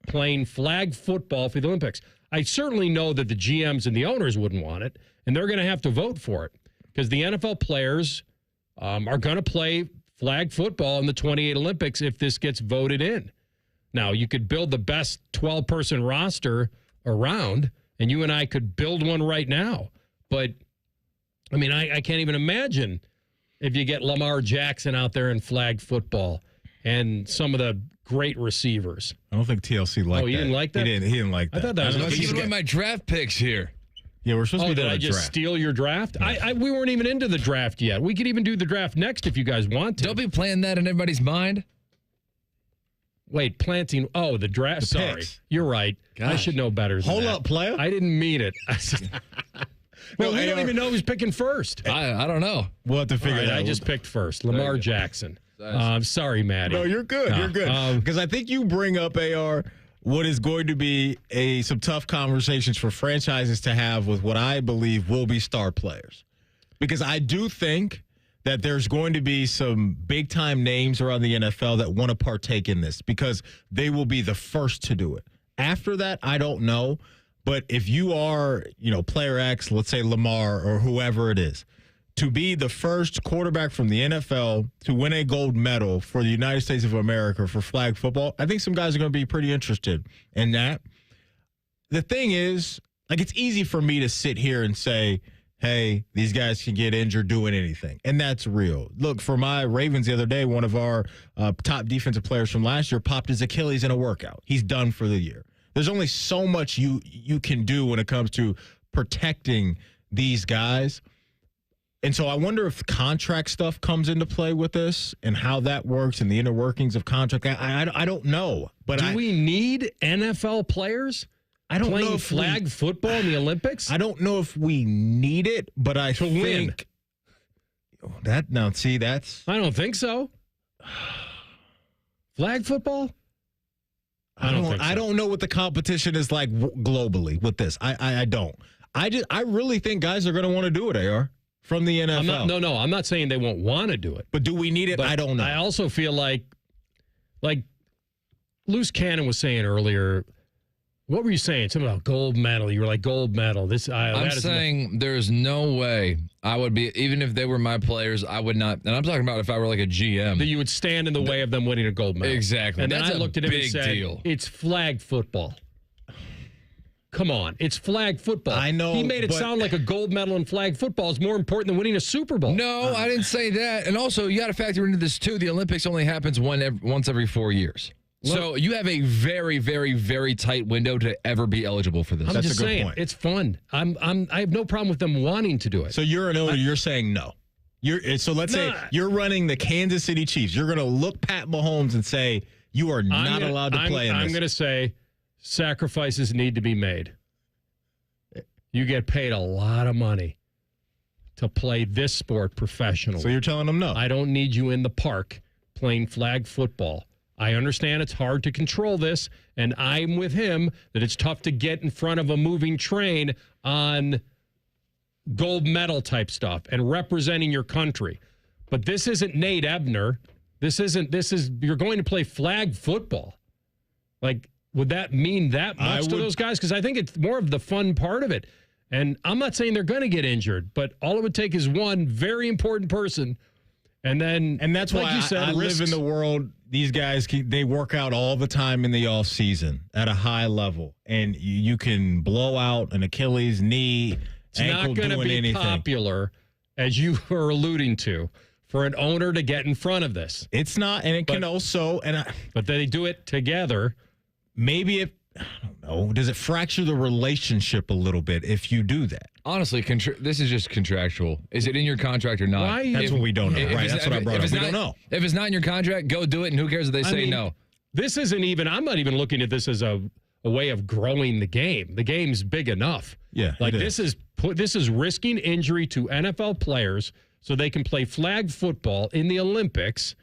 playing flag football for the Olympics? I certainly know that the GMs and the owners wouldn't want it, and they're going to have to vote for it because the NFL players are going to play flag football in the 28 Olympics if this gets voted in. Now, you could build the best 12-person roster around, and you and I could build one right now. But, I mean, I can't even imagine if you get Lamar Jackson out there in flag football and some of the great receivers. I don't think TLC liked that. Oh, you didn't like that? He didn't like that. I thought that was I'm giving away my draft picks here. Yeah, we're supposed to be doing did I a just draft. steal your draft? Yeah. We weren't even into the draft yet. We could even do the draft next if you guys want to. Don't be playing that in everybody's mind. Wait, planting. Oh, the draft. The Sorry. picks. You're right. Gosh. I should know better than Hold that. up, player. I didn't mean it. Well, we don't even know who's picking first. I don't know. We'll have to figure All it right, out. I just picked first. Lamar Jackson. Sorry, Maddie. No, you're good. You're good. Because I think you bring up, AR, what is going to be some tough conversations for franchises to have with what I believe will be star players. Because I do think that there's going to be some big-time names around the NFL that want to partake in this because they will be the first to do it. After that, I don't know. But if you are, player X, let's say Lamar or whoever it is, to be the first quarterback from the NFL to win a gold medal for the United States of America for flag football, I think some guys are going to be pretty interested in that. The thing is, it's easy for me to sit here and say, hey, these guys can get injured doing anything. And that's real. Look, for my Ravens the other day, one of our top defensive players from last year popped his Achilles in a workout. He's done for the year. There's only so much you can do when it comes to protecting these guys. And so I wonder if contract stuff comes into play with this and how that works and the inner workings of contract. I don't know. But do we need NFL players? I don't playing know if flag football in the Olympics? I don't know if we need it, but I think that now see that's I don't think so. Flag football? I don't know what the competition is like globally with this. I don't. I really think guys are going to want to do it, AR, from the NFL. I'm not saying they won't want to do it. But do we need it? But I don't know. I also feel like Loose Cannon was saying earlier. What were you saying? Something about gold medal. You were like, gold medal. I'm saying there's no way I would be, even if they were my players, I would not. And I'm talking about if I were like a GM. That you would stand in the way of them winning a gold medal. Exactly. And then That's I looked at him and said, deal. It's flag football. Come on. It's flag football. I know. He made it sound like a gold medal in flag football is more important than winning a Super Bowl. No, I didn't say that. And also, you got to factor into this, too. The Olympics only happens once every 4 years. So you have a very, very, very tight window to ever be eligible for this. I'm just saying, it's fun. I have no problem with them wanting to do it. So you're an owner. You're saying no. So let's say you're running the Kansas City Chiefs. You're going to look Pat Mahomes and say you are not allowed to play in this. I'm going to say sacrifices need to be made. You get paid a lot of money to play this sport professionally. So you're telling them no. I don't need you in the park playing flag football. I understand it's hard to control this, and I'm with him that it's tough to get in front of a moving train on gold medal type stuff and representing your country. But this isn't Nate Ebner. You're going to play flag football. Would that mean that much to those guys? Because I think it's more of the fun part of it. And I'm not saying they're going to get injured, but all it would take is one very important person. And that's why I live in the world. These guys, they work out all the time in the off season at a high level, and you can blow out an Achilles, knee, ankle, not going to be anything. Popular, as you were alluding to, for an owner to get in front of this. It's not, and it can also, but they do it together. Maybe know. Does it fracture the relationship a little bit if you do that? Honestly, this is just contractual. Is it in your contract or not? That's what we don't know. Right, that's what I brought up. We don't know. If it's not in your contract, go do it, and who cares if they say no? This isn't even, I'm not even looking at this as a way of growing the game. The game's big enough. Yeah, like this is risking injury to NFL players so they can play flag football in the Olympics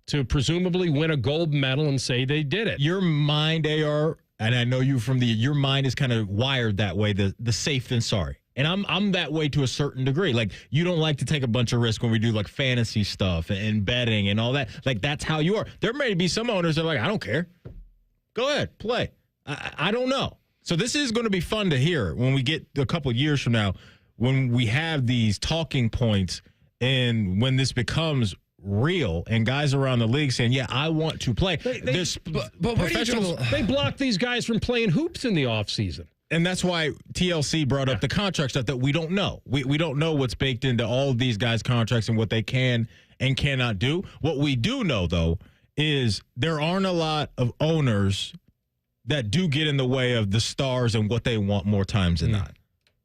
to presumably win a gold medal and say they did it. Your mind, AR, and I know you from your mind is kind of wired that way, the safe than sorry. And I'm that way to a certain degree. Like, you don't like to take a bunch of risk when we do like fantasy stuff and betting and all that. Like, that's how you are. There may be some owners that are like, I don't care. Go ahead, play. I don't know. So this is going to be fun to hear when we get a couple of years from now, when we have these talking points and when this becomes real and guys around the league saying, yeah, I want to play. But professionals, they block these guys from playing hoops in the offseason. And that's why TLC brought up the contract stuff that we don't know. We don't know what's baked into all of these guys' contracts and what they can and cannot do. What we do know, though, is there aren't a lot of owners that do get in the way of the stars and what they want more times than not.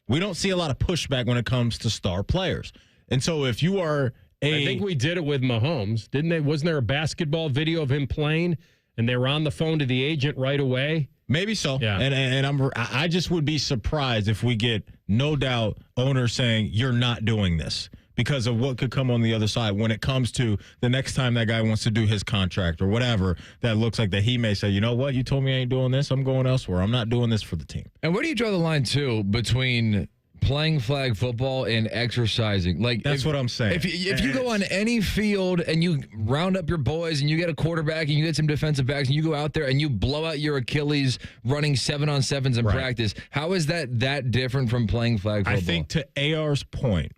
We don't see a lot of pushback when it comes to star players. And so if you are I think we did it with Mahomes, didn't they? Wasn't there a basketball video of him playing and they were on the phone to the agent right away? Maybe so. Yeah. And I just would be surprised if we get, no doubt, owners saying you're not doing this because of what could come on the other side when it comes to the next time that guy wants to do his contract or whatever that looks like, that he may say, you know what, you told me I ain't doing this. I'm going elsewhere. I'm not doing this for the team. And where do you draw the line, too, between playing flag football and exercising? Like, that's what I'm saying. If you go on any field and you round up your boys and you get a quarterback and you get some defensive backs and you go out there and you blow out your Achilles running 7-on-7s in practice, how is that different from playing flag football? I think, to AR's point,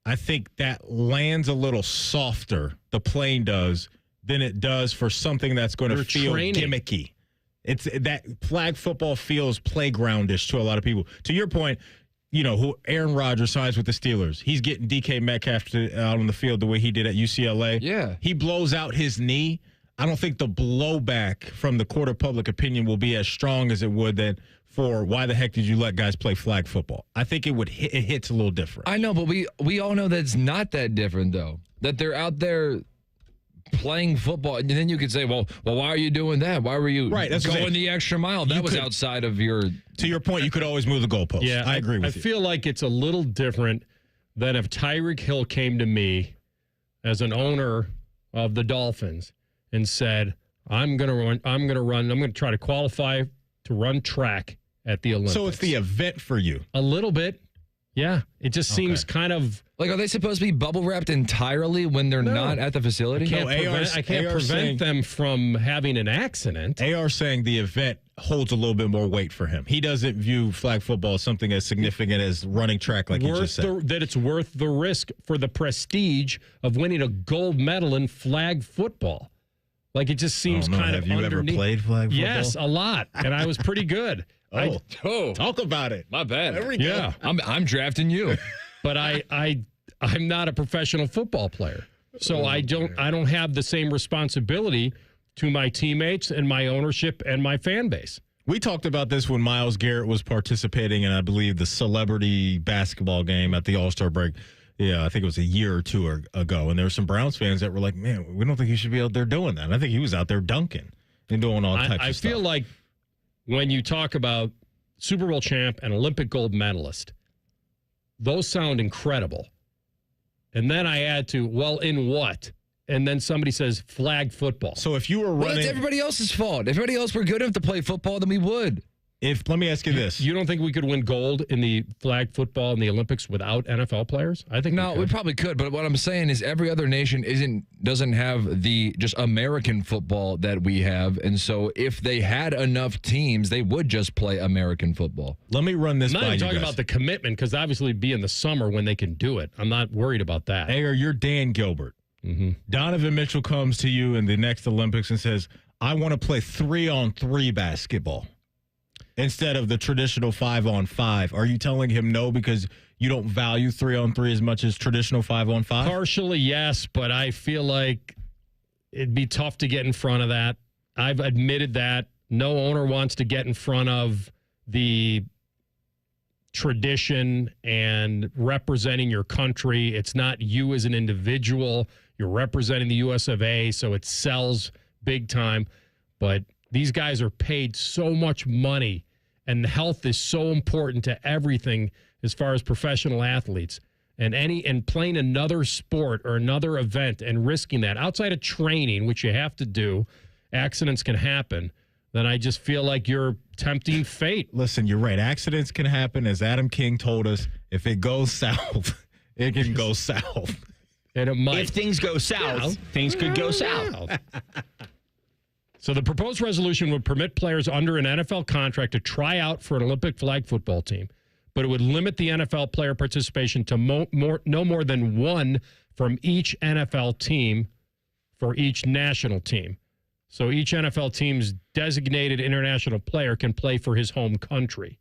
I think that lands a little softer, the plane does, than it does for something that's going to feel gimmicky. It's that flag football feels playgroundish to a lot of people. To your point, you know, who Aaron Rodgers signs with the Steelers. He's getting DK Metcalf out on the field the way he did at UCLA. Yeah. He blows out his knee. I don't think the blowback from the court of public opinion will be as strong as it would then for why the heck did you let guys play flag football. I think it hits a little different. I know, but we all know that it's not that different, though. That they're out there playing football, and then you could say, well, why are you doing that? Why were you going the extra mile? That was outside of your... To your point, you could always move the goalpost. Yeah, I agree with you. I feel like it's a little different than if Tyreek Hill came to me as an owner of the Dolphins and said, I'm going to try to qualify to run track at the Olympics. So it's the event for you. A little bit. Yeah. It just seems kind of... Like, are they supposed to be bubble wrapped entirely when they're not at the facility? I can't prevent them from having an accident. AR saying the event holds a little bit more weight for him. He doesn't view flag football as something as significant as running track, like you just said. That it's worth the risk for the prestige of winning a gold medal in flag football. Like, it just seems kind of underneath. Have you ever played flag football? Yes, a lot. And I was pretty good. Talk about it. My bad. There we go. Yeah. I'm drafting you. But I'm not a professional football player. So I don't have the same responsibility to my teammates and my ownership and my fan base. We talked about this when Myles Garrett was participating in, I believe, the celebrity basketball game at the All-Star break. Yeah, I think it was a year or two ago. And there were some Browns fans that were like, man, we don't think he should be out there doing that. And I think he was out there dunking and doing all types of stuff. I feel like when you talk about Super Bowl champ and Olympic gold medalist, those sound incredible. And then I add to, well, in what? And then somebody says flag football. So if you were running... Well, it's everybody else's fault. If everybody else were good enough to play football, then we would. Let me ask you this. You don't think we could win gold in the flag football in the Olympics without NFL players? I think we probably could. But what I'm saying is every other nation doesn't have the just American football that we have. And so if they had enough teams, they would just play American football. Let me run this by you guys. I'm not even talking about the commitment, because obviously it'd be in the summer when they can do it. I'm not worried about that. Hey, you're Dan Gilbert. Mm-hmm. Donovan Mitchell comes to you in the next Olympics and says, I want to play 3-on-3 basketball instead of the traditional 5-on-5. Are you telling him no because you don't value 3-on-3 as much as traditional 5-on-5? Partially, yes, but I feel like it'd be tough to get in front of that. I've admitted that. No owner wants to get in front of the tradition and representing your country. It's not you as an individual. You're representing the US of A, so it sells big time. But these guys are paid so much money, and health is so important to everything as far as professional athletes. And playing another sport or another event and risking that outside of training, which you have to do, accidents can happen. Then I just feel like you're tempting fate. Listen, you're right. Accidents can happen. As Adam King told us, if it goes south, it can go south. And it might. If things go south, things could go south. So the proposed resolution would permit players under an NFL contract to try out for an Olympic flag football team, but it would limit the NFL player participation to no more than one from each NFL team for each national team. So each NFL team's designated international player can play for his home country.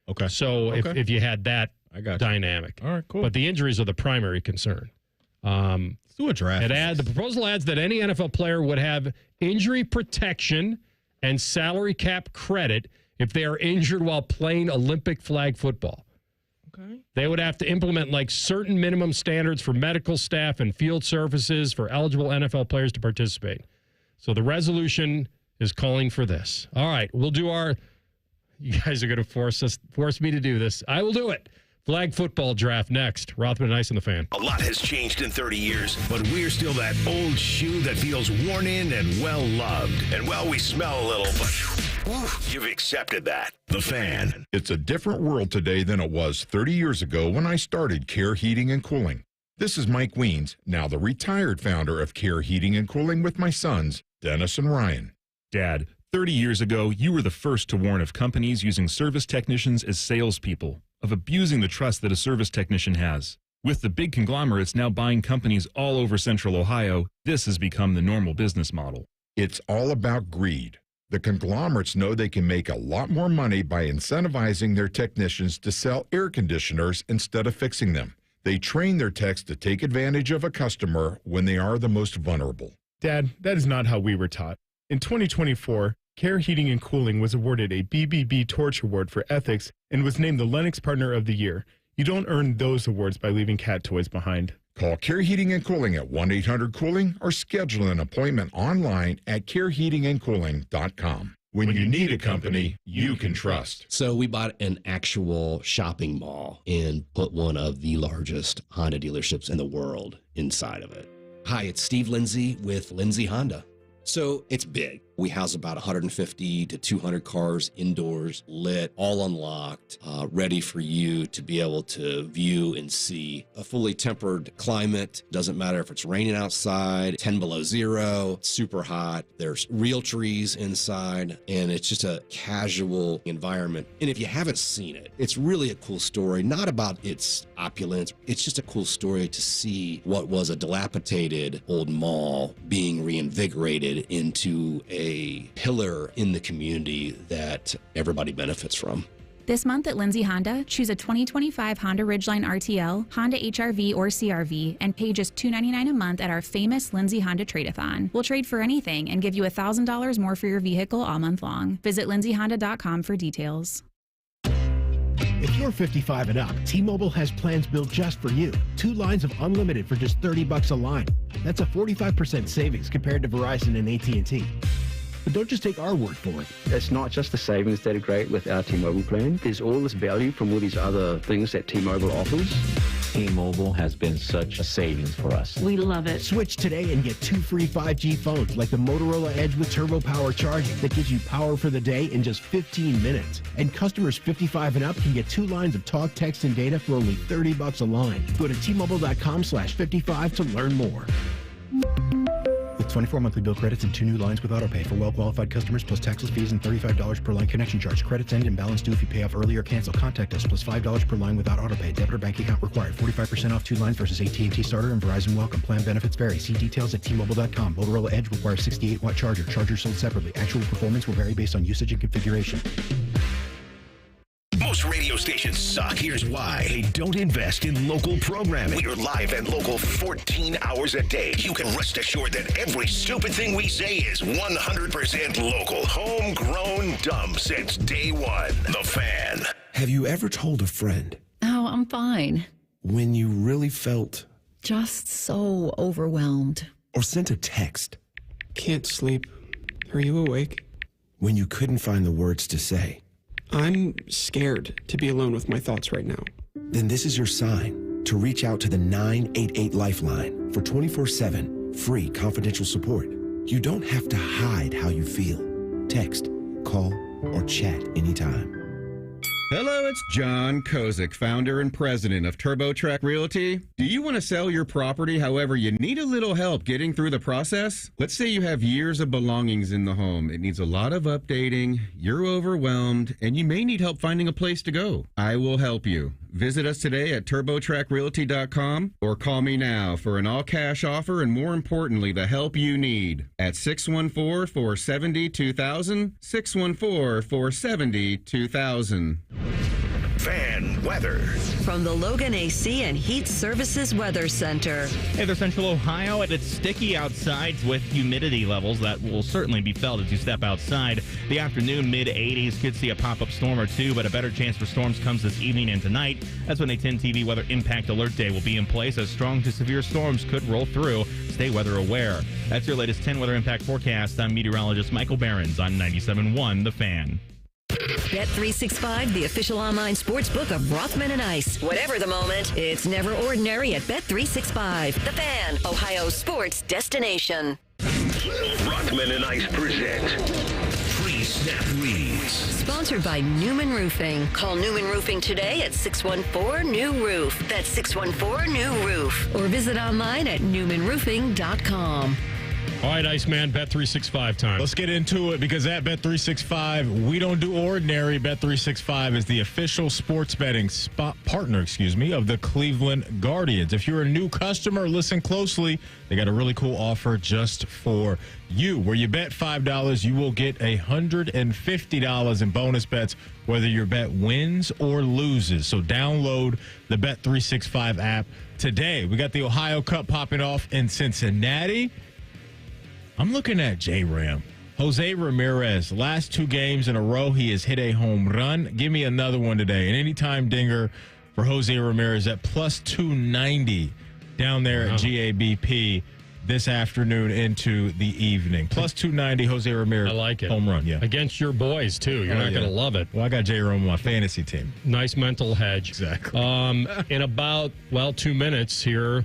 Okay. So if you had that dynamic. All right, cool. But the injuries are the primary concern. Let's do a draft. The proposal adds that any NFL player would have injury protection and salary cap credit if they are injured while playing Olympic flag football. Okay. They would have to implement like certain minimum standards for medical staff and field services for eligible NFL players to participate. So the resolution is calling for this. All right, we'll do you guys are going to force me to do this. I will do it. Flag football draft next. Rothman and Ice on the Fan. A lot has changed in 30 years, but we're still that old shoe that feels worn in and well-loved. And well, we smell a little, but you've accepted that. The Fan. It's a different world today than it was 30 years ago when I started Care Heating and Cooling. This is Mike Weens, now the retired founder of Care Heating and Cooling with my sons, Dennis and Ryan. Dad, 30 years ago, you were the first to warn of companies using service technicians as salespeople, of abusing the trust that a service technician has. With the big conglomerates now buying companies all over Central Ohio, this has become the normal business model. It's all about greed. The conglomerates know they can make a lot more money by incentivizing their technicians to sell air conditioners instead of fixing them. They train their techs to take advantage of a customer when they are the most vulnerable. Dad, that is not how we were taught. In 2024, Care Heating and Cooling was awarded a BBB Torch Award for ethics and was named the Lennox Partner of the Year. You don't earn those awards by leaving cat toys behind. Call Care Heating and Cooling at 1-800-COOLING or schedule an appointment online at careheatingandcooling.com. When you need a company you can trust. So we bought an actual shopping mall and put one of the largest Honda dealerships in the world inside of it. Hi, it's Steve Lindsay with Lindsay Honda. So it's big. We house about 150 to 200 cars indoors, lit, all unlocked, ready for you to be able to view and see. A fully tempered climate. Doesn't matter if it's raining outside, 10 below zero, super hot. There's real trees inside, and it's just a casual environment. And if you haven't seen it, it's really a cool story, not about its opulence. It's just a cool story to see what was a dilapidated old mall being reinvigorated into a pillar in the community that everybody benefits from. This month at Lindsay Honda, choose a 2025 Honda Ridgeline RTL, Honda HR-V or CR-V, and pay just $299 a month at our famous Lindsay Honda Trade-A-Thon. We'll trade for anything and give you $1,000 more for your vehicle all month long. Visit lindsayhonda.com for details. If you're 55 and up, T-Mobile has plans built just for you. 2 lines of unlimited for just $30 a line. That's a 45% savings compared to Verizon and AT&T. But don't just take our word for it. It's not just the savings that are great with our T-Mobile plan. There's all this value from all these other things that T-Mobile offers. T-Mobile has been such a savings for us. We love it. Switch today and get 2 free 5G phones like the Motorola Edge with Turbo Power charging that gives you power for the day in just 15 minutes. And customers 55 and up can get 2 lines of talk, text, and data for only $30 a line. Go to T-Mobile.com/55 to learn more. With 24 monthly bill credits and 2 new lines with autopay for well-qualified customers plus taxes, fees, and $35 per line connection charge. Credits end and balance due if you pay off early or cancel. Contact us plus $5 per line without autopay. Debit or bank account required. 45% off 2 lines versus AT&T Starter and Verizon Welcome. Plan benefits vary. See details at T-Mobile.com. Motorola Edge requires 68-watt charger. Charger sold separately. Actual performance will vary based on usage and configuration. Most radio stations suck. Here's why. They don't invest in local programming. We're live and local 14 hours a day. You can rest assured that every stupid thing we say is 100% local. Homegrown dumb since day one. The Fan. Have you ever told a friend? Oh, I'm fine. When you really felt? Just so overwhelmed. Or sent a text? Can't sleep. Are you awake? When you couldn't find the words to say? I'm scared to be alone with my thoughts right now. Then this is your sign to reach out to the 988 Lifeline for 24/7 free confidential support. You don't have to hide how you feel. Text, call, or chat anytime. Hello, it's John Kozik, founder and president of TurboTrack Realty. Do you want to sell your property, however, you need a little help getting through the process? Let's say you have years of belongings in the home. It needs a lot of updating, you're overwhelmed, and you may need help finding a place to go. I will help you. Visit us today at TurboTrackRealty.com or call me now for an all-cash offer and, more importantly, the help you need at 614-470-2000, 614-470-2000. Fan weather. From the Logan AC and Heat Services Weather Center. Hey there, Central Ohio. It's sticky outside with humidity levels that will certainly be felt as you step outside. The afternoon, mid-80s. Could see a pop-up storm or two, but a better chance for storms comes this evening and tonight. That's when a 10 TV Weather Impact Alert Day will be in place, as strong to severe storms could roll through. Stay weather aware. That's your latest 10 Weather Impact forecast. I'm meteorologist Michael Behrens on 97.1 The Fan. Bet365, the official online sports book of Rothman and Ice. Whatever the moment, it's never ordinary at Bet365. The Fan, Ohio's sports destination. Rothman and Ice present Pre-Snap Reads. Sponsored by Newman Roofing. Call Newman Roofing today at 614-NEW-ROOF. That's 614-NEW-ROOF. Or visit online at newmanroofing.com. All right, Iceman, Bet365 time. Let's get into it, because at Bet365, we don't do ordinary. Bet365 is the official sports betting partner of the Cleveland Guardians. If you're a new customer, listen closely. They got a really cool offer just for you. Where you bet $5, you will get $150 in bonus bets, whether your bet wins or loses. So download the Bet365 app today. We got the Ohio Cup popping off in Cincinnati. I'm looking at J-Ram. Jose Ramirez, last 2 games in a row, he has hit a home run. Give me another one today. An anytime dinger for Jose Ramirez at plus 290 down there at GABP this afternoon into the evening. Plus 290, Jose Ramirez. I like it. Home run, yeah. Against your boys, too. You're not going to love it. Well, I got J-Ram on my fantasy team. Nice mental hedge. Exactly. In about, 2 minutes here,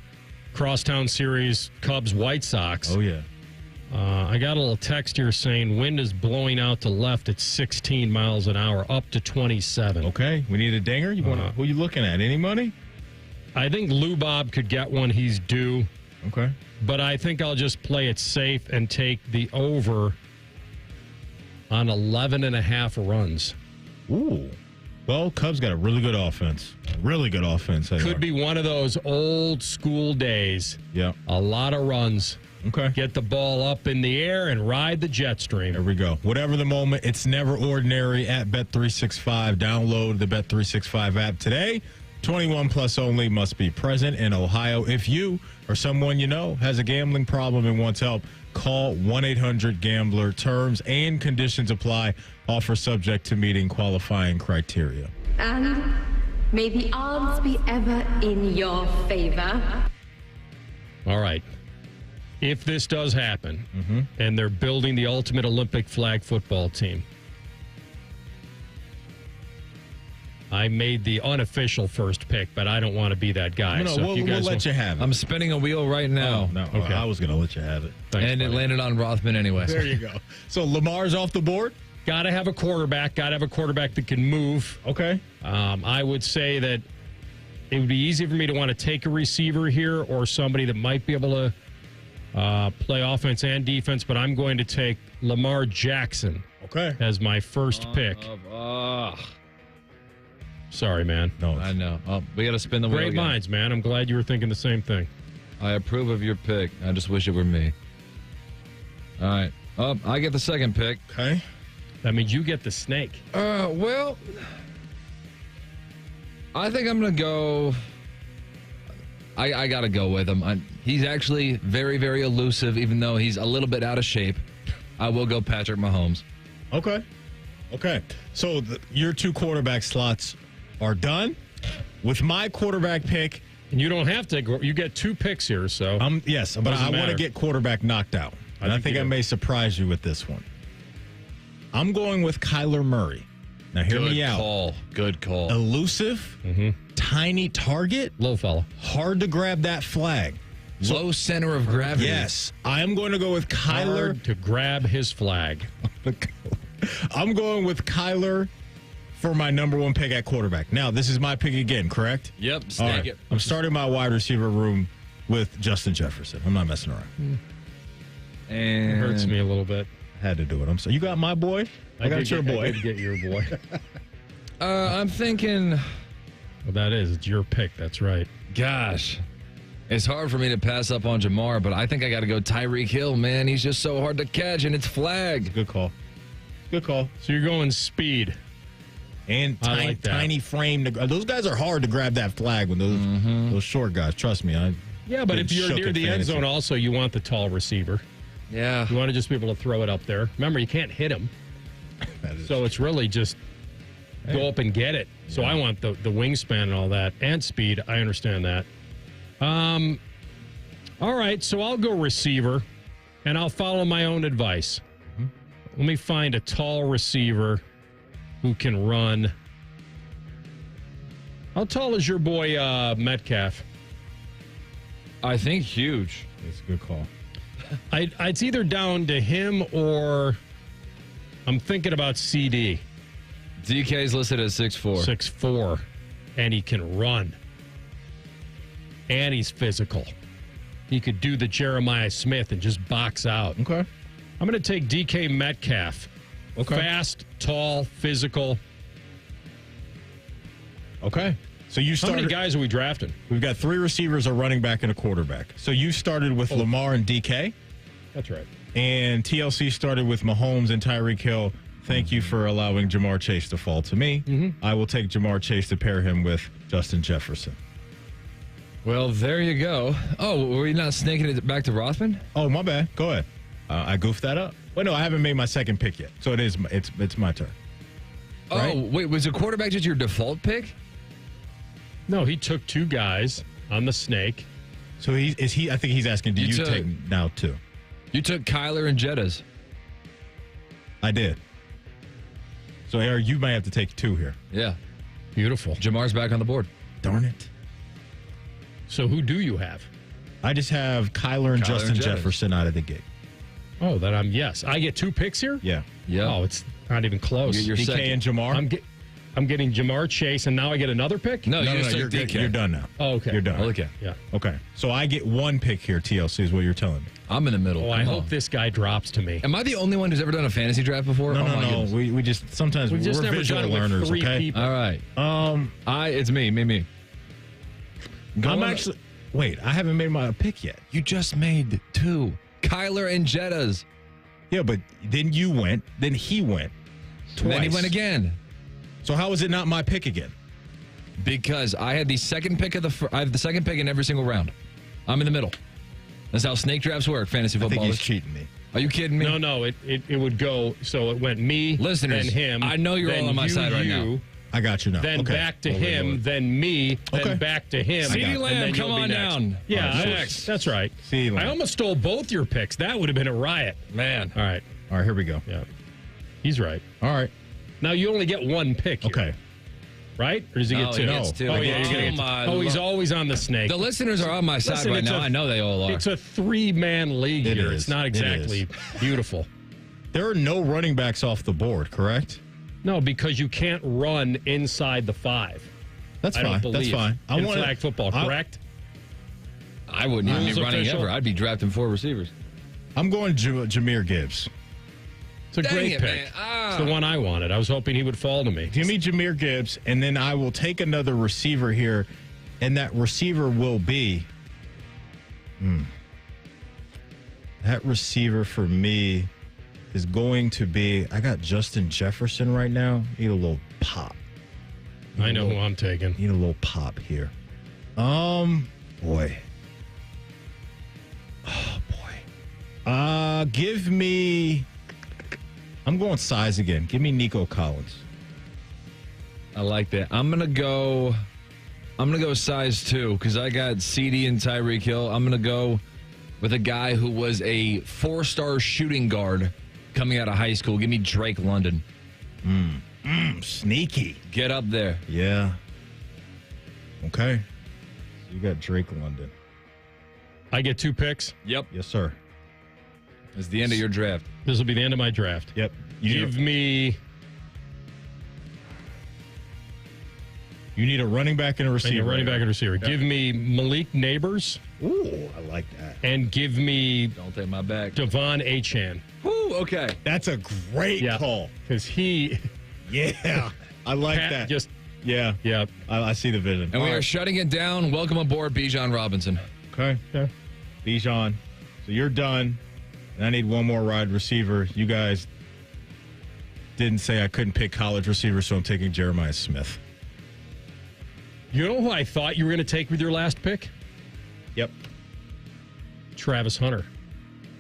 Crosstown Series, Cubs-White Sox. Oh, yeah. I got a little text here saying wind is blowing out to left at 16 miles an hour, up to 27. Okay, we need a dinger. Who are you looking at? Any money? I think Lou Bob could get one. He's due. Okay. But I think I'll just play it safe and take the over on 11.5 runs. Ooh. Well, Cubs got a really good offense. Really good offense. Could be one of those old school days. Yeah. A lot of runs. Okay. Get the ball up in the air and ride the jet stream. There we go. Whatever the moment, it's never ordinary at Bet365. Download the Bet365 app today. 21 plus only, must be present in Ohio. If you or someone you know has a gambling problem and wants help, call 1-800-GAMBLER. Terms and conditions apply. Offer subject to meeting qualifying criteria. And may the odds be ever in your favor. All right. If this does happen, and they're building the ultimate Olympic flag football team, I made the unofficial first pick, but I don't want to be that guy. No, we'll let you have it. I'm spinning a wheel right now. Oh, no, okay. I was going to let you have it. Thanks, and buddy. it landed on Rothman anyway. There you go. So Lamar's off the board? Got to have a quarterback. Got to have a quarterback that can move. Okay. I would say that it would be easy for me to want to take a receiver here or somebody that might be able to play offense and defense, but I'm going to take Lamar Jackson as my first pick. Sorry, man. No, I know. We got to spin the wheel Great again. minds, man. I'm glad you were thinking the same thing. I approve of your pick. I just wish it were me. All right. I get the second pick. Okay. That means you get the snake. Well, I think I'm going to go. I got to go with him. He's actually very, very elusive, even though he's a little bit out of shape. I will go Patrick Mahomes. Okay. So your 2 quarterback slots are done. With my quarterback pick, and you don't have to. You get 2 picks here, so yes, but I want to get quarterback knocked out. And I think I may surprise you with this one. I'm going with Kyler Murray. Now, hear me out. Good call. Elusive, tiny target, low fella, hard to grab that flag. Low center of gravity. Yes, I am going to go with Kyler hard to grab his flag. I'm going with Kyler for my number 1 pick at quarterback. Now, this is my pick again, correct? Yep. Snake it. I'm starting my wide receiver room with Justin Jefferson. I'm not messing around. And it hurts me a little bit. Had to do it. I'm sorry. You got my boy? I got your boy. I did get your boy. I'm thinking. Well, that is. It's your pick. That's right. Gosh. It's hard for me to pass up on Jamar, but I think I got to go Tyreek Hill, man. He's just so hard to catch, and it's flag. Good call. So you're going speed. And tiny frame. Those guys are hard to grab that flag when those short guys. Trust me. Yeah, but if you're near the end zone also, you want the tall receiver. Yeah. You want to just be able to throw it up there. Remember, you can't hit him. So it's really just go up and get it. So I want the wingspan and all that. And speed. I understand that. All right, so I'll go receiver, and I'll follow my own advice. Let me find a tall receiver who can run. How tall is your boy Metcalf? I think huge. That's a good call. It's either down to him or I'm thinking about CD. DK's listed as 6'4". 6'4", and he can run. And he's physical. He could do the Jeremiah Smith and just box out. Okay. I'm going to take DK Metcalf. Okay. Fast, tall, physical. Okay. So you started. How many guys are we drafting? We've got 3 receivers, a running back, and a quarterback. So you started with Lamar and DK. That's right. And TLC started with Mahomes and Tyreek Hill. Thank you for allowing Jamar Chase to fall to me. I will take Jamar Chase to pair him with Justin Jefferson. Well, there you go. Oh, were you not snaking it back to Rothman? Oh, my bad. Go ahead. I goofed that up. Well, no, I haven't made my second pick yet. So it's my turn. Right? Oh, wait, was the quarterback just your default pick? No, he took 2 guys on the snake. So I think he's asking, do you take now 2? You took Kyler and Jettas. I did. So, Eric, you might have to take 2 here. Yeah. Beautiful. Jamar's back on the board. Darn it. So who do you have? I just have Kyler and Justin Jefferson out of the gate. Oh, then yes. I get 2 picks here? Yeah. Oh, it's not even close. You get your DK and Jamar? I'm getting Jamar Chase, and now I get another pick? No, you're DK. You're done now. Oh, okay. You're done. Okay. Yeah. Okay. So I get 1 pick here, TLC, is what you're telling me. I'm in the middle. Oh, I hope this guy drops to me. Am I the only one who's ever done a fantasy draft before? No. We just sometimes we're never visual done it with learners. 3 Okay. people. All right. It's me. I'm actually. Wait, I haven't made my pick yet. You just made 2. Kyler and Jettas. Yeah, but then you went. Then he went. Twice. Then he went again. So how is it not my pick again? Because I had the second pick I have the second pick in every single round. I'm in the middle. That's how snake drafts work, fantasy football. I think he's cheating me. Are you kidding me? No. It would go. So it went me, listeners, then him. I know you're all on my side right now. I got you now. Then back to him, then me, then back to him. CeeDee Lamb, come on down. Yeah, next. That's right. I almost stole both your picks. That would have been a riot. Man. All right, here we go. Yeah. He's right. All right. Now you only get 1 pick here. Okay. Right? Or does he get 2? He gets 2. Oh, yeah, you're going to get 2. Oh, he's always on the snake. The listeners are on my side right now. I know they all are. It's a 3-man league here. It's not exactly beautiful. There are no running backs off the board, correct? No, because you can't run inside the 5. That's fine. I don't believe That's fine. In flag football, correct? I wouldn't even be running ever. I'd be drafting 4 receivers. I'm going Jahmyr Gibbs. It's a great pick. It's the one I wanted. I was hoping he would fall to me. Give me Jahmyr Gibbs, and then I will take another receiver here, and that receiver will be... That receiver for me is going to be... I got Justin Jefferson right now. Need a little pop. I know who I'm taking. Need a little pop here. Boy. Oh, boy. Give me... I'm going size again. Give me Nico Collins. I like that. I'm gonna go size 2 because I got CD and Tyreek Hill. I'm gonna go with a guy who was a 4-star shooting guard coming out of high school. Give me Drake London. Sneaky. Get up there. Yeah. Okay. So you got Drake London. I get 2 picks. Yep. Yes, sir. It's the end of your draft. This will be the end of my draft. Yep. You need a running back and a receiver. I need a running back and a receiver. Yep. Give me Malik Neighbors. Ooh, I like that. And give me... Don't take my back. Devon Achane. Ooh, okay. That's a great call. Because he... Yeah. I like that. Just... Yeah. Yeah. I see the vision. And we are shutting it down. Welcome aboard, Bijan Robinson. Okay. Bijan. So you're done. And I need one more wide receiver. You guys didn't say I couldn't pick college receiver, so I'm taking Jeremiah Smith. You know who I thought you were going to take with your last pick? Yep. Travis Hunter.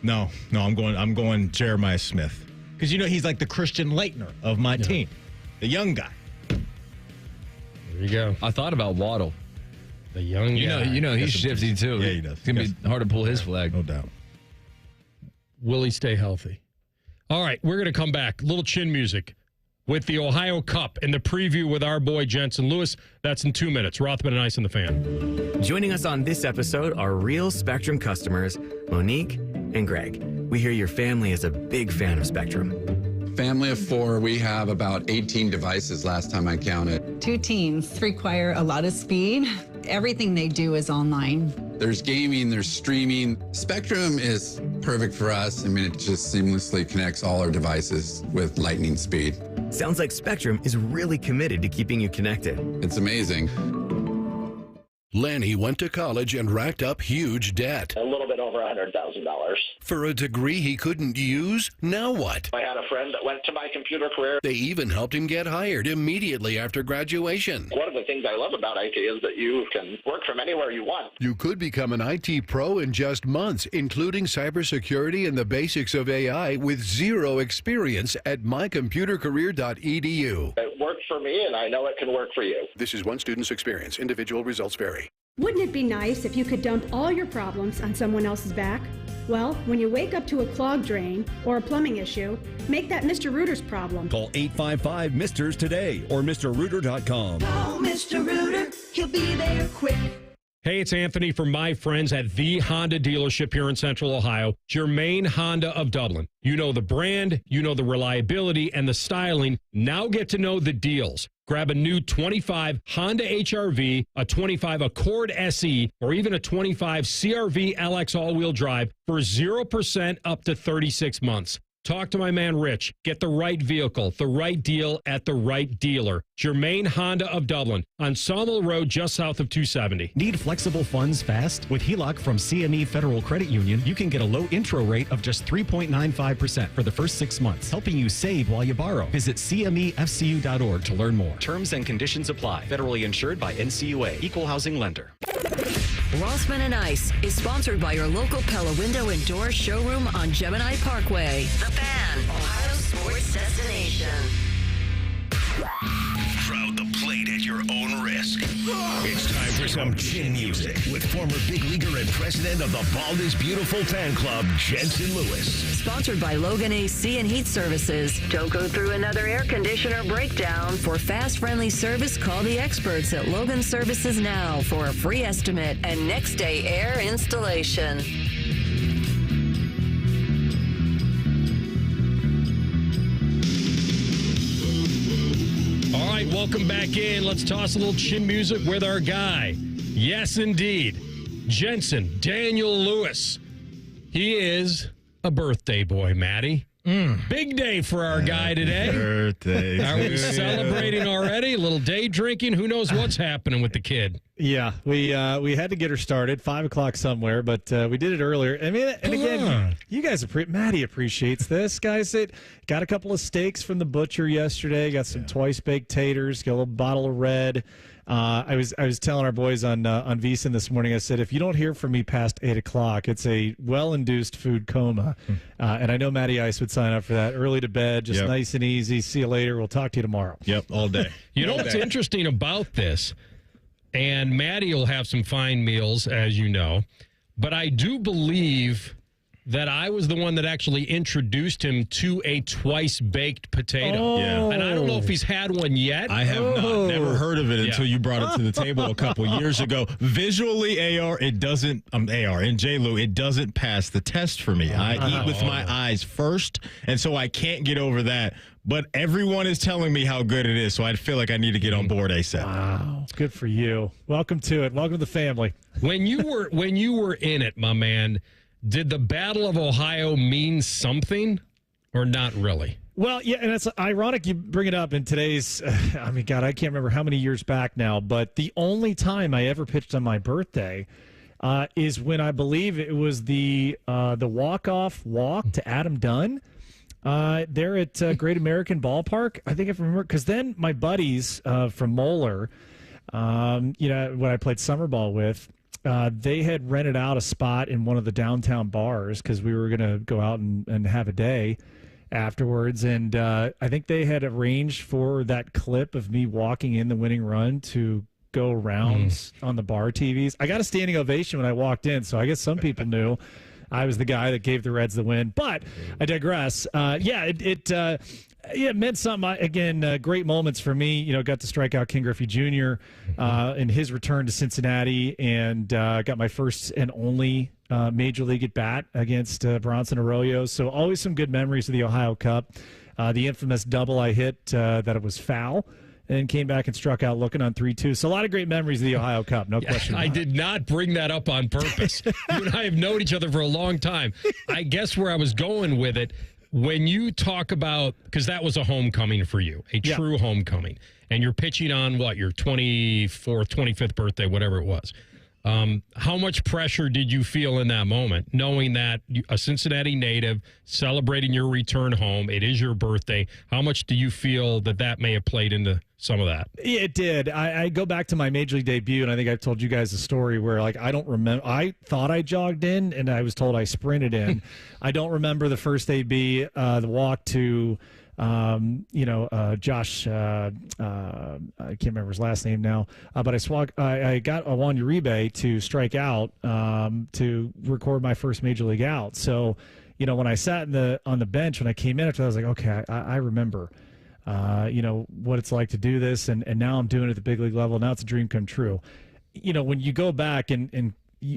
No, I'm going Jeremiah Smith. Because he's like the Christian Leitner of my team. The young guy. There you go. I thought about Waddle. The young guy. He's shifty too. Yeah, he does. It's going to be hard to pull his flag. No doubt. Will he stay healthy? All right, we're going to come back. Little chin music with the Ohio Cup and the preview with our boy Jensen Lewis. That's in 2 minutes. Rothman and Ice in the Fan. Joining us on this episode are real Spectrum customers, Monique and Greg. We hear your family is a big fan of Spectrum. Family of 4, we have about 18 devices last time I counted. 2 teens require a lot of speed. Everything they do is online. There's gaming, there's streaming. Spectrum is perfect for us. I mean, it just seamlessly connects all our devices with lightning speed. Sounds like Spectrum is really committed to keeping you connected. It's amazing. Lanny went to college and racked up huge debt. A little bit over $100,000. For a degree he couldn't use? Now what? I had a friend that went to my computer career. They even helped him get hired immediately after graduation. One of the things I love about IT is that you can work from anywhere you want. You could become an IT pro in just months, including cybersecurity and the basics of AI with zero experience at mycomputercareer.edu. It worked for me, and I know it can work for you. This is one student's experience. Individual results vary. Wouldn't it be nice if you could dump all your problems on someone else's back? Well, when you wake up to a clogged drain or a plumbing issue, make that Mr. Rooter's problem. Call 855-MISTERS today or MrRooter.com. Call Mr. Rooter. He'll be there quick. Hey, it's Anthony from my friends at the Honda dealership here in Central Ohio, Germain Honda of Dublin. You know the brand, you know the reliability and the styling. Now get to know the deals. Grab a new 25 Honda HR-V, a 25 Accord SE, or even a 25 CR-V LX all-wheel drive for 0% up to 36 months. Talk to my man Rich. Get the right vehicle, the right deal at the right dealer. Germain Honda of Dublin on Sawmill Road just south of 270. Need flexible funds fast? With HELOC from CME Federal Credit Union, you can get a low intro rate of just 3.95% for the first 6 months, helping you save while you borrow. Visit CMEFCU.org to learn more. Terms and conditions apply. Federally insured by NCUA. Equal housing lender. Rothman and Ice is sponsored by your local Pella Window and Door showroom on Gemini Parkway. The Fan, Ohio sports destination. Crowd the plate at your own risk. It's time for some chin music with former big leaguer and president of the Bald is Beautiful fan club, Jensen Lewis. Sponsored by Logan AC and Heat Services. Don't go through another air conditioner breakdown. For fast, friendly service, call the experts at Logan Services now for a free estimate and next day air installation. All right, welcome back in. Let's toss a little chin music with our guy. Yes, indeed. Jensen Daniel Lewis. He is a birthday boy, Maddie. Big day for our guy today. Birthday. Are we celebrating already? A little day drinking? Who knows what's happening with the kid? Yeah, we had to get her started 5 o'clock somewhere, but we did it earlier. I mean, and again, you guys Maddie appreciates this. Guys, got a couple of steaks from the butcher yesterday. Got some twice baked taters. Got a little bottle of red. I was telling our boys on VSiN this morning. I said, if you don't hear from me past 8 o'clock, it's a well-induced food coma. And I know Matty Ice would sign up for that. Early to bed, just nice and easy. See you later. We'll talk to you tomorrow. Yep, all day. You know what's interesting about this? And Maddie will have some fine meals, as you know. But I do believe that I was the one that actually introduced him to a twice-baked potato. And I don't know if he's had one yet. I have never heard of it until you brought it to the table a couple years ago. Visually, AR, it doesn't, AR and J-Lo, it doesn't pass the test for me. I eat with my eyes first, and so I can't get over that. But everyone is telling me how good it is, so I feel like I need to get on board ASAP. Wow, good for you. Welcome to it. Welcome to the family. When you were in it, my man, did the Battle of Ohio mean something or not really? Well, yeah, and it's ironic you bring it up in today's, I mean, God, I can't remember how many years back now, but the only time I ever pitched on my birthday is when I believe it was the walk-off walk to Adam Dunn. There at Great American Ballpark, I think I remember, because then my buddies from Moeller, when I played summer ball with, they had rented out a spot in one of the downtown bars because we were going to go out and have a day afterwards. And I think they had arranged for that clip of me walking in the winning run to go around on the bar TVs. I got a standing ovation when I walked in, so I guess some people knew I was the guy that gave the Reds the win. But I digress. It meant something. Again, great moments for me. Got to strike out Ken Griffey Jr. In his return to Cincinnati, and got my first and only major league at bat against Bronson Arroyo. So always some good memories of the Ohio Cup. The infamous double I hit that it was foul, and came back and struck out looking on 3-2. So a lot of great memories of the Ohio Cup, no question about it. I did not bring that up on purpose. You and I have known each other for a long time. I guess where I was going with it, when you talk about, because that was a homecoming for you, a true homecoming, and you're pitching on, your 24th, 25th birthday, whatever it was. How much pressure did you feel in that moment, knowing that a Cincinnati native celebrating your return home, it is your birthday? How much do you feel that may have played into some of that? It did. I go back to my major league debut, and I think I've told you guys a story where, I don't remember. I thought I jogged in, and I was told I sprinted in. I don't remember the first AB, the walk to Josh, I can't remember his last name now, but I got Juan Uribe to strike out to record my first major league out. So, when I sat on the bench when I came in after, I was like, okay, I remember, what it's like to do this, and now I'm doing it at the big league level. Now it's a dream come true. When you go back and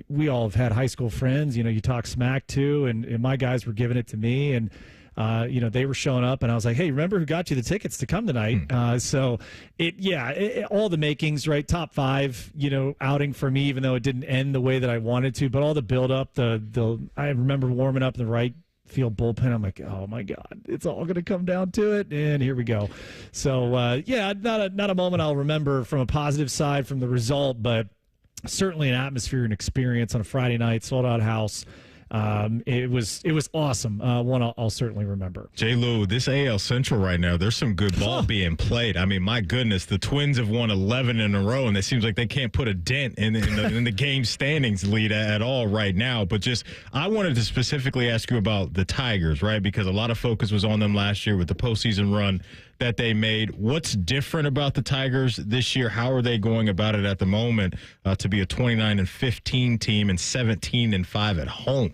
we all have had high school friends, you talk smack to, and my guys were giving it to me, and they were showing up, and I was like, hey, remember who got you the tickets to come tonight? So all the makings, right? Top 5, outing for me, even though it didn't end the way that I wanted to, but all the build up, I remember warming up in the right field bullpen. I'm like, oh my God, it's all going to come down to it. And here we go. So not a moment I'll remember from a positive side from the result, but certainly an atmosphere and experience on a Friday night, sold out house. It was awesome. One I'll certainly remember. J. Lou, this AL Central right now, there's some good ball being played. I mean, my goodness, the Twins have won 11 in a row, and it seems like they can't put a dent in the game standings lead at all right now. But I wanted to specifically ask you about the Tigers, right? Because a lot of focus was on them last year with the postseason run that they made. What's different about the Tigers this year? How are they going about it at the moment to be a 29-15 team and 17-5 at home?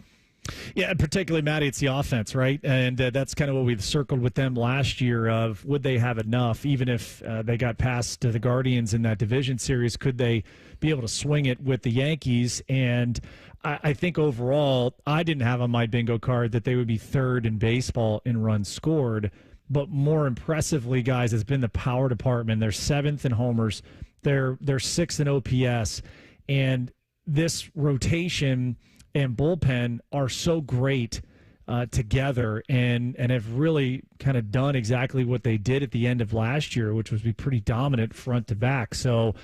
Yeah, particularly, Matty, it's the offense, right? And that's kind of what we've circled with them last year of would they have enough, even if they got past the Guardians in that division series, could they be able to swing it with the Yankees? And I think overall, I didn't have on my bingo card that they would be third in baseball in runs scored. But more impressively, guys, has been the power department. They're 7th in homers. They're 6th in OPS. And this rotation and bullpen are so great together and have really kind of done exactly what they did at the end of last year, which was be pretty dominant front to back. So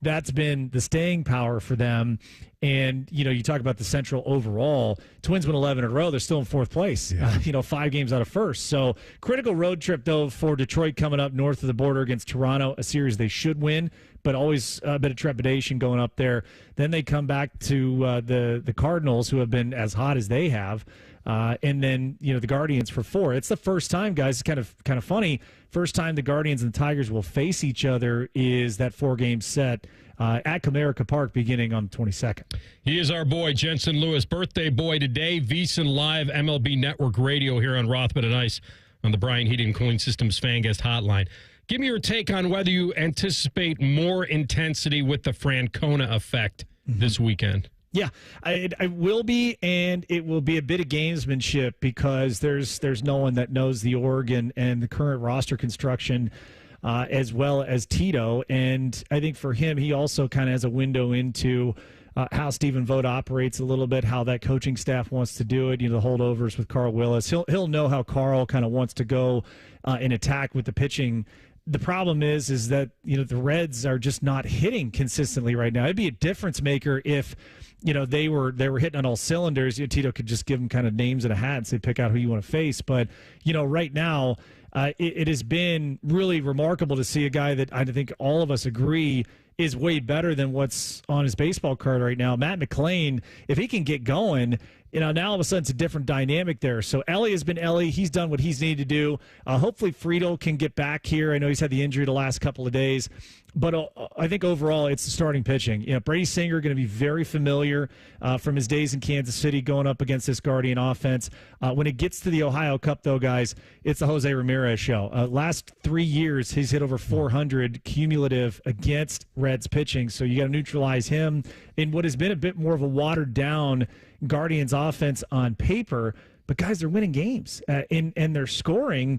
that's been the staying power for them. And, you talk about the Central overall. Twins win 11 in a row. They're still in fourth place, 5 games out of first. So critical road trip, though, for Detroit coming up north of the border against Toronto, a series they should win, but always a bit of trepidation going up there. Then they come back to the Cardinals, who have been as hot as they have. And then, the Guardians for 4. It's the first time, guys, it's kind of funny. First time the Guardians and the Tigers will face each other is that 4-game set at Comerica Park beginning on the 22nd. He is our boy, Jensen Lewis, birthday boy today. VSiN Live, MLB Network Radio here on Rothman and Ice on the Brian Heating and Cooling Systems Fan Guest Hotline. Give me your take on whether you anticipate more intensity with the Francona effect this weekend. Yeah, I will be, and it will be a bit of gamesmanship because there's no one that knows the org and the current roster construction as well as Tito. And I think for him, he also kind of has a window into how Stephen Vogt operates a little bit, how that coaching staff wants to do it, the holdovers with Carl Willis. He'll know how Carl kind of wants to go in attack with the pitching. The problem is that, the Reds are just not hitting consistently right now. It'd be a difference maker if, they were hitting on all cylinders. Tito could just give them kind of names in a hat and say, pick out who you want to face. But, right now, it has been really remarkable to see a guy that I think all of us agree is way better than what's on his baseball card right now. Matt McClain, if he can get going, now all of a sudden it's a different dynamic there. So Ellie has been Ellie. He's done what he's needed to do. Hopefully Friedel can get back here. I know he's had the injury the last couple of days. But I think overall it's the starting pitching. Brady Singer going to be very familiar from his days in Kansas City going up against this Guardian offense. When it gets to the Ohio Cup, though, guys, it's the Jose Ramirez show. Last 3 years, he's hit over 400 cumulative against Reds pitching. So you got to neutralize him in what has been a bit more of a watered-down Guardians offense on paper. But, guys, they're winning games, and they're scoring.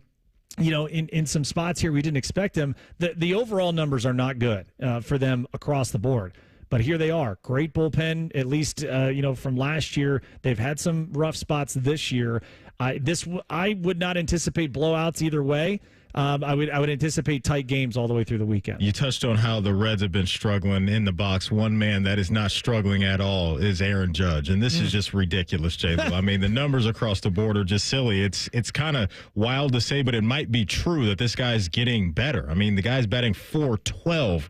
In some spots here we didn't expect them. The overall numbers are not good for them across the board. But here they are. Great bullpen, at least, from last year. They've had some rough spots this year. I would not anticipate blowouts either way. I would anticipate tight games all the way through the weekend. You touched on how the Reds have been struggling in the box. One man that is not struggling at all is Aaron Judge, and this is just ridiculous, J-Lo. I mean, the numbers across the board are just silly. It's kind of wild to say, but it might be true that this guy's getting better. I mean, the guy's batting .412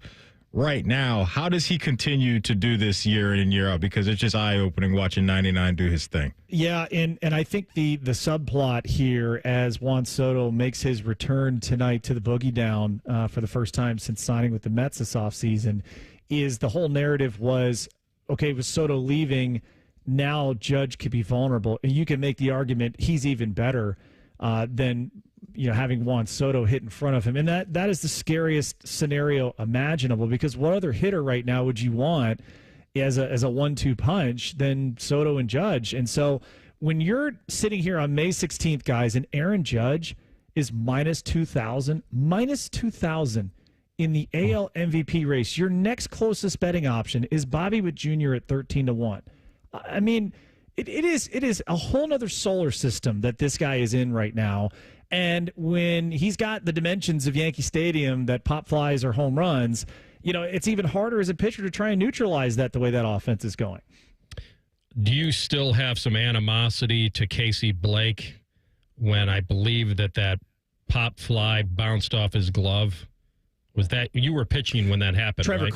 right now. How does he continue to do this year in and year out? Because it's just eye-opening watching 99 do his thing. Yeah, and I think the subplot here as Juan Soto makes his return tonight to the Boogie Down for the first time since signing with the Mets this offseason is the whole narrative was, okay, with Soto leaving, now Judge could be vulnerable. And you can make the argument he's even better than having Juan Soto hit in front of him. And that is the scariest scenario imaginable, because what other hitter right now would you want as a 1-2 punch than Soto and Judge? And so when you're sitting here on May 16th, guys, and Aaron Judge is minus 2,000 in the AL MVP race, your next closest betting option is Bobby Witt Jr. at 13-1. I mean, it is a whole nother solar system that this guy is in right now. And when he's got the dimensions of Yankee Stadium that pop flies or home runs, it's even harder as a pitcher to try and neutralize that the way that offense is going. Do you still have some animosity to Casey Blake when I believe that pop fly bounced off his glove? Was that you were pitching when that happened? Trevor right?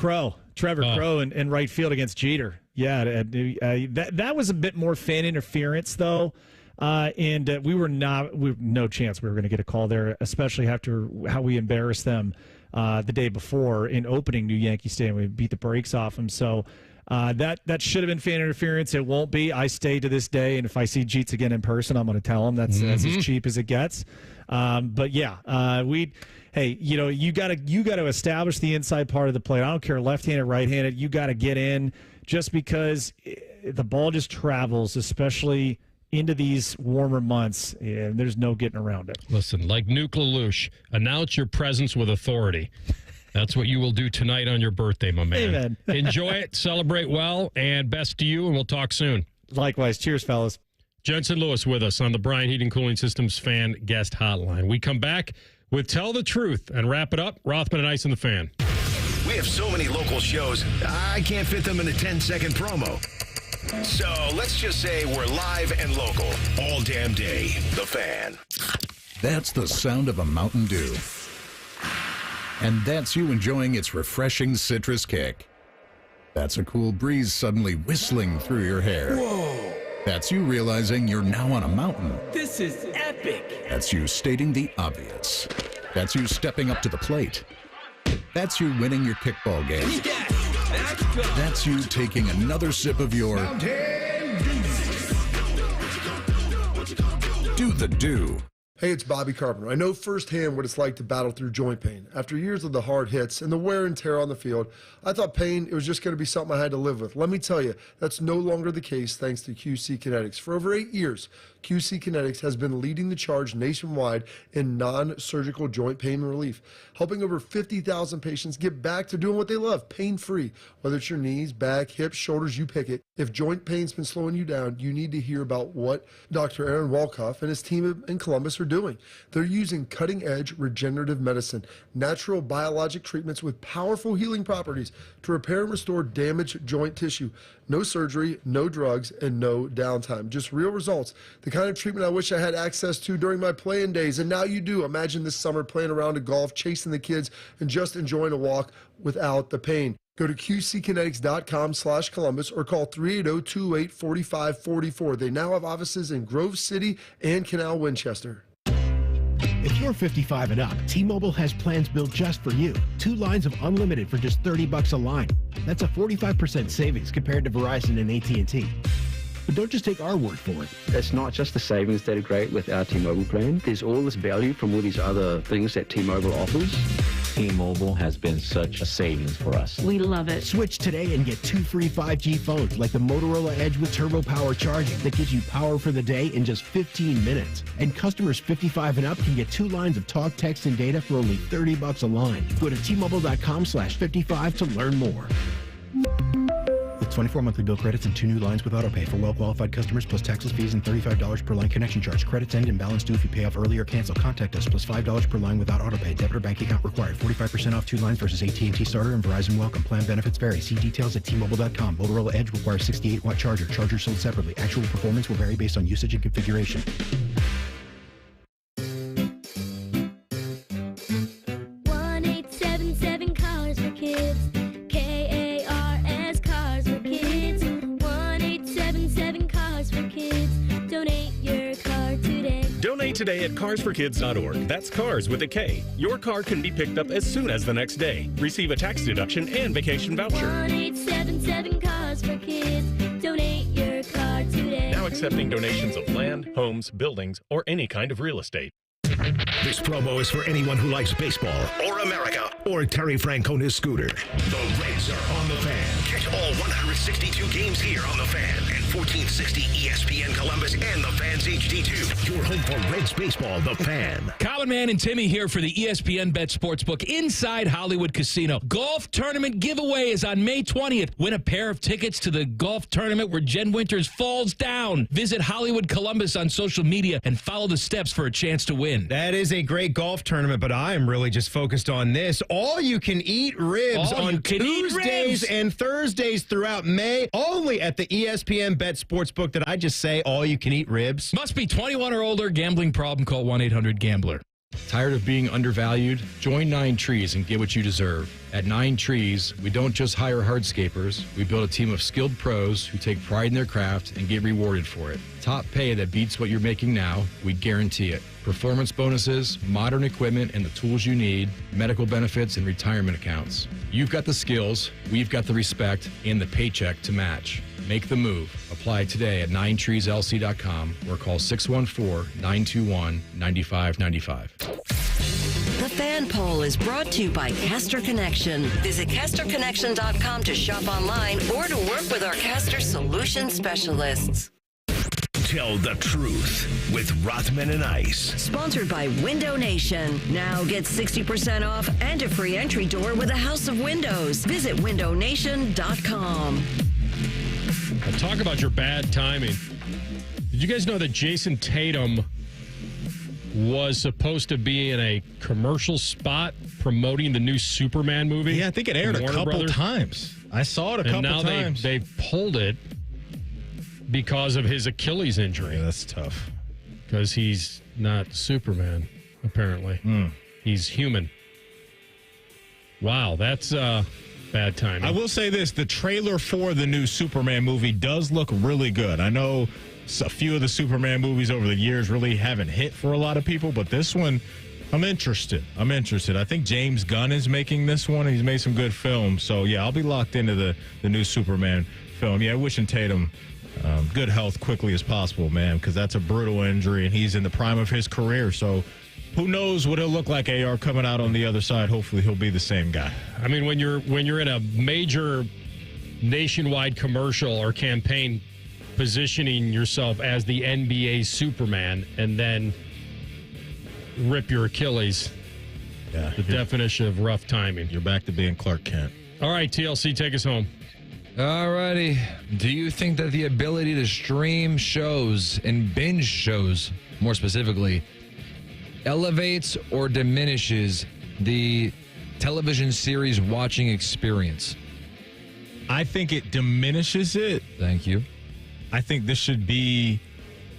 Crow in right field against Jeter. Yeah, that was a bit more fan interference though. And we were no chance we were going to get a call there, especially after how we embarrassed them the day before in opening New Yankee Stadium. We beat the brakes off them. So that should have been fan interference. It won't be. I stay to this day, and if I see Jeets again in person, I'm going to tell him that's as cheap as it gets. But yeah, you got to establish the inside part of the plate. I don't care left-handed, right-handed. You got to get in, just because the ball just travels, especially into these warmer months, and there's no getting around it. Listen, like Nuke LaLoosh, announce your presence with authority. That's what you will do tonight on your birthday, my man. Amen. Enjoy it, celebrate well, and best to you, and we'll talk soon. Likewise. Cheers, fellas. Jensen Lewis with us on the Brian Heating Cooling Systems Fan Guest Hotline. We come back with Tell the Truth and wrap it up. Rothman and Ice and the Fan. We have so many local shows, I can't fit them in a 10-second promo. So let's just say we're live and local all damn day. The Fan. That's the sound of a Mountain Dew. And that's you enjoying its refreshing citrus kick. That's a cool breeze suddenly whistling through your hair. Whoa! That's you realizing you're now on a mountain. This is epic! That's you stating the obvious. That's you stepping up to the plate. That's you winning your kickball game. Yes, that's you taking another sip of your Do the Do. Hey, it's Bobby Carpenter. I know firsthand what it's like to battle through joint pain. After years of the hard hits and the wear and tear on the field, I thought pain, it was just going to be something I had to live with. Let me tell you, that's no longer the case thanks to QC Kinetics. For over 8 years, QC Kinetics has been leading the charge nationwide in non-surgical joint pain relief, helping over 50,000 patients get back to doing what they love, pain-free. Whether it's your knees, back, hips, shoulders, you pick it. If joint pain's been slowing you down, you need to hear about what Dr. Aaron Walkoff and his team in Columbus are doing. They're using cutting-edge regenerative medicine, natural biologic treatments with powerful healing properties to repair and restore damaged joint tissue. No surgery, no drugs, and no downtime. Just real results. The kind of treatment I wish I had access to during my playing days, and now you do. Imagine this summer playing around a golf, chasing the kids, and just enjoying a walk without the pain. Go to qckinetics.com/Columbus or call 380-228-4544. They now have offices in Grove City and Canal Winchester. If you're 55 and up, T-Mobile has plans built just for you. 2 lines of unlimited for just $30 a line. That's a 45% savings compared to Verizon and AT&T. But don't just take our word for it. It's not just the savings that are great with our T-Mobile plan. There's all this value from all these other things that T-Mobile offers. T-Mobile has been such a savings for us. We love it. Switch today and get 2 free 5G phones like the Motorola Edge with Turbo Power charging that gives you power for the day in just 15 minutes. And customers 55 and up can get 2 lines of talk, text, and data for only $30 a line. Go to T-Mobile.com/55 to learn more. With 24 monthly bill credits and 2 new lines with autopay for well-qualified customers plus taxes, fees, and $35 per line connection charge. Credits end and balance due if you pay off early or cancel. Contact us plus $5 per line without autopay. Debit or bank account required. 45% off 2 lines versus AT&T Starter and Verizon Welcome. Plan benefits vary. See details at T-Mobile.com. Motorola Edge requires 68-watt charger. Charger sold separately. Actual performance will vary based on usage and configuration. 1877 Cars for Kids. KARS Cars for Kids. 1877 Cars for Kids. Donate your car today. Donate today at carsforkids.org. That's cars with a K. Your car can be picked up as soon as the next day. Receive a tax deduction and vacation voucher. 1877 Cars for Kids. Donate your car today. Now accepting donations of land, homes, buildings, or any kind of real estate. This promo is for anyone who likes baseball or America or Terry Francona's scooter. The Reds are on the Fan. Catch all 162 games here on the Fan and 1460 ESPN Columbus and the Fan's HD2. Your home for Reds baseball, the Fan. Common Man and Timmy here for the ESPN Bet Sportsbook inside Hollywood Casino. Golf tournament giveaway is on May 20th. Win a pair of tickets to the golf tournament where Jen Winters falls down. Visit Hollywood Columbus on social media and follow the steps for a chance to win. That is a great golf tournament, but I'm really just focused on this. All you can eat ribs on Tuesdays and Thursdays throughout May, only at the ESPN Bet Sportsbook. Did I just say all you can eat ribs? Must be 21 or older. Gambling problem, call 1-800-GAMBLER. Tired of being undervalued? Join 9 Trees and get what you deserve. At 9 Trees, we don't just hire hardscapers. We build a team of skilled pros who take pride in their craft and get rewarded for it. Top pay that beats what you're making now, we guarantee it. Performance bonuses, modern equipment and the tools you need, medical benefits and retirement accounts. You've got the skills, we've got the respect, and the paycheck to match. Make the move. Apply today at 9treeslc.com or call 614-921-9595. The Fan Poll is brought to you by Caster Connection. Visit CasterConnection.com to shop online or to work with our Caster Solution Specialists. Tell the truth with Rothman and Ice. Sponsored by Window Nation. Now get 60% off and a free entry door with a house of windows. Visit windownation.com. Now talk about your bad timing. Did you guys know that Jason Tatum was supposed to be in a commercial spot promoting the new Superman movie. Yeah, I think it aired a couple times. I saw it a couple times. And now they've pulled it because of his Achilles injury. Yeah, that's tough. Because he's not Superman, apparently. He's human. Wow, that's bad timing. I will say this. The trailer for the new Superman movie does look really good. I know a few of the Superman movies over the years really haven't hit for a lot of people, but this one, I'm interested. I think James Gunn is making this one. He's made some good films. So, yeah, I'll be locked into the new Superman film. Yeah, wishing Tatum good health quickly as possible, man, because that's a brutal injury, and he's in the prime of his career. So who knows what he'll look like, AR, coming out on the other side. Hopefully he'll be the same guy. I mean, when you're in a major nationwide commercial or campaign positioning yourself as the NBA Superman and then rip your Achilles, the definition of rough timing. You're back to being Clark Kent. All right, TLC, take us home. All righty. Do you think that the ability to stream shows and binge shows, more specifically, elevates or diminishes the television series watching experience? I think it diminishes it. Thank you. I think this should be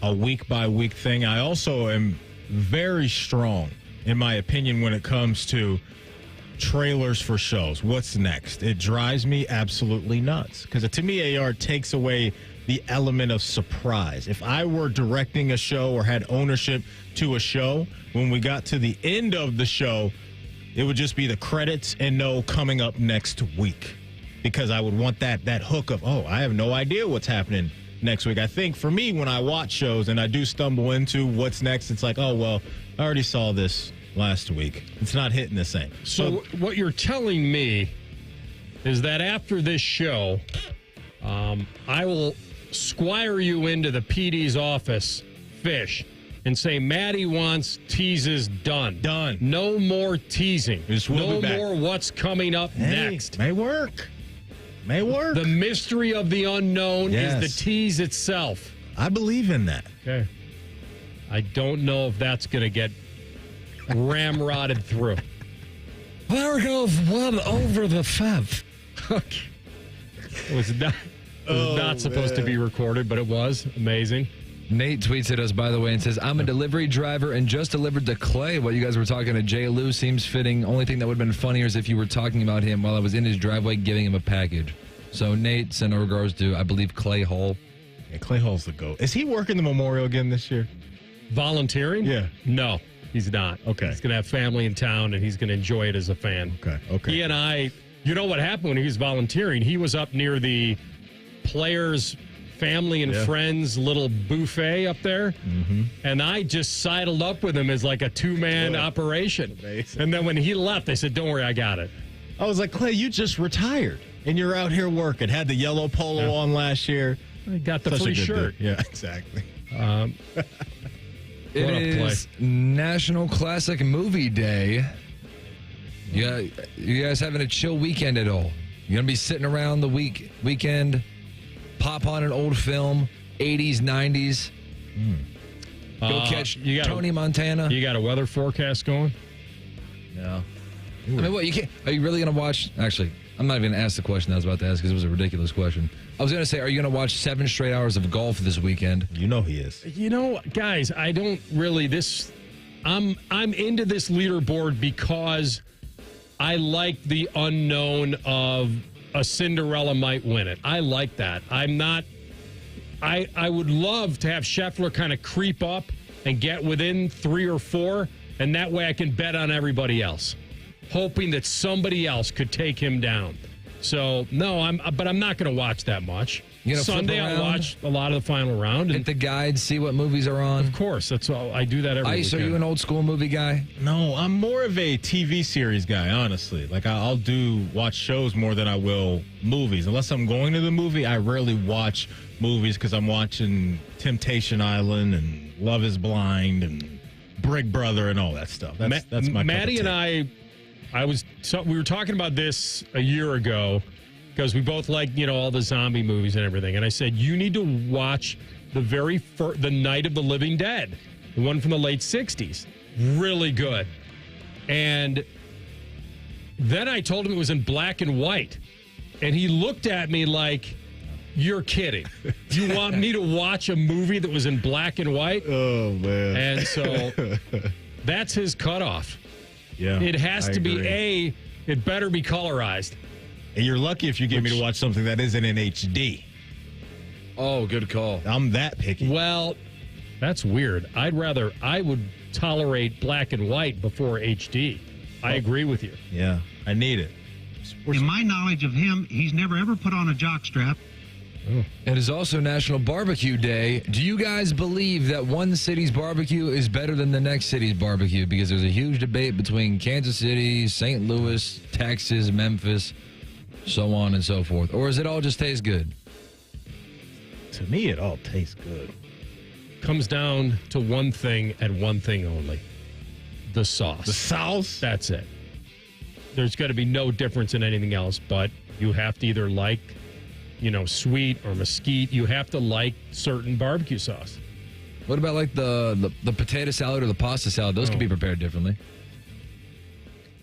a week-by-week thing. I also am very strong, in my opinion, when it comes to trailers for shows. What's next? It drives me absolutely nuts. Because to me, AR takes away the element of surprise. If I were directing a show or had ownership to a show, when we got to the end of the show, it would just be the credits and no coming up next week. Because I would want that hook of, oh, I have no idea what's happening next week. I think for me, when I watch shows and I do stumble into what's next, it's like, oh, well, I already saw this last week. It's not hitting the same. So what you're telling me is that after this show, I will squire you into the PD's office, Fish, and say, Maddie wants teases done. Done. No more teasing. No more what's coming up next. May work. The mystery of the unknown is the tease itself. I believe in that. Okay. I don't know if that's going to get ramrodded through. There goes one over the fence. Okay. It was not supposed to be recorded, but it was. Amazing. Nate tweets at us, by the way, and says, I'm a delivery driver and just delivered to Clay. What you guys were talking to Jay Lou seems fitting. Only thing that would have been funnier is if you were talking about him while I was in his driveway giving him a package. So, Nate, send our regards to, I believe, Clay Hall. Yeah, Clay Hall's the GOAT. Is he working the memorial again this year? Volunteering? Yeah. No, he's not. Okay. He's going to have family in town, and he's going to enjoy it as a fan. Okay. He and I, you know what happened when he was volunteering? He was up near the players' family and friends little buffet up there, and I just sidled up with him as like a two-man operation. Amazing. And then when he left, they said, don't worry, I got it. I was like, Clay, you just retired and you're out here working. Had the yellow polo on last year. I got the Such free a good shirt. day. Yeah, exactly. It is National Classic Movie Day. Yeah, you guys having a chill weekend at all? You gonna be sitting around the weekend, pop on an old film, 80s, 90s. Go catch Tony Montana. You got a weather forecast going? No. I mean, what, you can't, are you really going to watch? Actually, I'm not even going to ask the question I was about to ask because it was a ridiculous question. I was going to say, are you going to watch 7 straight hours of golf this weekend? You know he is. You know, guys, I don't really I'm into this leaderboard because I like the unknown of a Cinderella might win it. I like that. I'm not I would love to have Scheffler kind of creep up and get within 3 or 4, and that way I can bet on everybody else, hoping that somebody else could take him down. So, no, I'm not going to watch that much. Sunday, I'll watch a lot of the final round. Hit the guide, see what movies are on. Of course, that's all. I do that every Ice, weekend. are you an old school movie guy? No, I'm more of a TV series guy, honestly. Like, I'll watch shows more than I will movies. Unless I'm going to the movie, I rarely watch movies because I'm watching Temptation Island and Love is Blind and Big Brother and all that stuff. That's my Maddie and I we were talking about this a year ago because we both like, all the zombie movies and everything. And I said, you need to watch the Night of the Living Dead. one from the late 60s. Really good. And then I told him it was in black and white. And he looked at me like, you're kidding. You want me to watch a movie that was in black and white? Oh, man. And so that's his cutoff. Yeah. It has to agree. be it better be colorized. And you're lucky if you get me to watch something that isn't in HD. Oh, good call. I'm that picky. Well, that's weird. I would tolerate black and white before HD. I agree with you. Yeah, I need it. In my knowledge of him, he's never ever put on a jockstrap. Oh. It is also National Barbecue Day. Do you guys believe that one city's barbecue is better than the next city's barbecue? Because there's a huge debate between Kansas City, St. Louis, Texas, Memphis, so on and so forth. Or does it all just taste good? To me, it all tastes good. Comes down to one thing and one thing only. The sauce. The sauce? That's it. There's got to be no difference in anything else, but you have to either like, sweet or mesquite. You have to like certain barbecue sauce. What about like the potato salad or the pasta salad? Those can be prepared differently.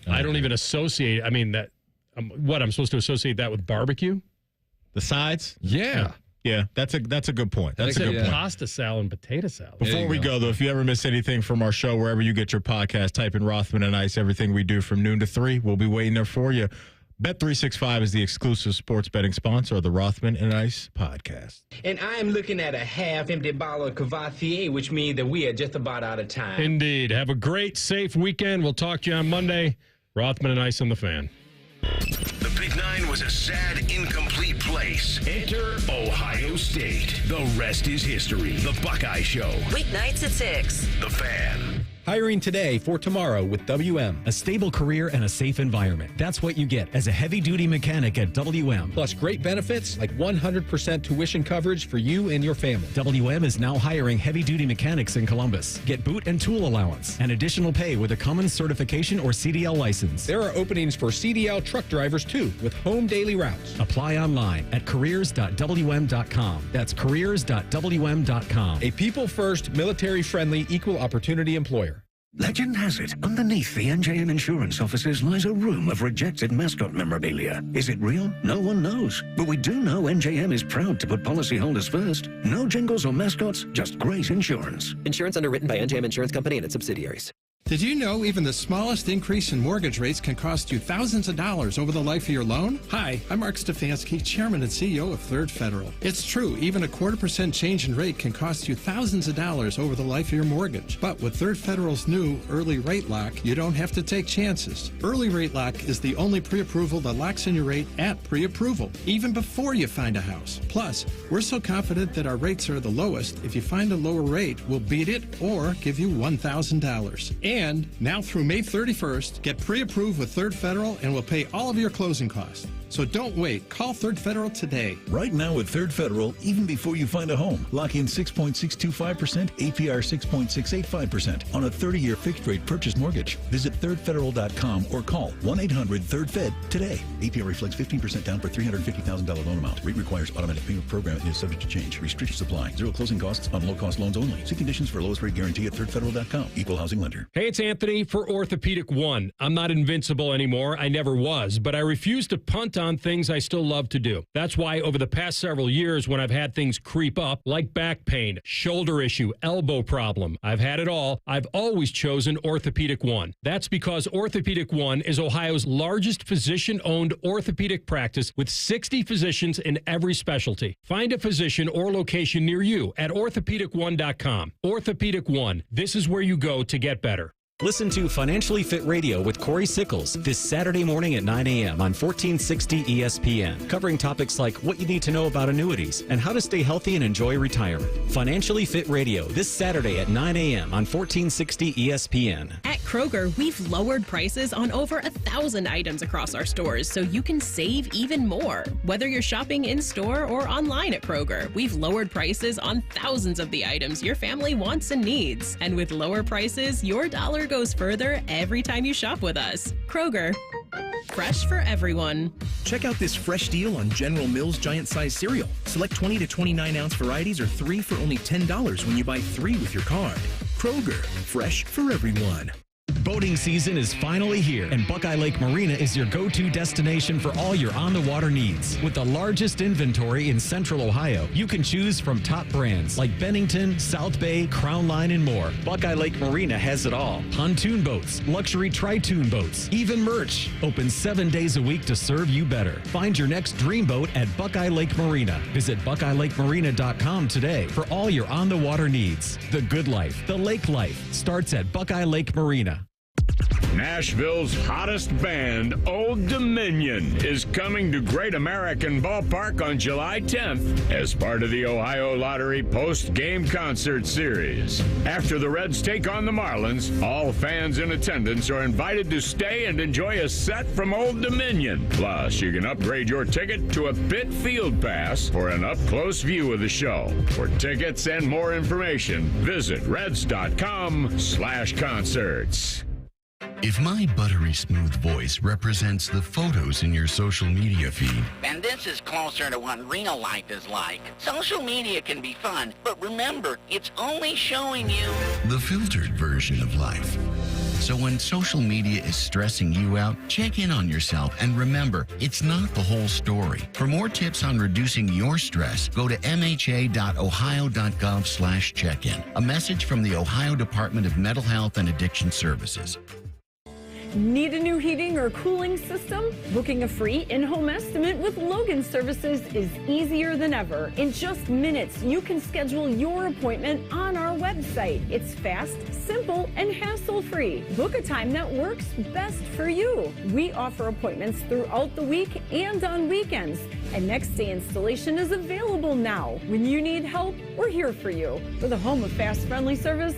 I don't even associate. I mean, that. What, I'm supposed to associate that with barbecue? The sides? Yeah. Yeah, that's a good point. That's a good point. Pasta salad and potato salad. Before we go, though, if you ever miss anything from our show, wherever you get your podcast, type in Rothman and Ice. Everything we do from noon to 3, we'll be waiting there for you. Bet365 is the exclusive sports betting sponsor of the Rothman and Ice podcast. And I am looking at a half-empty bottle of Cavatier, which means that we are just about out of time. Indeed. Have a great, safe weekend. We'll talk to you on Monday. Rothman and Ice on the Fan. The Big Nine was a sad, incomplete place. Enter Ohio State. The rest is history. The Buckeye Show. Weeknights at 6. The Fan. Hiring today for tomorrow with WM. A stable career and a safe environment. That's what you get as a heavy-duty mechanic at WM. Plus great benefits like 100% tuition coverage for you and your family. WM is now hiring heavy-duty mechanics in Columbus. Get boot and tool allowance and additional pay with a Cummins certification or CDL license. There are openings for CDL truck drivers too with home daily routes. Apply online at careers.wm.com. That's careers.wm.com. A people-first, military-friendly, equal opportunity employer. Legend has it, underneath the NJM insurance offices lies a room of rejected mascot memorabilia. Is it real? No one knows. But we do know NJM is proud to put policyholders first. No jingles or mascots, just great insurance. Insurance underwritten by NJM Insurance Company and its subsidiaries. Did you know even the smallest increase in mortgage rates can cost you thousands of dollars over the life of your loan? Hi, I'm Mark Stefanski, Chairman and CEO of Third Federal. It's true, even a 0.25% change in rate can cost you thousands of dollars over the life of your mortgage. But with Third Federal's new Early Rate Lock, you don't have to take chances. Early Rate Lock is the only pre-approval that locks in your rate at pre-approval, even before you find a house. Plus, we're so confident that our rates are the lowest, if you find a lower rate, we'll beat it or give you $1,000. And now through May 31st, get pre-approved with Third Federal and we'll pay all of your closing costs. So don't wait. Call Third Federal today. Right now at Third Federal, even before you find a home, lock in 6.625%, APR 6.685% on a 30-year fixed-rate purchase mortgage. Visit thirdfederal.com or call 1-800-3rd-FED today. APR reflects 15% down per $350,000 loan amount. Rate requires automatic payment program and is subject to change. Restrictions apply. Zero closing costs on low-cost loans only. See conditions for lowest rate guarantee at thirdfederal.com. Equal housing lender. Hey, it's Anthony for Orthopedic One. I'm not invincible anymore. I never was, but I refuse to punt on things I still love to do. That's why over the past several years, when I've had things creep up, like back pain, shoulder issue, elbow problem, I've had it all, I've always chosen Orthopedic One. That's because Orthopedic One is Ohio's largest physician-owned orthopedic practice with 60 physicians in every specialty. Find a physician or location near you at orthopedic1.com. Orthopedic One. This is where you go to get better. Listen to Financially Fit Radio with Corey Sickles this Saturday morning at 9 a.m. on 1460 ESPN, covering topics like what you need to know about annuities and how to stay healthy and enjoy retirement. Financially Fit Radio this Saturday at 9 a.m. on 1460 ESPN. At Kroger, we've lowered prices on over 1,000 items across our stores so you can save even more. Whether you're shopping in-store or online at Kroger, we've lowered prices on thousands of the items your family wants and needs. And with lower prices, your dollar goes further every time you shop with us. Kroger, fresh for everyone. Check out this fresh deal on General Mills Giant Size cereal. Select 20 to 29 ounce varieties are 3 for only $10 when you buy 3 with your card. Kroger, fresh for everyone. Boating season is finally here, and Buckeye Lake Marina is your go-to destination for all your on-the-water needs. With the largest inventory in Central Ohio, you can choose from top brands like Bennington, South Bay, Crown Line, and more. Buckeye Lake Marina has it all. Pontoon boats, luxury tri-toon boats, even merch. Open 7 days a week to serve you better. Find your next dream boat at Buckeye Lake Marina. Visit BuckeyeLakeMarina.com today for all your on-the-water needs. The good life, the lake life, starts at Buckeye Lake Marina. Nashville's hottest band, Old Dominion, is coming to Great American Ballpark on July 10th as part of the Ohio Lottery post-game concert series. After the Reds take on the Marlins, all fans in attendance are invited to stay and enjoy a set from Old Dominion. Plus, you can upgrade your ticket to a pit field pass for an up-close view of the show. For tickets and more information, visit reds.com/concerts. If my buttery smooth voice represents the photos in your social media feed, then this is closer to what real life is like. Social media can be fun, but remember, it's only showing you the filtered version of life. So when social media is stressing you out, check in on yourself and remember, it's not the whole story. For more tips on reducing your stress, go to mha.ohio.gov/check-in. A message from the Ohio Department of Mental Health and Addiction Services. Need a new heating or cooling system? Booking a free in-home estimate with Logan Services is easier than ever. In just minutes, you can schedule your appointment on our website. It's fast, simple, and hassle-free. Book a time that works best for you. We offer appointments throughout the week and on weekends. And next-day installation is available now. When you need help, we're here for you. For the home of fast, friendly service,